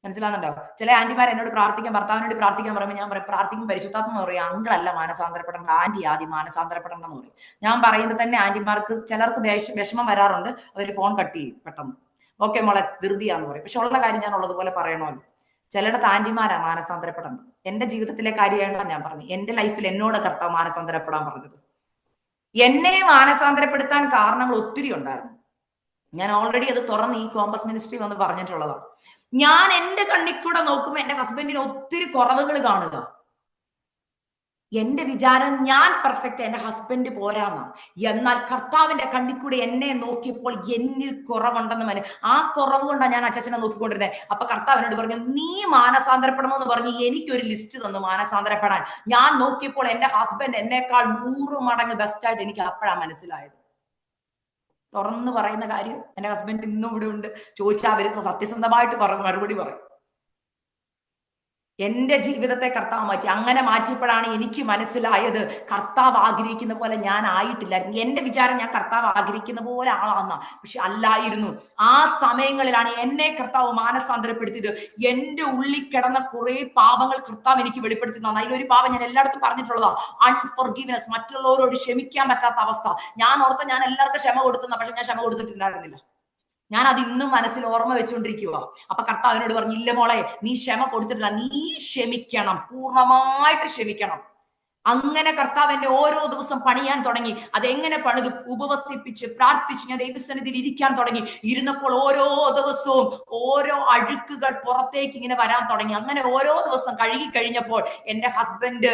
മനസ്സിലാകുന്നുണ്ടോ? ചില ആന്റിമാർ എന്നോട് പ്രാർത്ഥിക്കാൻ, ഭർത്താവിന് വേണ്ടി പ്രാർത്ഥിക്കാൻ പറയുമ്പോൾ ഞാൻ പറയും പ്രാർത്ഥിക്കും പരിശുദ്ധാത്മ എന്ന് പറയും, അങ്കിളല്ല മാനസാന്തരപ്പെടേണ്ട, ആന്റി ആദ്യം മാനസാന്തരപ്പെടണം എന്ന് പറയും. ഞാൻ പറയുമ്പോൾ തന്നെ ആന്റിമാർക്ക് ചിലർക്ക് വിഷമം വരാറുണ്ട്, അവർ ഫോൺ കട്ട് ചെയ്യും പെട്ടെന്ന്. ഓക്കെ മോളെ ധൃതിയാന്ന് പറയും. പക്ഷെ ഉള്ള കാര്യം ഞാൻ ഉള്ളതുപോലെ പറയണമല്ലോ. ചിലയിടത്ത് ആന്റിമാരാ മാനസാന്തരപ്പെടേണ്ടത്. എന്റെ ജീവിതത്തിലെ കാര്യമായിട്ടാണ് ഞാൻ പറഞ്ഞു, എന്റെ ലൈഫിൽ എന്നോട് കർത്താവ് മാനസാന്തരപ്പെടാൻ പറഞ്ഞത്. എന്നെ മാനസാന്തരപ്പെടുത്താൻ കാരണങ്ങൾ ഒത്തിരി ഉണ്ടായിരുന്നു. ഞാൻ ഓൾറെഡി അത് തുറന്ന് ഈ കോമ്പസ് മിനിസ്ട്രി വന്ന് പറഞ്ഞിട്ടുള്ളതാണ്. ഞാൻ എന്റെ കണ്ണിൽ കൂടെ നോക്കുമ്പോൾ എന്റെ ഹസ്ബൻഡിന് ഒത്തിരി കുറവുകൾ കാണുക. എന്റെ വിചാരം ഞാൻ പെർഫെക്റ്റ്, എന്റെ ഹസ്ബൻഡ് പോരാന്ന. എന്നാൽ കർത്താവിന്റെ കണ്ണിൽ കൂടെ എന്നെ നോക്കിയപ്പോൾ എന്നിൽ കുറവുണ്ടെന്ന് ആ കുറവ് കൊണ്ടാണ് ഞാൻ അച്ഛനെ നോക്കിക്കൊണ്ടിരുന്നത്. അപ്പൊ കർത്താവിനോട് പറഞ്ഞു, നീ മാനസാന്തരപ്പെടണമെന്ന് പറഞ്ഞ് എനിക്കൊരു ലിസ്റ്റ് തന്നു മാനസാന്തരപ്പെടാൻ. ഞാൻ നോക്കിയപ്പോൾ എന്റെ ഹസ്ബൻഡ് എന്നേക്കാൾ 100 മടങ്ങ് ബെസ്റ്റായിട്ട് എനിക്ക് അപ്പോഴാണ് മനസ്സിലായത്. തുറന്നു പറയുന്ന കാര്യം, എന്റെ ഹസ്ബൻഡ് ഇന്നും ഇവിടെ ഉണ്ട്. ചോദിച്ചാൽ അവർക്ക് സത്യസന്ധമായിട്ട് മറുപടി പറയും. എന്റെ ജീവിതത്തെ കർത്താവ് മാറ്റി. അങ്ങനെ മാറ്റിയപ്പോഴാണ് എനിക്ക് മനസ്സിലായത് കർത്താവ് ആഗ്രഹിക്കുന്ന പോലെ ഞാൻ ആയിട്ടില്ലായിരുന്നു. എന്റെ വിചാരം ഞാൻ കർത്താവ് ആഗ്രഹിക്കുന്ന പോലെ ആളാന്ന, പക്ഷെ അല്ലായിരുന്നു. ആ സമയങ്ങളിലാണ് എന്നെ കർത്താവ് മാനസാന്തരപ്പെടുത്തിയത്. എന്റെ ഉള്ളിൽ കിടന്ന കുറെ പാപങ്ങൾ കർത്താവ് എനിക്ക് വെളിപ്പെടുത്തി തന്നു. അതിലൊരു പാപം ഞാൻ എല്ലായിടത്തും പറഞ്ഞിട്ടുള്ളതാ, അൺഫോർഗീവ്നെസ്, മറ്റുള്ളവരോട് ക്ഷമിക്കാൻ പറ്റാത്ത അവസ്ഥ. ഞാൻ ഓർത്ത ഞാൻ എല്ലാവർക്കും ക്ഷമ കൊടുത്തുന്ന, പക്ഷെ ഞാൻ ക്ഷമ കൊടുത്തിട്ടുണ്ടായിരുന്നില്ല. ഞാൻ അത് ഇന്നും മനസ്സിൽ ഓർമ്മ വെച്ചുകൊണ്ടിരിക്കുക. അപ്പൊ കർത്താവിനോട് പറഞ്ഞു, ഇല്ല മോളെ നീ ക്ഷമ കൊടുത്തിട്ടില്ല, നീ ക്ഷമിക്കണം, പൂർണ്ണമായിട്ട് ക്ഷമിക്കണം. അങ്ങനെ കർത്താവ് എന്നെ ഓരോ ദിവസം പണിയാൻ തുടങ്ങി. അതെങ്ങനെ പണിതു? ഉപവസിപ്പിച്ച് പ്രാർത്ഥിച്ച് ഞാൻ ദൈവസന്നിധിയിൽ ഇരിക്കാൻ തുടങ്ങി. ഇരുന്നപ്പോൾ ഓരോ ദിവസവും ഓരോ അഴുക്കുകൾ പുറത്തേക്ക് ഇങ്ങനെ വരാൻ തുടങ്ങി. അങ്ങനെ ഓരോ ദിവസം കഴുകി കഴിഞ്ഞപ്പോൾ എന്റെ ഹസ്ബൻഡ്,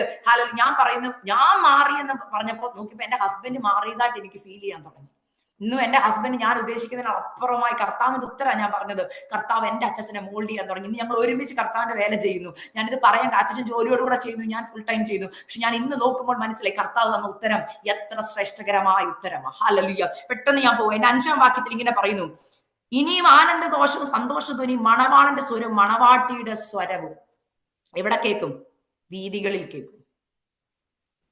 ഞാൻ പറയുന്നു ഞാൻ മാറിയെന്ന് പറഞ്ഞപ്പോൾ നോക്കിയപ്പോ എന്റെ ഹസ്ബൻഡ് മാറിയതായിട്ട് എനിക്ക് ഫീൽ ചെയ്യാൻ തുടങ്ങി. ഇന്നും എന്റെ ഹസ്ബൻഡ് ഞാൻ ഉദ്ദേശിക്കുന്നതിന് അപ്പുറമായി കർത്താവിന്റെ ഉത്തരം ഞാൻ പറഞ്ഞത്. കർത്താവ് എന്റെ അച്ഛനെ മോൾഡ് ചെയ്യാൻ തുടങ്ങി. ഇന്ന് ഞങ്ങൾ ഒരുമിച്ച് കർത്താവിന്റെ വേല ചെയ്യുന്നു. ഞാനിത് പറയാൻ, അച്ഛൻ ജോലിയോടുകൂടെ ചെയ്യുന്നു, ഞാൻ ഫുൾ ടൈം ചെയ്തു. പക്ഷെ ഞാൻ ഇന്ന് നോക്കുമ്പോൾ മനസ്സിലായി കർത്താവ് തന്ന ഉത്തരം എത്ര ശ്രേഷ്ഠകരമായ ഉത്തരമാണ്. ഹല്ലേലൂയ. പെട്ടെന്ന് ഞാൻ പോകും. എന്റെ 5-ാം വാക്യത്തിൽ ഇങ്ങനെ പറയുന്നു, ഇനിയും ആനന്ദഘോഷവും സന്തോഷധ്വനിയും മണവാളന്റെ സ്വരവും മണവാട്ടിയുടെ സ്വരവും എവിടെ കേൾക്കും? വീതികളിൽ കേൾക്കും.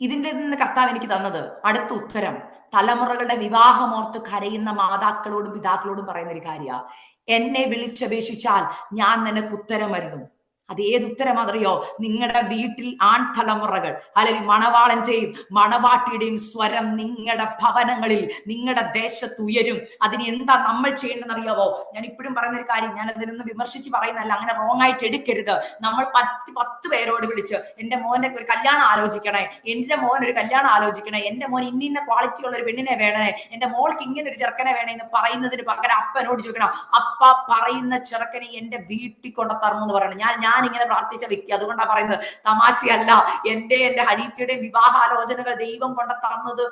ഇതിന്റെ നിന്ന് കർത്താവ് എനിക്ക് തന്നത് അടുത്ത ഉത്തരം, തലമുറകളുടെ വിവാഹമോർത്ത് കരയുന്ന മാതാക്കളോടും പിതാക്കളോടും പറയുന്ന ഒരു കാര്യമാണ്, എന്നെ വിളിച്ചപേക്ഷിച്ചാൽ ഞാൻ നിനക്ക് ഉത്തരം വരുന്നു. അത് ഏത് ഉത്തരമാണെന്നറിയോ? നിങ്ങളുടെ വീട്ടിൽ ആൺതലമുറകൾ, അല്ലെങ്കിൽ മണവാളന്റെയും മണവാട്ടിയുടെയും സ്വരം നിങ്ങളുടെ ഭവനങ്ങളിൽ, നിങ്ങളുടെ ദേശത്ത് ഉയരും. അതിന് എന്താ നമ്മൾ ചെയ്യേണ്ടതെന്ന് അറിയാവോ? ഞാൻ ഇപ്പോഴും പറയുന്ന ഒരു കാര്യം, ഞാൻ അതിനൊന്ന് വിമർശിച്ച് പറയുന്നല്ല, അങ്ങനെ റോങ് ആയിട്ട് എടുക്കരുത്. നമ്മൾ 10 പേരോട് വിളിച്ച് എന്റെ മോനെ ഒരു കല്യാണം ആലോചിക്കണേ, എന്റെ മോൻ ഒരു കല്യാണം ആലോചിക്കണേ, എന്റെ മോൻ ഇന്ന ക്വാളിറ്റി ഉള്ള ഒരു പെണ്ണിനെ വേണേ, എന്റെ മോൾക്ക് ഇങ്ങനെ ഒരു ചെറുക്കനെ വേണേ എന്ന് പറയുന്നതിന് പകരം അപ്പനോട് ചോദിക്കണം, അപ്പ പറയുന്ന ചെറുക്കനെ എന്റെ വീട്ടിൽ കൊണ്ടുത്തരണം എന്ന് പറയണം. ഞാൻ ഇങ്ങനെ പ്രാർത്ഥിച്ച വ്യക്തി, അതുകൊണ്ടാണ് പറയുന്നത്, തമാശയല്ല. എന്റെ ഹരീത്തിയുടെ വിവാഹാലോചനകൾ ദൈവം കൊണ്ട് തന്നത്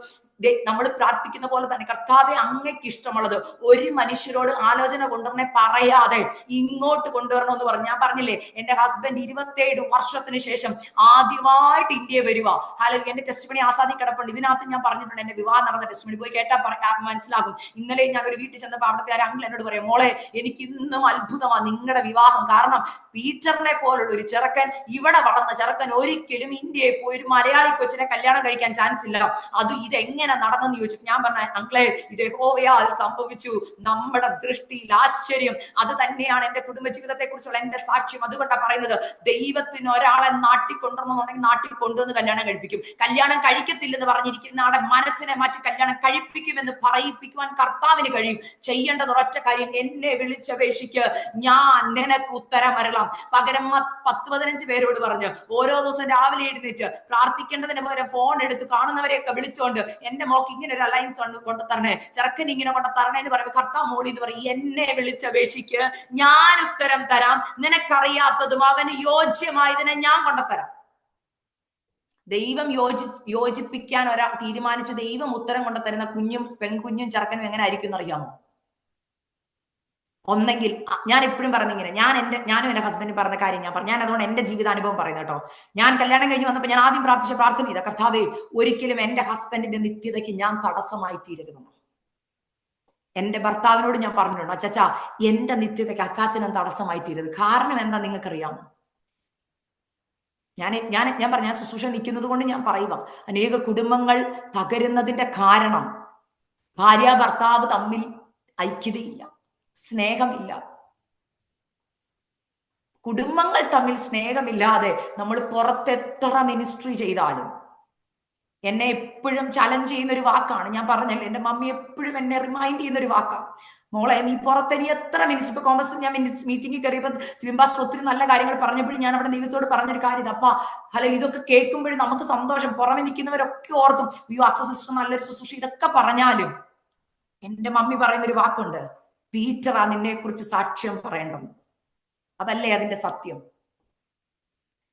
നമ്മൾ പ്രാർത്ഥിക്കുന്ന പോലെ തന്നെ. കർത്താവെ അങ്ങേക്ക് ഇഷ്ടമുള്ളത് ഒരു മനുഷ്യരോട് ആലോചന കൊണ്ടുവരണേ പറയാതെ ഇങ്ങോട്ട് കൊണ്ടുവരണം എന്ന് പറഞ്ഞു. ഞാൻ പറഞ്ഞില്ലേ, എന്റെ ഹസ്ബൻഡ് 27 വർഷത്തിന് ശേഷം ആദ്യമായിട്ട് ഇന്ത്യയിൽ വരിക. അല്ലെങ്കിൽ എന്റെ ടെസ്റ്റ് മണി ആസാദി കിടപ്പുണ്ട്, ഇതിനകത്ത് ഞാൻ പറഞ്ഞിട്ടുണ്ട് എന്റെ വിവാഹം നടന്ന ടെസ്റ്റ് മണി, പോയി കേട്ടാ മനസ്സിലാകും. ഇന്നലെ ഞാൻ ഒരു വീട്ടിൽ ചെന്നപ്പോൾ അവിടുത്തെ ഒരു അങ്കിൾ എന്നോട് പറയാം, മോളെ എനിക്ക് ഇന്നും അത്ഭുതമാണ് നിങ്ങളുടെ വിവാഹം. കാരണം പീറ്ററിനെ പോലുള്ള ഒരു ചെറുക്കൻ, ഇവിടെ വളർന്ന ചെറുക്കൻ ഒരിക്കലും ഇന്ത്യയിൽ പോയി ഒരു മലയാളി കൊച്ചിനെ കല്യാണം കഴിക്കാൻ ചാൻസ് ഇല്ല. അത് ഇതെങ്ങനെ നടന്നെന്ന് ചോദിച്ചു. ഞാൻ പറഞ്ഞ, അങ്കിളെ ഇത് യഹോവയാൽ സംഭവിച്ചു, നമ്മുടെ ദൃഷ്ടിയിൽ ആശ്ചര്യം. അത് തന്നെയാണ് എന്റെ കുടുംബജീവിതത്തെ കുറിച്ചുള്ള എന്റെ സാക്ഷ്യം. അതുകൊണ്ടാണ് പറയുന്നത്, ദൈവത്തിന് ഒരാളെ നാട്ടിൽ കൊണ്ടുവരണമെന്നുണ്ടെങ്കിൽ നാട്ടിൽ കൊണ്ടുവന്ന് കല്യാണം കഴിപ്പിക്കും. കല്യാണം കഴിക്കത്തില്ലെന്ന് പറഞ്ഞിരിക്കുന്ന ആടെ മനസ്സിനെ മാറ്റി കല്യാണം കഴിപ്പിക്കുമെന്ന് പറയിപ്പിക്കുവാൻ കർത്താവിന് കഴിയും. ചെയ്യേണ്ടത് ഒരൊറ്റ കാര്യം, എന്നെ വിളിച്ചപേക്ഷിക്ക്, ഞാൻ നിനക്ക് ഉത്തരം വരളാം. പകരം 10-15 പേരോട് പറഞ്ഞ് ഓരോ ദിവസം രാവിലെ എഴുന്നേറ്റ് പ്രാർത്ഥിക്കേണ്ടതിന് പകരം ഫോൺ എടുത്ത് കാണുന്നവരെയൊക്കെ വിളിച്ചുകൊണ്ട് എന്റെ മോക്ക് ഇങ്ങനെ ഒരു അലയൻസ് കൊണ്ട് തരണേ, ചെറുക്കൻ ഇങ്ങനെ കൊണ്ട് തരണേ എന്ന് പറയുമ്പോൾ കർത്താവ് മോളി എന്ന് പറയും, എന്നെ വിളിച്ചപേക്ഷിക്ക്, ഞാൻ ഉത്തരം തരാം. നിനക്കറിയാത്തതും അവന് യോജ്യമായതിനെ ഞാൻ കൊണ്ടുതരാം. ദൈവം യോജിപ്പിക്കാൻ ഒരാൾ തീരുമാനിച്ച് ദൈവം ഉത്തരം കൊണ്ട് തരുന്ന പെൺകുഞ്ഞും ചെറുക്കനും എങ്ങനെ ആയിരിക്കും എന്നറിയാമോ? ഒന്നെങ്കിൽ, ഞാൻ എപ്പോഴും പറഞ്ഞിങ്ങനെ, ഞാനും എന്റെ ഹസ്ബൻഡ് പറഞ്ഞ കാര്യം ഞാൻ അതുകൊണ്ട് എന്റെ ജീവിതാനുഭവം പറയുന്നത് കേട്ടോ. ഞാൻ കല്യാണം കഴിഞ്ഞ് വന്നപ്പോൾ ഞാൻ ആദ്യം പ്രാർത്ഥിച്ച പ്രാർത്ഥന ചെയ്ത, കർത്താവേ ഒരിക്കലും എന്റെ ഹസ്ബൻഡിന്റെ നിത്യതയ്ക്ക് ഞാൻ തടസ്സമായി തീരരുതെന്ന്. എന്റെ ഭർത്താവിനോട് ഞാൻ പറഞ്ഞിട്ടുണ്ട്, അച്ചാച്ചാ എന്റെ നിത്യതയ്ക്ക് അച്ചാച്ചനും തടസ്സമായി തീരരുത്. കാരണം എന്താ നിങ്ങൾക്കറിയാമോ? ഞാൻ പറഞ്ഞ ഞാൻ ശുശ്രൂഷ നിൽക്കുന്നത് കൊണ്ട് ഞാൻ പറയുക, അനേക കുടുംബങ്ങൾ തകരുന്നതിന്റെ കാരണം ഭാര്യ ഭർത്താവ് തമ്മിൽ ഐക്യതയില്ല, സ്നേഹമില്ല. കുടുംബങ്ങൾ തമ്മിൽ സ്നേഹമില്ലാതെ നമ്മൾ പുറത്തെത്ര മിനിസ്ട്രി ചെയ്താലും, എന്നെ എപ്പോഴും ചലഞ്ച് ചെയ്യുന്ന ഒരു വാക്കാണ്, ഞാൻ പറഞ്ഞല്ലോ, എന്റെ മമ്മി എപ്പോഴും എന്നെ റിമൈൻഡ് ചെയ്യുന്ന ഒരു വാക്കാണ്, മോളെ നീ പുറത്തെ നീ എത്ര മിനിറ്റ്സ് കോമേഴ്സ് ഞാൻ മീറ്റിംഗിൽ കയറിയപ്പോൾ സിംബാസ് ഒത്തിരി നല്ല കാര്യങ്ങൾ പറഞ്ഞപ്പോഴും ഞാൻ അവിടെ ദൈവത്തോട് പറഞ്ഞൊരു കാര്യം അപ്പ അല്ലെങ്കിൽ ഇതൊക്കെ കേൾക്കുമ്പോഴും നമുക്ക് സന്തോഷം, പുറമെ നിൽക്കുന്നവരൊക്കെ ഓർക്കും അയ്യോ അക്സസ് സിസ്റ്റർ നല്ലൊരു ശുശ്രൂഷ, ഇതൊക്കെ പറഞ്ഞാലും എന്റെ മമ്മി പറയുന്ന ഒരു വാക്കുണ്ട്, പീറ്ററാ നിന്നെ കുറിച്ച് സാക്ഷ്യം പറയേണ്ടത്, അതല്ലേ അതിന്റെ സത്യം.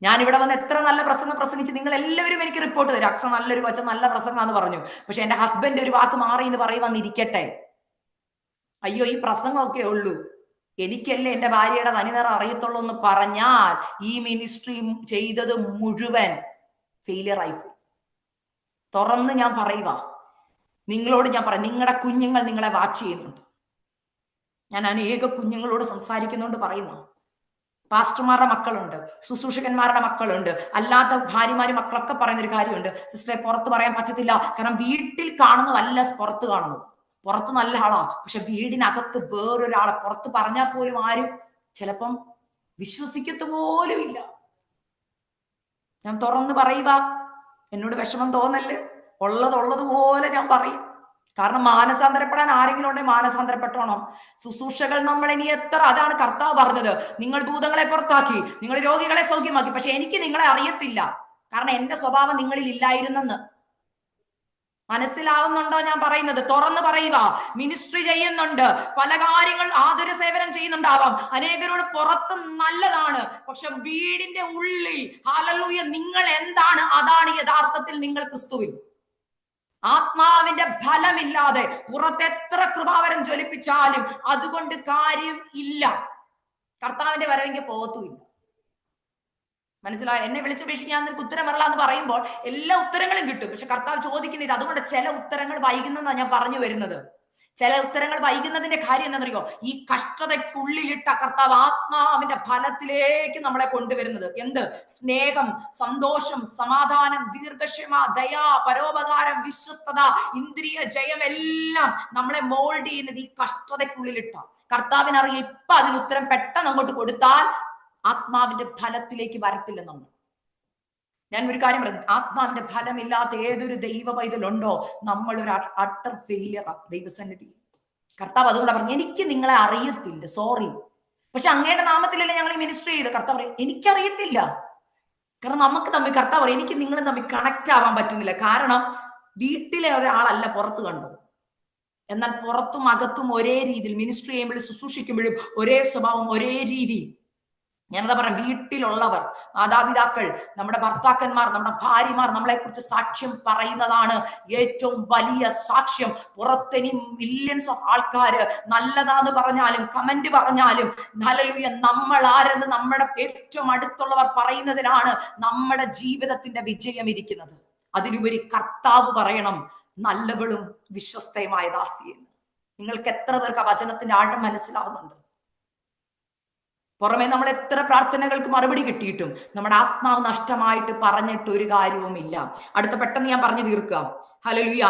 ഞാൻ ഇവിടെ വന്ന് എത്ര നല്ല പ്രസംഗം പ്രസംഗിച്ച് നിങ്ങൾ എല്ലാവരും എനിക്ക് റിപ്പോർട്ട് തരും, അക്സ നല്ലൊരു കൊച്ച നല്ല പ്രസംഗമാണെന്ന് പറഞ്ഞു, പക്ഷെ എന്റെ ഹസ്ബൻഡ് ഒരു വാക്ക് മാറി എന്ന് പറയുവാന്നിരിക്കട്ടെ, അയ്യോ ഈ പ്രസംഗമൊക്കെ ഉള്ളൂ, എനിക്കല്ലേ എന്റെ ഭാര്യയുടെ തനിനിറം അറിയത്തുള്ളൂ എന്ന് പറഞ്ഞാൽ ഈ മിനിസ്ട്രി ചെയ്തത് മുഴുവൻ ഫെയിലിയർ ആയിപ്പോയി. തുറന്ന് ഞാൻ പറയുക, നിങ്ങളോട് ഞാൻ പറയാം, നിങ്ങളുടെ കുഞ്ഞുങ്ങൾ നിങ്ങളെ വാച്ച് ചെയ്യുന്നുണ്ട്. ഞാൻ അനേക കുഞ്ഞുങ്ങളോട് സംസാരിക്കുന്നോണ്ട് പറയുന്നു, പാസ്റ്റർമാരുടെ മക്കളുണ്ട്, ശുശ്രൂഷകന്മാരുടെ മക്കളുണ്ട്, അല്ലാത്ത ഭാര്യമാരും മക്കളൊക്കെ പറയുന്ന ഒരു കാര്യമുണ്ട്, സിസ്റ്ററെ പുറത്ത് പറയാൻ പറ്റത്തില്ല, കാരണം വീട്ടിൽ കാണുന്നതല്ല പുറത്ത് കാണുന്നത്, പുറത്ത് നല്ല ആളാ, പക്ഷെ വീടിനകത്ത് വേറൊരാളെ പുറത്ത് പറഞ്ഞാൽ പോലും ആരും ചിലപ്പം വിശ്വസിക്കത്ത് പോലും ഇല്ല. ഞാൻ തുറന്ന് പറയുക, എന്നോട് വിഷമം തോന്നല്, ഉള്ളതുപോലെ ഞാൻ പറയും, കാരണം മാനസാന്തരപ്പെടാൻ ആരെങ്കിലും ഉണ്ടെങ്കിൽ മാനസാന്തരപ്പെട്ടോണം. ശുശ്രൂഷകൾ നമ്മൾ ഇനി എത്ര, അതാണ് കർത്താവ് പറഞ്ഞത്, നിങ്ങൾ ഭൂതങ്ങളെ പുറത്താക്കി, നിങ്ങൾ രോഗികളെ സൗഖ്യമാക്കി, പക്ഷെ എനിക്ക് നിങ്ങളെ അറിയത്തില്ല, കാരണം എന്റെ സ്വഭാവം നിങ്ങളിൽ ഇല്ലായിരുന്നെന്ന്. മനസ്സിലാവുന്നുണ്ടോ ഞാൻ പറയുന്നത്? തുറന്നു പറയുക, മിനിസ്ട്രി ചെയ്യുന്നുണ്ട്, പല കാര്യങ്ങൾ ആതുര സേവനം ചെയ്യുന്നുണ്ടാവാം, അനേകരോട് പുറത്ത് നല്ലതാണ്, പക്ഷെ വീടിന്റെ ഉള്ളിൽ ഹല്ലേലൂയ നിങ്ങൾ എന്താണ്, അതാണ് യഥാർത്ഥത്തിൽ നിങ്ങൾ ക്രിസ്തുവിൽ. ആത്മാവിന്റെ ഫലമില്ലാതെ പുറത്തെത്ര കൃപാവരം ജ്വലിപ്പിച്ചാലും അതുകൊണ്ട് കാര്യം ഇല്ല, കർത്താവിന്റെ വരവെങ്കിൽ പോകത്തുമില്ല. മനസ്സിലായോ? എന്നെ വിളിച്ചപേക്ഷിച്ച് ഞാൻ നിനക്ക് ഉത്തരം വരല എന്ന് പറയുമ്പോൾ എല്ലാ ഉത്തരങ്ങളും കിട്ടും, പക്ഷെ കർത്താവ് ചോദിക്കുന്നത് അതുകൊണ്ട് ചില ഉത്തരങ്ങൾ വൈകുന്നതാണ് ഞാൻ പറഞ്ഞു വരുന്നത്. ചില ഉത്തരങ്ങൾ വൈകുന്നതിന്റെ കാര്യം എന്താണെന്നറിയോ? ഈ കഷ്ടതയ്ക്കുള്ളിലിട്ട കർത്താവ് ആത്മാവിന്റെ ഫലത്തിലേക്ക് നമ്മളെ കൊണ്ടുവരുന്നത്. എന്ത്? സ്നേഹം, സന്തോഷം, സമാധാനം, ദീർഘക്ഷമ, ദയ, പരോപകാരം, വിശ്വസ്തത, ഇന്ദ്രിയ ജയം, എല്ലാം നമ്മളെ മോൾഡ് ചെയ്യുന്നത് ഈ കഷ്ടതയ്ക്കുള്ളിലിട്ട. കർത്താവിനറിയാം ഇപ്പൊ അതിന് ഉത്തരം പെട്ടെന്ന് അങ്ങോട്ട് കൊടുത്താൽ ആത്മാവിന്റെ ഫലത്തിലേക്ക് വരത്തില്ല നമ്മൾ. ഞാൻ ഒരു കാര്യം പറയാം, ആത്മാവിന്റെ ഫലമില്ലാത്ത ഏതൊരു ദൈവ പൈതലുണ്ടോ നമ്മൾ ഒരു അട്ടർ ഫെയിലിയർ ദൈവസന്നിധി. കർത്താവ് അതുകൊണ്ട് പറഞ്ഞു എനിക്ക് നിങ്ങളെ അറിയത്തില്ല, സോറി, പക്ഷെ അങ്ങയുടെ നാമത്തിലല്ലേ ഞങ്ങൾ ഈ മിനിസ്ട്രി ചെയ്ത്. കർത്താവ് പറയും എനിക്കറിയത്തില്ല, കാരണം നമുക്ക് തമ്മിൽ, കർത്താവ് പറയും എനിക്ക് നിങ്ങളും തമ്മിൽ കണക്ട് ആവാൻ പറ്റുന്നില്ല, കാരണം വീട്ടിലെ ഒരാളല്ല പുറത്ത് കണ്ടത്, എന്നാൽ പുറത്തും അകത്തും ഒരേ രീതിയിൽ മിനിസ്ട്രി ചെയ്യുമ്പോഴും ശുശ്രൂഷിക്കുമ്പോഴും ഒരേ സ്വഭാവം, ഒരേ രീതി. ഞാനതാ പറയാം, വീട്ടിലുള്ളവർ, മാതാപിതാക്കൾ, നമ്മുടെ ഭർത്താക്കന്മാർ, നമ്മുടെ ഭാര്യമാർ നമ്മളെ കുറിച്ച് സാക്ഷ്യം പറയുന്നതാണ് ഏറ്റവും വലിയ സാക്ഷ്യം. പുറത്തിനി മില്യൺസ് ഓഫ് ആൾക്കാര് നല്ലതാന്ന് പറഞ്ഞാലും കമന്റ് പറഞ്ഞാലും ഹല്ലേലൂയ നമ്മൾ ആരെന്ന് നമ്മുടെ ഏറ്റവും അടുത്തുള്ളവർ പറയുന്നതിലാണ് നമ്മുടെ ജീവിതത്തിന്റെ വിജയം ഇരിക്കുന്നത്. അതിലുപരി കർത്താവ് പറയണം നല്ലവളും വിശ്വസ്തയുമായ ദാസിയെന്ന്. നിങ്ങൾക്ക് എത്ര പേർക്ക് ആ വചനത്തിന്റെ ആഴം മനസ്സിലാവുന്നുണ്ട്? പുറമെ നമ്മൾ എത്ര പ്രാർത്ഥനകൾക്ക് മറുപടി കിട്ടിയിട്ടും നമ്മുടെ ആത്മാവ് നഷ്ടമായിട്ട് പറഞ്ഞിട്ട് ഒരു കാര്യവുമില്ല. അടുത്ത പെട്ടെന്ന് ഞാൻ പറഞ്ഞു തീർക്കുക. ഹല്ലേലൂയ.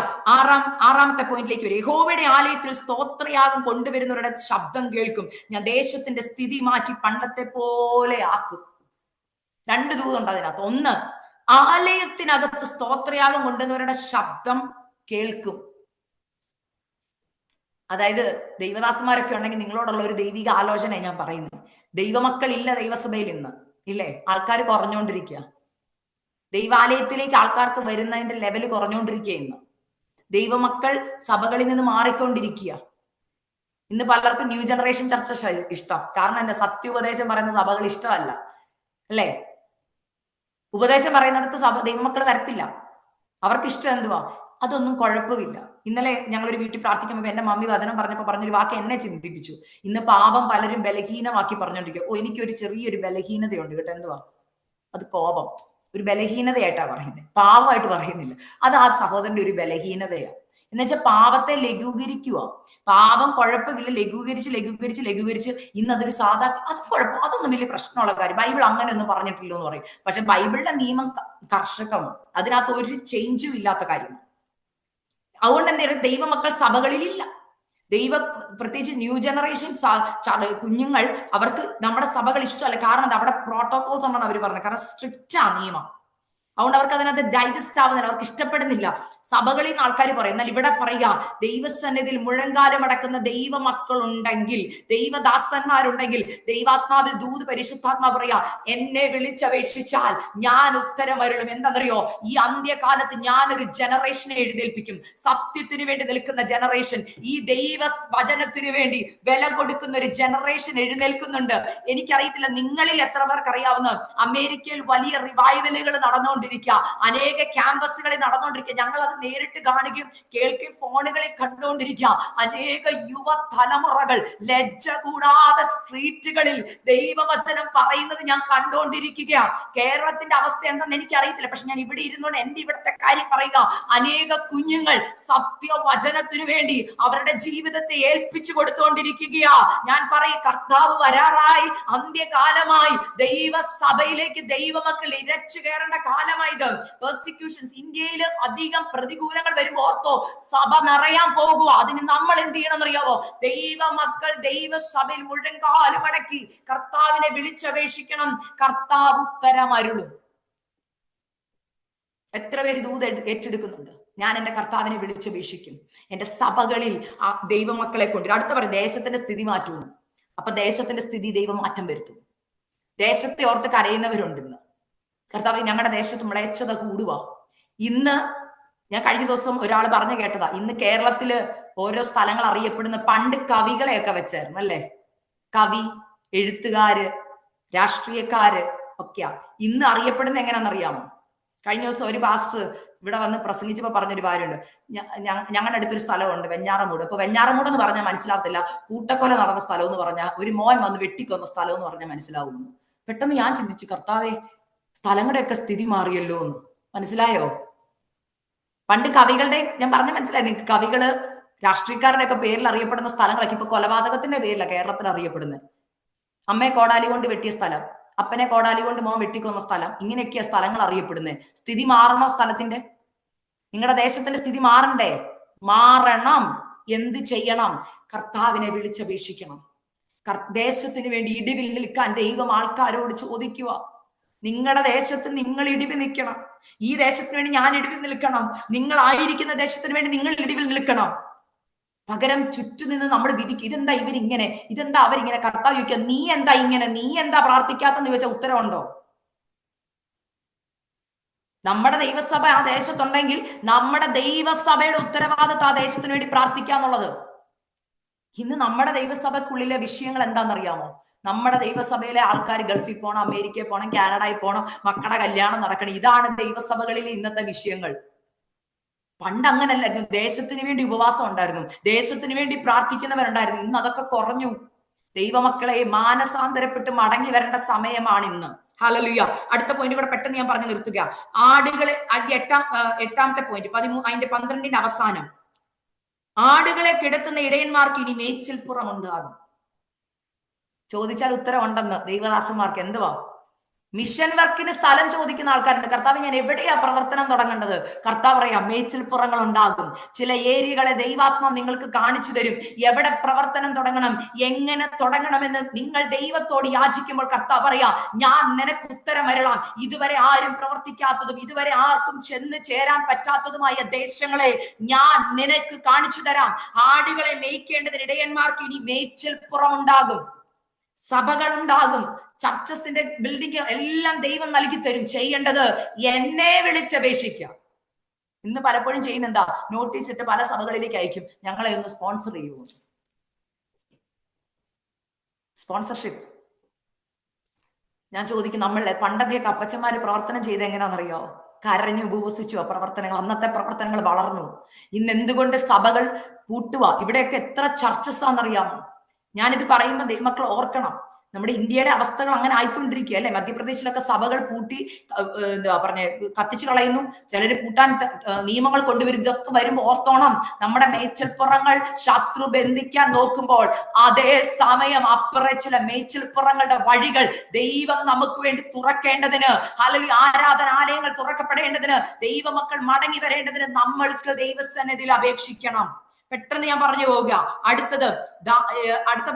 ആറാമത്തെ പോയിന്റിലേക്ക് വരും. യഹോവയുടെ ആലയത്തിൽ സ്തോത്രയാഗം കൊണ്ടുവരുന്നവരുടെ ശബ്ദം കേൾക്കും, ഞാൻ ദേശത്തിന്റെ സ്ഥിതി മാറ്റി പണ്ടത്തെ പോലെ ആക്കും. രണ്ട് ദൂതുണ്ട് അതിനകത്ത്. ഒന്ന്, ആലയത്തിനകത്ത് സ്തോത്രയാഗം കൊണ്ടുവരുന്നവരുടെ ശബ്ദം കേൾക്കും. അതായത് ദൈവദാസന്മാരൊക്കെ ഉണ്ടെങ്കിൽ നിങ്ങളോടുള്ള ഒരു ദൈവിക ആലോചന ഞാൻ പറയുന്നു. ദൈവമക്കൾ ഇല്ല ദൈവസഭയിൽ ഇന്ന്, ഇല്ലേ? ആൾക്കാർ കുറഞ്ഞുകൊണ്ടിരിക്കുക. ദൈവാലയത്തിലേക്ക് ആൾക്കാർക്ക് വരുന്നതിന്റെ ലെവൽ കുറഞ്ഞുകൊണ്ടിരിക്കുക. ഇന്ന് ദൈവമക്കൾ സഭകളിൽ നിന്ന് മാറിക്കൊണ്ടിരിക്കുക. ഇന്ന് പലർക്കും ന്യൂ ജനറേഷൻ ചർച്ച ഇഷ്ടം. കാരണം എന്താ? സത്യോപദേശം പറയുന്ന സഭകൾ ഇഷ്ടമല്ല, അല്ലേ? ഉപദേശം പറയുന്നിടത്ത് ദൈവമക്കൾ വരത്തില്ല. അവർക്ക് ഇഷ്ടം എന്തുവാ? അതൊന്നും കുഴപ്പമില്ല. ഇന്നലെ ഞങ്ങളൊരു വീട്ടിൽ പ്രാർത്ഥിക്കുമ്പോൾ എന്റെ മമ്മി വചനം പറഞ്ഞപ്പോൾ പറഞ്ഞൊരു വാക്ക് എന്നെ ചിന്തിപ്പിച്ചു. ഇന്ന് പാപം പലരും ബലഹീനമാക്കി പറഞ്ഞോണ്ടിരിക്കുക. ഓ, എനിക്കൊരു ചെറിയൊരു ബലഹീനതയുണ്ട് കേട്ടോ. എന്തുവാ അത്? കോപം. ഒരു ബലഹീനതയായിട്ടാ പറയുന്നത്, പാവമായിട്ട് പറയുന്നില്ല. അത് ആ സഹോദരന്റെ ഒരു ബലഹീനതയാണ്. എന്നുവെച്ചാൽ പാപത്തെ ലഘൂകരിക്കുക. പാപം കുഴപ്പമില്ല, ലഘൂകരിച്ച് ലഘൂകരിച്ച് ലഘൂകരിച്ച് ഇന്ന് അതൊരു സാധാ, അത് കുഴപ്പം, അതൊന്നും വലിയ പ്രശ്നമുള്ള കാര്യം, ബൈബിൾ അങ്ങനെ ഒന്നും പറഞ്ഞിട്ടില്ലോ എന്ന് പറയും. പക്ഷെ ബൈബിളിന്റെ നിയമം കർശകമാണ്, അതിനകത്ത് ഒരു ചേഞ്ചും ഇല്ലാത്ത കാര്യമാണ്. അതുകൊണ്ട് എന്തായാലും ദൈവമക്കൾ സഭകളിലില്ല. പ്രത്യേകിച്ച് ന്യൂ ജനറേഷൻ കുഞ്ഞുങ്ങൾ, അവർക്ക് നമ്മുടെ സഭകൾ ഇഷ്ടമല്ല. കാരണം അവിടെ പ്രോട്ടോകോൾസ് ഉണ്ടെന്ന് അവർ പറഞ്ഞത്, കാരണം സ്ട്രിക്റ്റ് ആ നിയമം. അതുകൊണ്ട് അവർക്ക് അതിനകത്ത് ഡൈജസ്റ്റ് ആവുന്നില്ല, അവർക്ക് ഇഷ്ടപ്പെടുന്നില്ല. സഭകളിൽ നിന്ന് ആൾക്കാർ പറയും. എന്നാൽ ഇവിടെ പറയുക, ദൈവസന്നിധിയിൽ മുഴങ്കാലം അടക്കുന്ന ദൈവമക്കൾ ഉണ്ടെങ്കിൽ, ദൈവദാസന്മാരുണ്ടെങ്കിൽ, ദൈവാത്മാവിൽ ദൂത് പരിശുദ്ധാത്മാ പറയാ, എന്നെ വിളിച്ചപേക്ഷിച്ചാൽ ഞാൻ ഉത്തരം വരണം. എന്താണെന്നറിയോ? ഈ അന്ത്യകാലത്ത് ഞാനൊരു ജനറേഷനെ എഴുന്നേൽപ്പിക്കും, സത്യത്തിന് വേണ്ടി നിൽക്കുന്ന ജനറേഷൻ, ഈ ദൈവ വചനത്തിന് വേണ്ടി വില കൊടുക്കുന്ന ഒരു ജനറേഷൻ എഴുന്നേൽക്കുന്നുണ്ട്. എനിക്കറിയത്തില്ല നിങ്ങളിൽ എത്ര പേർക്ക് അറിയാവുന്ന, അമേരിക്കയിൽ വലിയ റിവൈവലുകൾ നടന്നുകൊണ്ടിരിക്കുക, അനേക ക്യാമ്പസുകളിൽ നടന്നുകൊണ്ടിരിക്കുക. ഞങ്ങൾ അത് നേരിട്ട് കാണുകയും കേൾക്കുകയും ഫോണുകളിൽ കണ്ടുകൊണ്ടിരിക്കുക. അനേക യുവ തലമുറകൾ ലജ്ജ കൂടാതെ സ്ട്രീറ്റുകളിൽ ദൈവവചനം പറയുന്നത് ഞാൻ കണ്ടുകൊണ്ടിരിക്കുകയാണ്. കേരളത്തിന്റെ അവസ്ഥ എന്താണെന്ന് എനിക്കറിയത്തില്ല, പക്ഷെ ഞാൻ ഇവിടെ ഇരുന്നുകൊണ്ട് എന്റെ ഇവിടുത്തെ കാര്യം പറയുക. അനേക കുഞ്ഞുങ്ങൾ സത്യവചനത്തിനു വേണ്ടി അവരുടെ ജീവിതത്തെ ഏൽപ്പിച്ചു കൊടുത്തുകൊണ്ടിരിക്കുകയാ. ഞാൻ പറയും, കർത്താവ് വരാറായി, അന്ത്യകാലമായി, ദൈവസഭയിലേക്ക് ദൈവമക്കൾ ഇരച്ചു കയറേണ്ട കാലമായത്. പെർസിക്യൂഷൻസ്, ഇന്ത്യയിൽ അധികം പ്രതികൂലങ്ങൾ വരുമ്പോൾ ഓർത്തോ, സഭ നിറയാൻ പോകുക. അതിന് നമ്മൾ എന്ത് ചെയ്യണം എന്നറിയാവോ? ദൈവമക്കൾ ദൈവസഭയിൽ മുഴങ്കാലും അടക്കി കർത്താവിനെ വിളിച്ചപേക്ഷിക്കണം. കർത്താവ് ഉത്തരം അരുളും. എത്ര പേര് ദൂത് ഏറ്റെടുക്കുന്നുണ്ട്? ഞാൻ എന്റെ കർത്താവിനെ വിളിച്ചപേക്ഷിക്കും, എന്റെ സഭകളിൽ ആ ദൈവമക്കളെ കൊണ്ടുവരും. അടുത്ത പറയും, ദേശത്തിന്റെ സ്ഥിതി മാറ്റുന്നു. അപ്പൊ ദേശത്തിന്റെ സ്ഥിതി ദൈവമാറ്റം വരുത്തും. ദേശത്തെ ഓർത്ത് കരയുന്നവരുണ്ടെന്ന്. കർത്താവ്, ഞങ്ങളുടെ ദേശത്ത് മ്ലേച്ഛത കൂടുക. ഇന്ന് ഞാൻ കഴിഞ്ഞ ദിവസം ഒരാൾ പറഞ്ഞു കേട്ടതാ, ഇന്ന് കേരളത്തില് ഓരോ സ്ഥലങ്ങൾ അറിയപ്പെടുന്ന, പണ്ട് കവികളെയൊക്കെ വെച്ചായിരുന്നു അല്ലേ, കവി, എഴുത്തുകാര്, രാഷ്ട്രീയക്കാര് ഒക്കെയാ. ഇന്ന് അറിയപ്പെടുന്ന എങ്ങനെയാണെന്നറിയാമോ? കഴിഞ്ഞ ദിവസം ഒരു പാസ്റ്റർ ഇവിടെ വന്ന് പ്രസംഗിച്ചപ്പോ പറഞ്ഞൊരു കാര്യമുണ്ട്. ഞങ്ങളുടെ അടുത്തൊരു സ്ഥലമുണ്ട്, വെഞ്ഞാറമൂട്. അപ്പൊ വെഞ്ഞാറമൂട് എന്ന് പറഞ്ഞാൽ മനസ്സിലാവത്തില്ല, കൂട്ടക്കൊല നടന്ന സ്ഥലം എന്ന് പറഞ്ഞാൽ, ഒരു മോൻ വന്ന് വെട്ടിക്കൊന്ന സ്ഥലം എന്ന് പറഞ്ഞാൽ മനസ്സിലാവുന്നു. പെട്ടെന്ന് ഞാൻ ചിന്തിച്ചു, കർത്താവേ, സ്ഥലങ്ങളുടെയൊക്കെ സ്ഥിതി മാറിയല്ലോ എന്ന്. മനസ്സിലായോ? പണ്ട് കവികളുടെ, ഞാൻ പറഞ്ഞ മനസ്സിലായി നിങ്ങൾക്ക്, കവികള്, രാഷ്ട്രീയക്കാരുടെ ഒക്കെ പേരിൽ അറിയപ്പെടുന്ന സ്ഥലങ്ങളൊക്കെ ഇപ്പൊ കൊലപാതകത്തിന്റെ പേരിലാണ് കേരളത്തിൽ അറിയപ്പെടുന്നത്. അമ്മയെ കോടാലി കൊണ്ട് വെട്ടിയ സ്ഥലം, അപ്പനെ കോടാലി കൊണ്ട് മോൻ വെട്ടിക്കൊന്ന സ്ഥലം, ഇങ്ങനെയൊക്കെയാ സ്ഥലങ്ങൾ അറിയപ്പെടുന്നത്. സ്ഥിതി മാറണോ സ്ഥലത്തിന്റെ? നിങ്ങളുടെ ദേശത്തിന്റെ സ്ഥിതി മാറണ്ടേ? മാറണം. എന്ത് ചെയ്യണം? കർത്താവിനെ വിളിച്ചപേക്ഷിക്കണം. ദേശത്തിന് വേണ്ടി ഇടിവിൽ നിൽക്കാൻ ദൈവം ആൾക്കാരോട് ചോദിക്കുക. നിങ്ങളുടെ ദേശത്ത് നിങ്ങൾ ഇടിവിൽ നിൽക്കണം. ഈ ദേശത്തിന് വേണ്ടി ഞാൻ ഇടിവിൽ നിൽക്കണം. നിങ്ങളായിരിക്കുന്ന ദേശത്തിന് വേണ്ടി നിങ്ങൾ ഇടിവിൽ നിൽക്കണം. പകരം ചുറ്റുനിന്ന് നമ്മൾ വിധിക്കും, ഇതെന്താ ഇവരിങ്ങനെ, ഇതെന്താ അവരിങ്ങനെ. കർത്താവ് ചോദിക്കുക, നീ എന്താ ഇങ്ങനെ, നീ എന്താ പ്രാർത്ഥിക്കാത്തെന്ന് ചോദിച്ചാൽ ഉത്തരവുണ്ടോ? നമ്മുടെ ദൈവസഭ ആ ദേശത്തുണ്ടെങ്കിൽ നമ്മുടെ ദൈവസഭയുടെ ഉത്തരവാദിത്വം ആ ദേശത്തിന് വേണ്ടി പ്രാർത്ഥിക്കാന്നുള്ളത്. ഇന്ന് നമ്മുടെ ദൈവസഭക്കുള്ളിലെ വിഷയങ്ങൾ എന്താണെന്നറിയാമോ? നമ്മുടെ ദൈവസഭയിലെ ആൾക്കാർ ഗൾഫിൽ പോകണം, അമേരിക്കയിൽ പോകണം, കാനഡയിൽ പോകണം, മക്കളുടെ കല്യാണം നടക്കണം. ഇതാണ് ദൈവസഭകളിലെ ഇന്നത്തെ വിഷയങ്ങൾ. പണ്ട് അങ്ങനല്ലായിരുന്നു. ദേശത്തിന് വേണ്ടി ഉപവാസം ഉണ്ടായിരുന്നു, ദേശത്തിന് വേണ്ടി പ്രാർത്ഥിക്കുന്നവരുണ്ടായിരുന്നു. ഇന്ന് അതൊക്കെ കുറഞ്ഞു. ദൈവമക്കളെ, മാനസാന്തരപ്പെട്ട് മടങ്ങി വരേണ്ട സമയമാണ് ഇന്ന്. ഹല്ലേലൂയ. അടുത്ത പോയിന്റ് കൂടെ പെട്ടെന്ന് ഞാൻ പറഞ്ഞു നിർത്തുക. ആടുകളെ, എട്ടാമത്തെ പോയിന്റ്, അതിന്റെ 12ന്റെ അവസാനം, ആടുകളെ കിടത്തുന്ന ഇടയന്മാർക്ക് ഇനി മേച്ചിൽപ്പുറം ഉണ്ടാകും. ചോദിച്ചാൽ ഉത്തരം ഉണ്ടെന്ന് ദൈവദാസന്മാർക്ക്. എന്തുവാ? മിഷൻ വർക്കിന് സ്ഥലം ചോദിക്കുന്ന ആൾക്കാരുണ്ട്. കർത്താവ്, ഞാൻ എവിടെയാ പ്രവർത്തനം തുടങ്ങേണ്ടത്? കർത്താവ് പറയാം, മേച്ചിൽപ്പുറങ്ങൾ ഉണ്ടാകും. ചില ഏരിയകളെ ദൈവാത്മാവ് നിങ്ങൾക്ക് കാണിച്ചു തരും. എവിടെ പ്രവർത്തനം തുടങ്ങണം, എങ്ങനെ തുടങ്ങണമെന്ന് നിങ്ങൾ ദൈവത്തോട് യാചിക്കുമ്പോൾ കർത്താവ് പറയാ, ഞാൻ നിനക്ക് ഉത്തരം അരുളാം. ഇതുവരെ ആരും പ്രവർത്തിക്കാത്തതും ഇതുവരെ ആർക്കും ചെന്ന് ചേരാൻ പറ്റാത്തതുമായ ദേശങ്ങളെ ഞാൻ നിനക്ക് കാണിച്ചു തരാം. ആടുകളെ മേയ്ക്കേണ്ടതിന് ഇടയന്മാർക്ക് ഇനി മേച്ചിൽപ്പുറം ഉണ്ടാകും. സഭകൾ ഉണ്ടാകും. ചർച്ചസിന്റെ ബിൽഡിംഗ് എല്ലാം ദൈവം നൽകി തരും. ചെയ്യേണ്ടത് എന്നെ വിളിച്ചപേക്ഷിക്കാം. ഇന്ന് പലപ്പോഴും ചെയ്യുന്ന എന്താ? നോട്ടീസ് ഇട്ട് പല സഭകളിലേക്ക് അയക്കും, ഞങ്ങളെ ഒന്ന് സ്പോൺസർ ചെയ്യൂ. സ്പോൺസർഷിപ്പ്. ഞാൻ ചോദിക്കും, നമ്മളെ പണ്ടത്തെയൊക്കെ അപ്പച്ചന്മാര് പ്രവർത്തനം ചെയ്ത് എങ്ങനെയാണെന്നറിയോ? കരഞ്ഞു ഉപവസിച്ചു പ്രവർത്തനങ്ങൾ. അന്നത്തെ പ്രവർത്തനങ്ങൾ വളർന്നു. ഇന്ന് എന്തുകൊണ്ട് സഭകൾ പൂട്ടുക? ഇവിടെയൊക്കെ എത്ര ചർച്ചസ് ആണെന്നറിയാമോ? ഞാനിത് പറയുമ്പോൾ ദൈവമക്കൾ ഓർക്കണം, നമ്മുടെ ഇന്ത്യയുടെ അവസ്ഥകൾ അങ്ങനെ ആയിക്കൊണ്ടിരിക്കുക അല്ലെ. മധ്യപ്രദേശിലൊക്കെ സഭകൾ പൂട്ടി എന്താ പറഞ്ഞ കത്തിച്ചു കളയുന്നു, ചിലര് പൂട്ടാൻ നിയമങ്ങൾ കൊണ്ടുവരും. ഇതൊക്കെ വരുമ്പോൾ ഓർത്തോണം, നമ്മുടെ മേച്ചിൽപ്പുറങ്ങൾ ശത്രു ബന്ധിക്കാൻ നോക്കുമ്പോൾ അതേ സമയം അപ്പുറ ചില മേച്ചിൽപ്പുറങ്ങളുടെ വഴികൾ ദൈവം നമുക്ക് വേണ്ടി തുറക്കേണ്ടതിന്, അല്ലെങ്കിൽ ആരാധനാലയങ്ങൾ തുറക്കപ്പെടേണ്ടതിന്, ദൈവമക്കൾ മടങ്ങി വരേണ്ടതിന് നമ്മൾക്ക് ദൈവസന്നിധിയിൽ അപേക്ഷിക്കണം. പെട്ടെന്ന് ഞാൻ പറഞ്ഞു പോവുക. അടുത്ത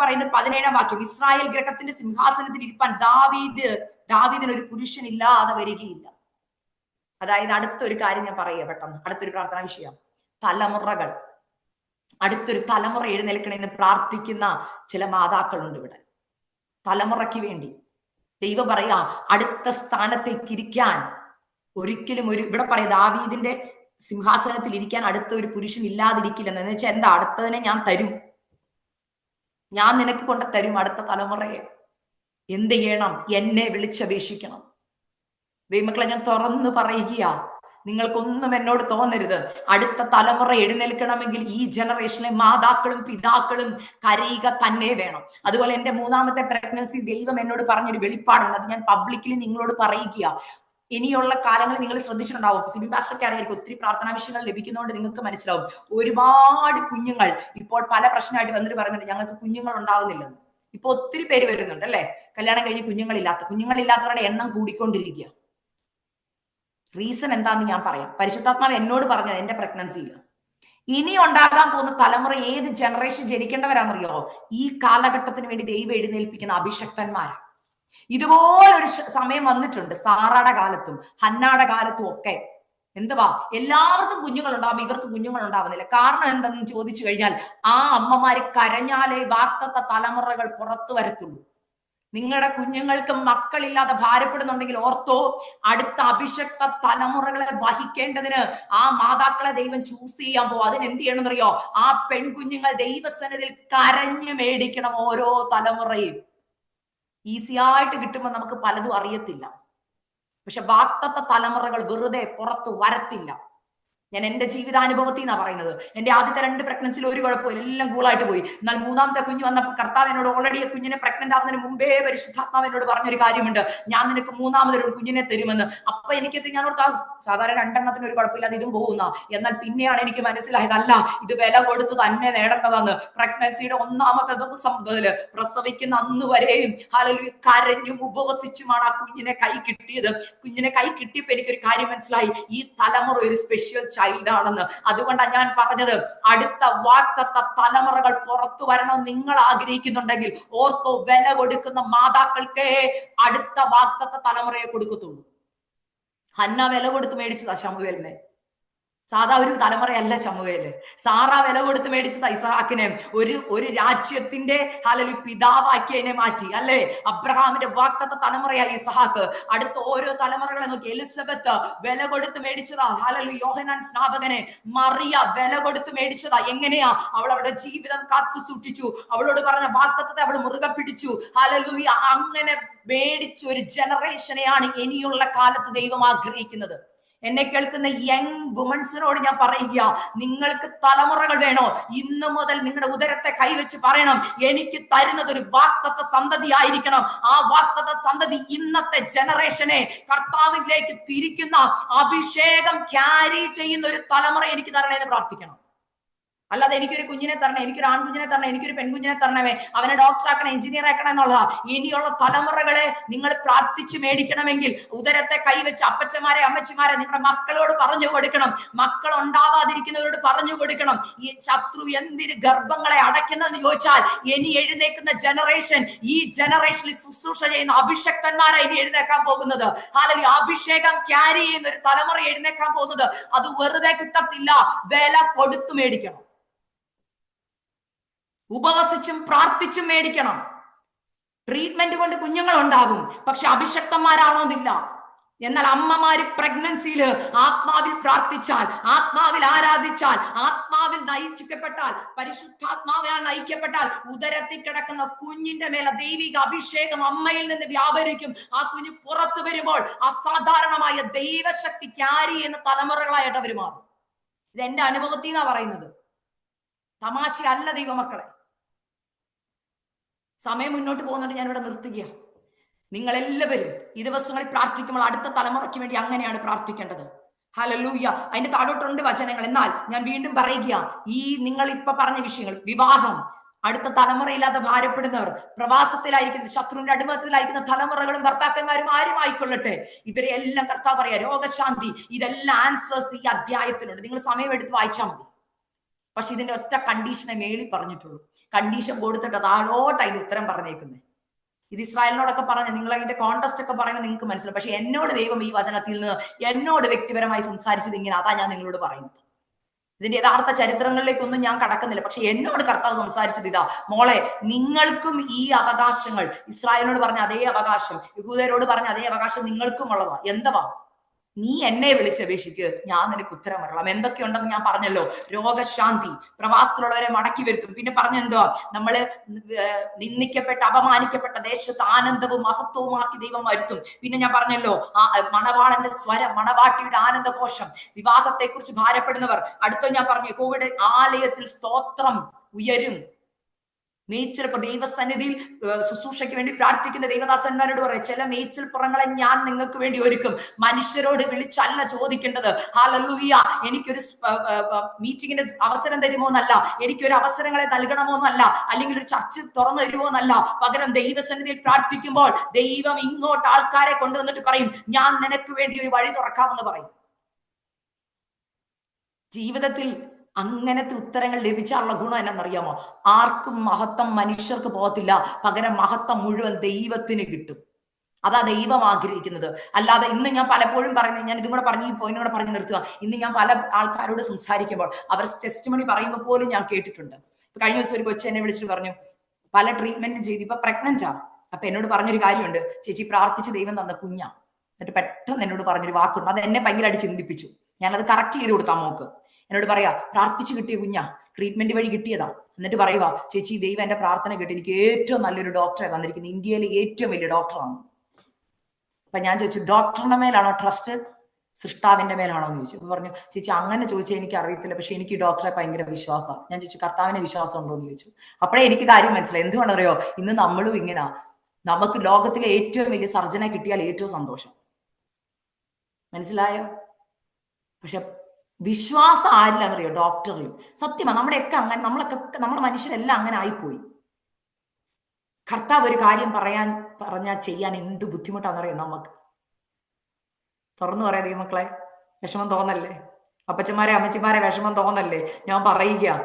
പറയുന്നത് 17-ാം വാക്യം. ഇസ്രായേൽ ഗ്രഹത്തിന്റെ സിംഹാസനത്തിൽ ഇരിപ്പാൻ ദാവീദിന് ഒരു പുരുഷൻ ഇല്ലാതെ വരികയില്ല. അതായത് അടുത്തൊരു കാര്യം ഞാൻ പറയുക പെട്ടെന്ന്, അടുത്തൊരു പ്രാർത്ഥനാ വിഷയം. തലമുറകൾ, അടുത്തൊരു തലമുറ എഴുന്നേൽക്കണമെന്ന് പ്രാർത്ഥിക്കുന്ന ചില മാതാക്കളുണ്ട് ഇവിടെ. തലമുറയ്ക്ക് വേണ്ടി ദൈവം പറയാ, അടുത്ത സ്ഥാനത്തേക്ക് ഇരിക്കാൻ ഒരിക്കലും ഇവിടെ പറയാം, ദാവീദിന്റെ സിംഹാസനത്തിൽ ഇരിക്കാൻ അടുത്ത ഒരു പുരുഷൻ ഇല്ലാതിരിക്കില്ലെന്ന്. എന്ന് വെച്ചാൽ എന്താ? അടുത്തതിനെ ഞാൻ തരും, ഞാൻ നിനക്ക് കൊണ്ട് തരും അടുത്ത തലമുറയെ. എന്ത് ചെയ്യണം? എന്നെ വിളിച്ചപേക്ഷിക്കണം. ദൈവമക്കളെ, ഞാൻ തുറന്നു പറയുക, നിങ്ങൾക്കൊന്നും എന്നോട് തോന്നരുത്. അടുത്ത തലമുറ എഴുന്നേൽക്കണമെങ്കിൽ ഈ ജനറേഷനിലെ മാതാക്കളും പിതാക്കളും കരയുക തന്നെ വേണം. അതുപോലെ എന്റെ 3ാമത്തെ പ്രഗ്നൻസി ദൈവം എന്നോട് പറഞ്ഞൊരു വെളിപ്പാടുണ്ട്. അത് ഞാൻ പബ്ലിക്കലി നിങ്ങളോട് പറയുക. ഇനിയുള്ള കാലങ്ങളിൽ നിങ്ങൾ ശ്രദ്ധിച്ചിട്ടുണ്ടാവും, സിബി പാസ്റ്റർക്ക് അറിയായിരിക്കും, ഒത്തിരി പ്രാർത്ഥനാ വിഷയങ്ങൾ ലഭിക്കുന്നതുകൊണ്ട് നിങ്ങൾക്ക് മനസ്സിലാവും. ഒരുപാട് കുഞ്ഞുങ്ങൾ ഇപ്പോൾ പല പ്രശ്നമായിട്ട് വന്നിട്ട് പറയുന്നുണ്ട്, ഞങ്ങൾക്ക് കുഞ്ഞുങ്ങൾ ഉണ്ടാവുന്നില്ലെന്ന്. ഇപ്പൊ ഒത്തിരി പേര് വരുന്നുണ്ട് അല്ലെ, കല്യാണം കഴിഞ്ഞ് കുഞ്ഞുങ്ങളില്ലാത്തവരുടെ എണ്ണം കൂടിക്കൊണ്ടിരിക്കുക. റീസൺ എന്താന്ന് ഞാൻ പറയാം. പരിശുദ്ധാത്മാവ് എന്നോട് പറഞ്ഞത് എന്റെ പ്രഗ്നൻസിയിൽ ഇനി ഉണ്ടാകാൻ പോകുന്ന തലമുറ ഏത് ജനറേഷൻ ജനിക്കേണ്ടവരാണെന്നറിയോ? ഈ കാലഘട്ടത്തിന് വേണ്ടി ദൈവം എഴുന്നേൽപ്പിക്കുന്ന അഭിഷക്തന്മാരാണ്. ഇതുപോലൊരു സമയം വന്നിട്ടുണ്ട്. സാറയുടെ കാലത്തും ഹന്നായുടെ കാലത്തും ഒക്കെ എന്തുവാ, എല്ലാവർക്കും കുഞ്ഞുങ്ങൾ ഉണ്ടാവും, ഇവർക്ക് കുഞ്ഞുങ്ങൾ ഉണ്ടാവുന്നില്ല. കാരണം എന്തെന്ന് ചോദിച്ചു കഴിഞ്ഞാൽ, ആ അമ്മമാര് കരഞ്ഞാലേ വാക്തത്ത തലമുറകൾ പുറത്തു വരത്തുള്ളൂ. നിങ്ങളുടെ കുഞ്ഞുങ്ങൾക്ക് മക്കളില്ലാതെ ഭാരപ്പെടുന്നുണ്ടെങ്കിൽ ഓർത്തോ, അടുത്ത അഭിഷക്ത തലമുറകളെ വഹിക്കേണ്ടതിന് ആ മാതാക്കളെ ദൈവം ചൂസ് ചെയ്യാൻ പോകും. അതിന് എന്ത് ചെയ്യണമെന്നറിയോ? ആ പെൺകുഞ്ഞുങ്ങൾ ദൈവസന്നിധിയിൽ കരഞ്ഞു മേടിക്കണം. ഓരോ തലമുറയും ഈസി ആയിട്ട് കിട്ടുമ്പോൾ നമുക്ക് പലതും അറിയത്തില്ല. പക്ഷെ വാക്തത്ത തലമുറകൾ വെറുതെ പുറത്തു വരത്തില്ല. ഞാൻ എന്റെ ജീവിതാനുഭവത്തിൽ നിന്നാണ് പറയുന്നത്. എന്റെ ആദ്യത്തെ 2 പ്രഗ്നൻസിൽ ഒരു കുഴപ്പമില്ല, എല്ലാം കൂളായിട്ട് പോയി. എന്നാൽ 3ാമത്തെ കുഞ്ഞ് വന്നപ്പോൾ കർത്താവ് എന്നോട് ഓൾറെഡി കുഞ്ഞിനെ പ്രഗ്നന്റ് ആവുന്നതിന് മുമ്പേ പരിശുദ്ധാത്മാവ് എന്നോട് പറഞ്ഞൊരു കാര്യമുണ്ട്, ഞാൻ നിനക്ക് 3ാമതൊരു കുഞ്ഞിനെ തരുമെന്ന്. അപ്പൊ എനിക്കത് ഞാൻ ഓർത്താ, സാധാരണ 2 എണ്ണത്തിന് ഒരു കുഴപ്പമില്ലാതെ ഇതും പോകുന്ന. എന്നാൽ പിന്നെയാണ് എനിക്ക് മനസ്സിലായത്, അല്ല, ഇത് വില കൊടുത്ത് തന്നെ നേടേണ്ടതാണ്. പ്രഗ്നൻസിയുടെ 1ാമത്തെ ദിവസം മുതൽ പ്രസവിക്കുന്ന അന്ന് വരെയും കരഞ്ഞും ഉപവസിച്ചുമാണ് ആ കുഞ്ഞിനെ കൈ കിട്ടിയത്. കുഞ്ഞിനെ കൈ കിട്ടിയപ്പോ എനിക്കൊരു കാര്യം മനസ്സിലായി, ഈ തലമുറ ഒരു സ്പെഷ്യൽ ചൈൽഡ് ആണെന്ന്. അതുകൊണ്ടാണ് ഞാൻ പറഞ്ഞത്, അടുത്ത വാക്തത്ത തലമുറകൾ പുറത്തു വരണം നിങ്ങൾ ആഗ്രഹിക്കുന്നുണ്ടെങ്കിൽ ഓർത്തോ, വില കൊടുക്കുന്ന മാതാക്കൾക്ക് അടുത്ത വാക്തത്ത തലമുറയെ കൊടുക്കത്തുള്ളൂ. ഹന്ന വില കൊടുത്ത് മേടിച്ചതാ ശമൂവേലിനെ. സാധാ ഒരു തലമുറയല്ല ശമൂവേല്. സാറ വില കൊടുത്ത് മേടിച്ചത് ഇസഹാക്കിനെ. ഒരു രാജ്യത്തിന്റെ പിതാവാക്കിയതിനെ മാറ്റി അല്ലെ. അബ്രഹാമിന്റെ വാക്തത്ത തലമുറയായി ഇസഹാക്ക്. അടുത്ത ഓരോ തലമുറകളെ നോക്കി. എലിസബത്ത് വില കൊടുത്ത് മേടിച്ചതാ യോഹന്നാൻ സ്നാപകനെ. മറിയ വില കൊടുത്ത് മേടിച്ചതാ. എങ്ങനെയാ? അവൾ അവളുടെ ജീവിതം കാത്തു സൂക്ഷിച്ചു. അവളോട് പറഞ്ഞ വാക്തത്വത്തെ അവൾ മുറുകെ പിടിച്ചു. അങ്ങനെ മേടിച്ച ഒരു ജനറേഷനെയാണ് ഇനിയുള്ള കാലത്ത് ദൈവം ആഗ്രഹിക്കുന്നത്. എന്നെ കേൾക്കുന്ന യങ് വുമൺസിനോട് ഞാൻ പറയുക, നിങ്ങൾക്ക് തലമുറകൾ വേണോ? ഇന്നു മുതൽ നിങ്ങളുടെ ഉദരത്തെ കൈവച്ച് പറയണം, എനിക്ക് തരുന്നത് ഒരു വാക്തത്ത സന്തതി ആയിരിക്കണം. ആ വാക്തത്ത സന്തതി ഇന്നത്തെ ജനറേഷനെ കർത്താവിലേക്ക് തിരിക്കുന്ന, അഭിഷേകം ക്യാരി ചെയ്യുന്ന ഒരു തലമുറ എനിക്ക് തരണേന്ന് പ്രാർത്ഥിക്കണം. അല്ലാതെ എനിക്കൊരു കുഞ്ഞിനെ തരണേ, എനിക്കൊരു ആൺകുഞ്ഞിനെ തരണേ, എനിക്കൊരു പെൺകുഞ്ഞിനെ തരണമേ, അവനെ ഡോക്ടർ ആക്കണം, എഞ്ചിനീയർ ആക്കണം എന്നുള്ളതാ. ഇനിയുള്ള തലമുറകളെ നിങ്ങൾ പ്രാർത്ഥിച്ചു മേടിക്കണമെങ്കിൽ ഉദരത്തെ കൈവച്ച് അപ്പച്ചമാരെ അമ്മച്ചിമാരെ നിങ്ങളുടെ മക്കളോട് പറഞ്ഞു കൊടുക്കണം. മക്കൾ ഉണ്ടാവാതിരിക്കുന്നവരോട് പറഞ്ഞു കൊടുക്കണം. ഈ ശത്രു എന്തിന് ഗർഭങ്ങളെ അടയ്ക്കുന്നതെന്ന് ചോദിച്ചാൽ, ഇനി എഴുന്നേക്കുന്ന ജനറേഷൻ, ഈ ജനറേഷനിൽ ശുശ്രൂഷ ചെയ്യുന്ന അഭിഷക്തന്മാരായി ഇനി എഴുന്നേക്കാൻ പോകുന്നത്. അല്ലെങ്കിൽ അഭിഷേകം ക്യാരി ചെയ്യുന്ന ഒരു തലമുറ എഴുന്നേക്കാൻ പോകുന്നത്. അത് വെറുതെ കിട്ടത്തില്ല, വില കൊടുത്തു മേടിക്കണം. ഉപവസിച്ചും പ്രാർത്ഥിച്ചും മേടിക്കണം. ട്രീറ്റ്മെന്റ് കൊണ്ട് കുഞ്ഞുങ്ങൾ ഉണ്ടാകും, പക്ഷെ അഭിഷക്തന്മാരാണോന്നില്ല. എന്നാൽ അമ്മമാര് പ്രഗ്നൻസിയിൽ ആത്മാവിൽ പ്രാർത്ഥിച്ചാൽ, ആത്മാവിൽ ആരാധിച്ചാൽ, ആത്മാവിൽ നയിക്കപ്പെട്ടാൽ, പരിശുദ്ധാത്മാവിനാൽ നയിക്കപ്പെട്ടാൽ ഉദരത്തിൽ കിടക്കുന്ന കുഞ്ഞിന്റെ മേലെ ദൈവിക അഭിഷേകം അമ്മയിൽ നിന്ന് വ്യാപരിക്കും. ആ കുഞ്ഞ് പുറത്തു വരുമ്പോൾ അസാധാരണമായ ദൈവശക്തി ക്യാരി ചെയ്യുന്ന തലമുറകളായിട്ട് അവർ മാറും. ഇത് എന്റെ അനുഭവത്തിൽ നിന്നാ പറയുന്നത്, തമാശയല്ല ദൈവമക്കളെ. സമയം മുന്നോട്ട് പോകുന്നുണ്ട്, ഞാൻ ഇവിടെ നിർത്തുക. നിങ്ങളെല്ലാവരും ഈ ദിവസങ്ങളിൽ പ്രാർത്ഥിക്കുമ്പോൾ അടുത്ത തലമുറയ്ക്ക് വേണ്ടി അങ്ങനെയാണ് പ്രാർത്ഥിക്കേണ്ടത്. ഹല്ലേലൂയ. അതിന്റെ താഴോട്ടുണ്ട് വചനങ്ങൾ. എന്നാൽ ഞാൻ വീണ്ടും പറയുക, ഈ നിങ്ങൾ ഇപ്പൊ പറഞ്ഞ വിഷയങ്ങൾ, വിവാഹം, അടുത്ത തലമുറയില്ലാതെ ഭാരപ്പെടുന്നവർ, പ്രവാസത്തിലായിരിക്കുന്ന, ശത്രുവിന്റെ അടിമത്തത്തിലായിരിക്കുന്ന തലമുറകളും ഭർത്താക്കന്മാരും ആരും ആയിക്കൊള്ളട്ടെ, ഇവരെ എല്ലാം കർത്താവ് പറയാ രോഗശാന്തി, ഇതെല്ലാം ആൻസേഴ്സ് ഈ അധ്യായത്തിലുണ്ട്. നിങ്ങൾ സമയം എടുത്ത് വായിച്ചാൽ മതി. പക്ഷെ ഇതിന്റെ ഒറ്റ കണ്ടീഷനെ മേളി പറഞ്ഞിട്ടുള്ളൂ. കണ്ടീഷൻ കൊടുത്തിട്ട് താഴോട്ട് അതിന്റെ ഉത്തരം പറഞ്ഞേക്കുന്നത്. ഇത് ഇസ്രായേലിനോടൊക്കെ പറഞ്ഞ നിങ്ങൾ അതിന്റെ കോണ്ടസ്റ്റ് ഒക്കെ പറയുന്നത് നിങ്ങൾക്ക് മനസ്സിലാവും. പക്ഷെ എന്നോട് ദൈവം ഈ വചനത്തിൽ നിന്ന് എന്നോട് വ്യക്തിപരമായി സംസാരിച്ചത് ഇങ്ങനെ, അതാ ഞാൻ നിങ്ങളോട് പറയുന്നത്. ഇതിന്റെ യഥാർത്ഥ ചരിത്രങ്ങളിലേക്കൊന്നും ഞാൻ കടക്കുന്നില്ല. പക്ഷെ എന്നോട് കർത്താവ് സംസാരിച്ചത് ഇതാ, മോളെ, നിങ്ങൾക്കും ഈ അവകാശങ്ങൾ, ഇസ്രായേലിനോട് പറഞ്ഞ അതേ അവകാശം, യഹൂദരോട് പറഞ്ഞ അതേ അവകാശം നിങ്ങൾക്കും ഉള്ളതാ. എന്തവാ? നീ എന്നെ വിളിച്ചപേക്ഷിക്ക്, ഞാൻ നിനക്ക് ഉത്തരം വരളാം. എന്തൊക്കെയുണ്ടെന്ന് ഞാൻ പറഞ്ഞല്ലോ. രോഗശാന്തി, പ്രവാസത്തിലുള്ളവരെ മടക്കി വരുത്തും. പിന്നെ പറഞ്ഞെന്തുവാ? നമ്മള് നിന്ദിക്കപ്പെട്ട അപമാനിക്കപ്പെട്ട ദേശത്ത് ആനന്ദവും മഹത്വവുമാക്കി ദൈവം വരുത്തും. പിന്നെ ഞാൻ പറഞ്ഞല്ലോ, ആ മണവാളന്റെ സ്വരം, മണവാട്ടിയുടെ ആനന്ദഘോഷം, വിവാഹത്തെ കുറിച്ച് ഭാരപ്പെടുന്നവർ. അടുത്ത ഞാൻ പറഞ്ഞു, കോവിഡ് ആലയത്തിൽ സ്തോത്രം ഉയരും. മേച്ചിൽ ദൈവസന്നിധിയിൽ ശുശ്രൂഷയ്ക്ക് വേണ്ടി പ്രാർത്ഥിക്കുന്ന ദൈവദാസന്മാരോട് പറയും, ചില മേച്ചിൽ പുറങ്ങളെ ഞാൻ നിങ്ങൾക്ക് വേണ്ടി ഒരുക്കും. മനുഷ്യരോട് വിളിച്ചല്ല ചോദിക്കേണ്ടത്. ഹല്ലേലൂയ. എനിക്കൊരു മീറ്റിങ്ങിന് അവസരം തരുമോ എന്നല്ല, എനിക്കൊരു അവസരങ്ങളെ നൽകണമോ എന്നല്ല, അല്ലെങ്കിൽ ഒരു ചർച്ച തുറന്നു തരുമോ എന്നല്ല. പകരം ദൈവസന്നിധിയിൽ പ്രാർത്ഥിക്കുമ്പോൾ ദൈവം ഇങ്ങോട്ട് ആൾക്കാരെ കൊണ്ടുവന്നിട്ട് പറയും, ഞാൻ നിനക്ക് വേണ്ടി ഒരു വഴി തുറക്കാമെന്ന് പറയും. ജീവിതത്തിൽ അങ്ങനത്തെ ഉത്തരങ്ങൾ ലഭിച്ചാലുള്ള ഗുണം എന്നറിയാമോ? ആർക്കും മഹത്വം മനുഷ്യർക്ക് പോകത്തില്ല, പകരം മഹത്വം മുഴുവൻ ദൈവത്തിന് കിട്ടും. അതാ ദൈവം ആഗ്രഹിക്കുന്നത്. അല്ലാതെ ഇന്ന് ഞാൻ പലപ്പോഴും പറയുന്നത്, ഞാൻ ഇതും കൂടെ പറഞ്ഞ് ഈ പോയിന്റ് കൂടെ പറഞ്ഞു നിർത്തുക. ഇന്ന് ഞാൻ പല ആൾക്കാരോട് സംസാരിക്കുമ്പോൾ അവർ ടെസ്റ്റിമണി പറയുമ്പോൾ പോലും ഞാൻ കേട്ടിട്ടുണ്ട്. കഴിഞ്ഞ ദിവസം ഒരു കൊച്ചു എന്നെ വിളിച്ചിട്ട് പറഞ്ഞു, പല ട്രീറ്റ്മെന്റും ചെയ്ത് ഇപ്പൊ പ്രഗ്നന്റ് ആണ്. അപ്പൊ എന്നോട് പറഞ്ഞൊരു കാര്യമുണ്ട്, ചേച്ചി പ്രാർത്ഥിച്ച് ദൈവം തന്ന കുഞ്ഞാ. എന്നിട്ട് പെട്ടെന്ന് എന്നോട് പറഞ്ഞൊരു വാക്കുണ്ട്, അത് എന്നെ ഭയങ്കരമായിട്ട് ചിന്തിപ്പിച്ചു. ഞാനത് കറക്റ്റ് ചെയ്ത് കൊടുത്താ മോക്ക്. എന്നോട് പറയാ, പ്രാർത്ഥിച്ചു കിട്ടിയ കുഞ്ഞാ, ട്രീറ്റ്മെന്റ് വഴി കിട്ടിയതാ. എന്നിട്ട് പറയുക, ചേച്ചി ദൈവം എന്റെ പ്രാർത്ഥന കേട്ട് എനിക്ക് ഏറ്റവും നല്ലൊരു ഡോക്ടറെ തന്നിരിക്കുന്നത്, ഇന്ത്യയിലെ ഏറ്റവും വലിയ ഡോക്ടറാണ്. അപ്പൊ ഞാൻ ചോദിച്ചു, ഡോക്ടറിന്റെ മേലാണോ ട്രസ്റ്റ്, സൃഷ്ടാവിന്റെ മേലാണോ എന്ന് ചോദിച്ചു. അപ്പൊ പറഞ്ഞു, ചേച്ചി അങ്ങനെ ചോദിച്ചാൽ എനിക്ക് അറിയത്തില്ല, പക്ഷെ എനിക്ക് ഡോക്ടറെ ഭയങ്കര വിശ്വാസമാണ്. ഞാൻ ചോദിച്ചു, കർത്താവിന് വിശ്വാസം ഉണ്ടോ എന്ന് ചോദിച്ചു. അപ്പോഴേ എനിക്ക് കാര്യം മനസ്സിലായി. എന്തുകൊണ്ടറിയോ? ഇന്ന് നമ്മളും ഇങ്ങനെ, നമുക്ക് ലോകത്തിലെ ഏറ്റവും വലിയ സർജനെ കിട്ടിയാൽ ഏറ്റവും സന്തോഷം. മനസ്സിലായോ? പക്ഷെ വിശ്വാസം ആരില്ലെന്നറിയോ? ഡോക്ടറിൽ. സത്യമാണ്. നമ്മുടെയൊക്കെ അങ്ങനെ, നമ്മുടെ മനുഷ്യരെല്ലാം അങ്ങനെ ആയിപ്പോയി. കർത്താവ് ഒരു കാര്യം പറഞ്ഞാൽ ചെയ്യാൻ എന്ത് ബുദ്ധിമുട്ടാണെന്നറിയോ നമുക്ക്? തുറന്നു പറയാം ദൈവമക്കളെ, വിഷമം തോന്നല്ലേ? അപ്പച്ചന്മാരെ അമ്മച്ചിമാരെ വിഷമം തോന്നല്ലേ? ഞാൻ പറയുക,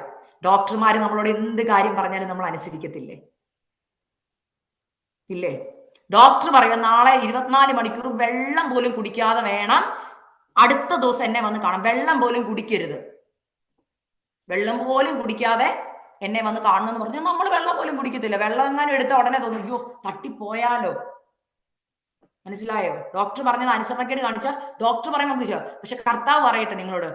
ഡോക്ടർമാര് നമ്മളോട് എന്ത് കാര്യം പറഞ്ഞാലും നമ്മൾ അനുസരിക്കത്തില്ലേ? ഇല്ലേ? ഡോക്ടർ പറയുക, നാളെ 24 മണിക്കൂർ വെള്ളം പോലും കുടിക്കാതെ വേണം അടുത്ത ദിവസം എന്നെ വന്ന് കാണാം. വെള്ളം പോലും കുടിക്കരുത്, വെള്ളം പോലും കുടിക്കാതെ എന്നെ വന്ന് കാണണമെന്ന് പറഞ്ഞാൽ നമ്മൾ വെള്ളം പോലും കുടിക്കത്തില്ല. വെള്ളം എങ്ങാനും എടുത്ത ഉടനെ തോന്നും, അയ്യോ തട്ടിപ്പോയാലോ. മനസ്സിലായോ? ഡോക്ടർ പറഞ്ഞത് അനുസരണക്കേട് കാണിച്ചാൽ ഡോക്ടർ പറയാൻ നമുക്ക്. പക്ഷെ കർത്താവ് പറയട്ടെ നിങ്ങളോട്,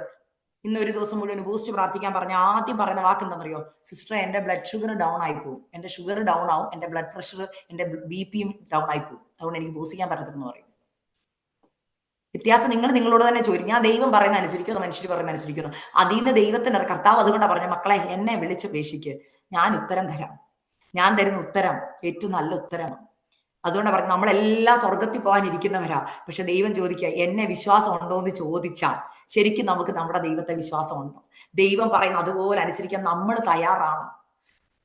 ഇന്ന് ഒരു ദിവസം മുഴുവൻ ബൂസ്റ്റ് പ്രാർത്ഥിക്കാൻ പറഞ്ഞ ആദ്യം പറയുന്ന വാക്ക് എന്താണെന്നറിയോ? സിസ്റ്റർ, എന്റെ ബ്ലഡ് ഷുഗർ ഡൗൺ ആയി പോകും, എന്റെ ഷുഗർ ഡൗൺ ആവും, എന്റെ ബ്ലഡ് പ്രഷർ, എന്റെ BP ഡൗൺ ആയി പോകും, അതുകൊണ്ട് എനിക്ക് ബൂസ്റ്റ് ചെയ്യാൻ പറ്റത്തില്ലെന്ന് പറയും. വ്യത്യാസം നിങ്ങൾ നിങ്ങളോട് തന്നെ ചോദിക്കും. ഞാൻ ദൈവം പറയുന്ന അനുസരിക്കുന്നു, മനുഷ്യർ പറയുന്ന അനുസരിക്കുന്നു. അതിൽ നിന്ന് ദൈവത്തിന് കർത്താവ് അതുകൊണ്ടാണ് പറഞ്ഞ, മക്കളെ എന്നെ വിളിച്ചപേക്ഷിക്ക്, ഞാൻ ഉത്തരം തരാം. ഞാൻ തരുന്ന ഉത്തരം ഏറ്റവും നല്ല ഉത്തരമാണ്. അതുകൊണ്ടാണ് പറഞ്ഞത്, നമ്മളെല്ലാം സ്വർഗത്തിൽ പോകാനിരിക്കുന്നവരാ. പക്ഷെ ദൈവം ചോദിക്കുക, എന്നെ വിശ്വാസം ഉണ്ടോ എന്ന് ചോദിച്ചാൽ ശരിക്കും നമുക്ക് നമ്മുടെ ദൈവത്തെ വിശ്വാസം ഉണ്ടോ? ദൈവം പറയുന്ന അതുപോലെ അനുസരിക്കാൻ നമ്മൾ തയ്യാറാണോ?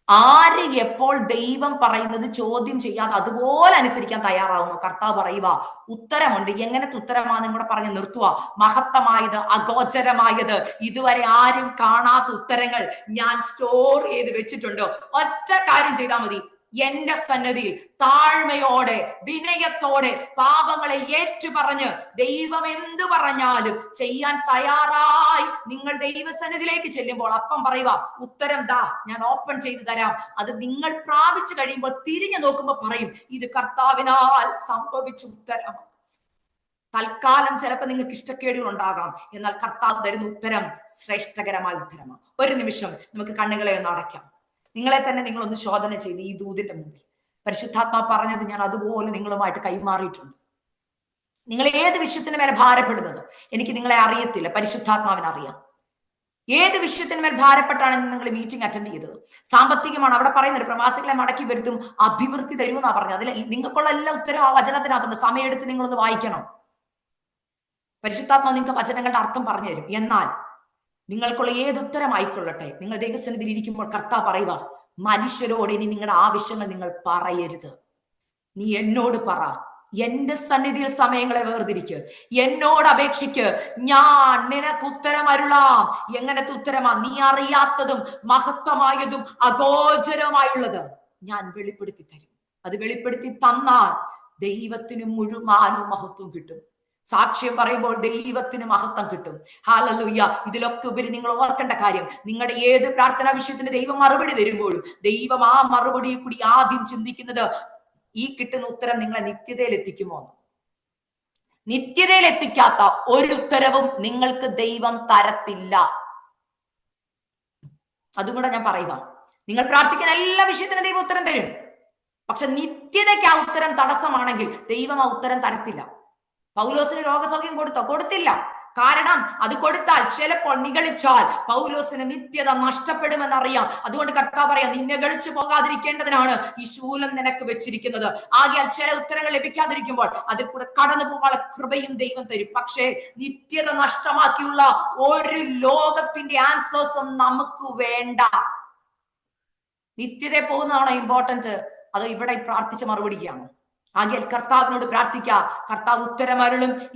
ആര് എപ്പോൾ ദൈവം പറയുന്നത് ചോദ്യം ചെയ്യാതെ അതുപോലെ അനുസരിക്കാൻ തയ്യാറാവുന്നു? കർത്താവ് പറയുക, ഉത്തരമുണ്ട്. എങ്ങനത്തെ ഉത്തരമാണെന്നും കൂടെ പറഞ്ഞ് നിർത്തുക. മഹത്തമായത്, അഗോചരമായത്, ഇതുവരെ ആരും കാണാത്ത ഉത്തരങ്ങൾ ഞാൻ സ്റ്റോർ ചെയ്ത് വെച്ചിട്ടുണ്ട്. ഒറ്റ കാര്യം ചെയ്താൽ മതി, എന്റെ സന്നിധിയിൽ താഴ്മയോടെ വിനയത്തോടെ പാപങ്ങളെ ഏറ്റുപറഞ്ഞ് ദൈവം എന്തു പറഞ്ഞാലും ചെയ്യാൻ തയ്യാറായി നിങ്ങൾ ദൈവസന്നിധിയിലേക്ക് ചെല്ലുമ്പോൾ അപ്പം പറയുക, ഉത്തരം ദാ ഞാൻ ഓപ്പൺ ചെയ്തു തരാം. അത് നിങ്ങൾ പ്രാപിച്ചു കഴിയുമ്പോൾ തിരിഞ്ഞു നോക്കുമ്പോൾ പറയും, ഇത് കർത്താവിനാൽ സംഭവിച്ച ഉത്തരം. തൽക്കാലം ചിലപ്പോൾ നിങ്ങൾക്ക് ഇഷ്ടക്കേടുകൾ ഉണ്ടാകാം, എന്നാൽ കർത്താവ് തരുന്ന ഉത്തരം ശ്രേഷ്ഠകരമായ ഉത്തരമാണ്. ഒരു നിമിഷം നമുക്ക് കണ്ണുകളെ ഒന്ന് അടയ്ക്കാം. നിങ്ങളെ തന്നെ നിങ്ങളൊന്ന് ശോധന ചെയ്ത് ഈ ദൂതിന്റെ മുമ്പിൽ പരിശുദ്ധാത്മാ പറഞ്ഞത് ഞാൻ അതുപോലെ നിങ്ങളുമായിട്ട് കൈമാറിയിട്ടുണ്ട്. നിങ്ങൾ ഏത് വിഷയത്തിന് മേലെ ഭാരപ്പെടുന്നത് എനിക്ക് നിങ്ങളെ അറിയത്തില്ല, പരിശുദ്ധാത്മാവിന് അറിയാം. ഏത് വിഷയത്തിന്മേൽ ഭാരപ്പെട്ടാണ് നിങ്ങൾ മീറ്റിംഗ് അറ്റൻഡ് ചെയ്തത്? സാമ്പത്തികമാണ്. അവിടെ പറയുന്നത് പ്രവാസികളെ മടക്കി വരുത്തും, അഭിവൃദ്ധി തരൂന്നാ പറഞ്ഞത്. അതിൽ നിങ്ങൾക്കുള്ള എല്ലാ ഉത്തരവും ആ വചനത്തിനകത്തുണ്ട്. സമയമെടുത്ത് നിങ്ങളൊന്ന് വായിക്കണം. പരിശുദ്ധാത്മാ നിങ്ങൾക്ക് വചനങ്ങളുടെ അർത്ഥം പറഞ്ഞു തരും. എന്നാൽ നിങ്ങൾക്കുള്ള ഏത് ഉത്തരമായിക്കൊള്ളട്ടെ, നിങ്ങൾ ദൈവസന്നിധിയിൽ ഇരിക്കുമ്പോൾ കർത്താവ് പറയുക, മനുഷ്യരോട് ഇനി നിങ്ങളുടെ ആവശ്യങ്ങൾ നിങ്ങൾ പറയരുത്. നീ എന്നോട് പറ. എന്റെ സന്നിധിയിൽ സമയങ്ങളെ വേർതിരിക്ക്, എന്നോട് അപേക്ഷിക്ക്, ഞാൻ നിനക്ക് ഉത്തരം അരുളാം. എങ്ങനത്തെ ഉത്തരമാ? നീ അറിയാത്തതും മഹത്വമായതും അഗോചരമായുള്ളത് ഞാൻ വെളിപ്പെടുത്തി തരും. അത് വെളിപ്പെടുത്തി തന്നാൽ ദൈവത്തിന് മുഴുവനും മഹത്വം കിട്ടും. സാക്ഷ്യം പറയുമ്പോൾ ദൈവത്തിന് മഹത്വം കിട്ടും. ഹല്ലേലൂയ. ഇതിലൊക്കെ ഉപരി നിങ്ങൾ ഓർക്കേണ്ട കാര്യം, നിങ്ങളുടെ ഏത് പ്രാർത്ഥനാ വിഷയത്തിന് ദൈവം മറുപടി തരുമ്പോഴും ദൈവം ആ മറുപടി കൂടി ആദ്യം ചിന്തിക്കുന്നത്, ഈ കിട്ടുന്ന ഉത്തരം നിങ്ങളെ നിത്യതയിൽ എത്തിക്കുമോ? നിത്യതയിൽ എത്തിക്കാത്ത ഒരു ഉത്തരവും നിങ്ങൾക്ക് ദൈവം തരത്തില്ല. അതും കൂടെ ഞാൻ പറയുക. നിങ്ങൾ പ്രാർത്ഥിക്കുന്ന എല്ലാ വിഷയത്തിനും ദൈവം ഉത്തരം തരും. പക്ഷെ നിത്യതയ്ക്ക് ആ ഉത്തരം തടസ്സമാണെങ്കിൽ ദൈവം ആ ഉത്തരം തരത്തില്ല. പൗലോസിന് രോഗസൗഖ്യം കൊടുത്തോ? കൊടുത്തില്ല. കാരണം അത് കൊടുത്താൽ ചിലപ്പോൾ നിഗളിച്ചാൽ പൗലോസിന് നിത്യത നഷ്ടപ്പെടുമെന്നറിയാം. അതുകൊണ്ട് കർത്താവ് പറയാം, നിന്നെ ഗളിച്ചു പോകാതിരിക്കേണ്ടതിനാണ് ഈ ശൂലം നിനക്ക് വെച്ചിരിക്കുന്നത്. ആകയാൽ ചില ഉത്തരങ്ങൾ ലഭിക്കാതിരിക്കുമ്പോൾ അതിൽ കൂടെ കടന്നു പോകാനുള്ള കൃപയും ദൈവം തരും. പക്ഷേ നിത്യത നഷ്ടമാക്കിയുള്ള ഒരു ലോകത്തിന്റെ ആൻസേഴ്സും നമുക്ക് വേണ്ട. നിത്യത പോകുന്നതാണോ ഇമ്പോർട്ടന്റ്, അതോ ഇവിടെ പ്രാർത്ഥിച്ച മറുപടിക്കാണോ? ആകയാൽ കർത്താവിനോട് പ്രാർത്ഥിക്കുക. കർത്താവ് ഉത്തരമരുളും. ഈ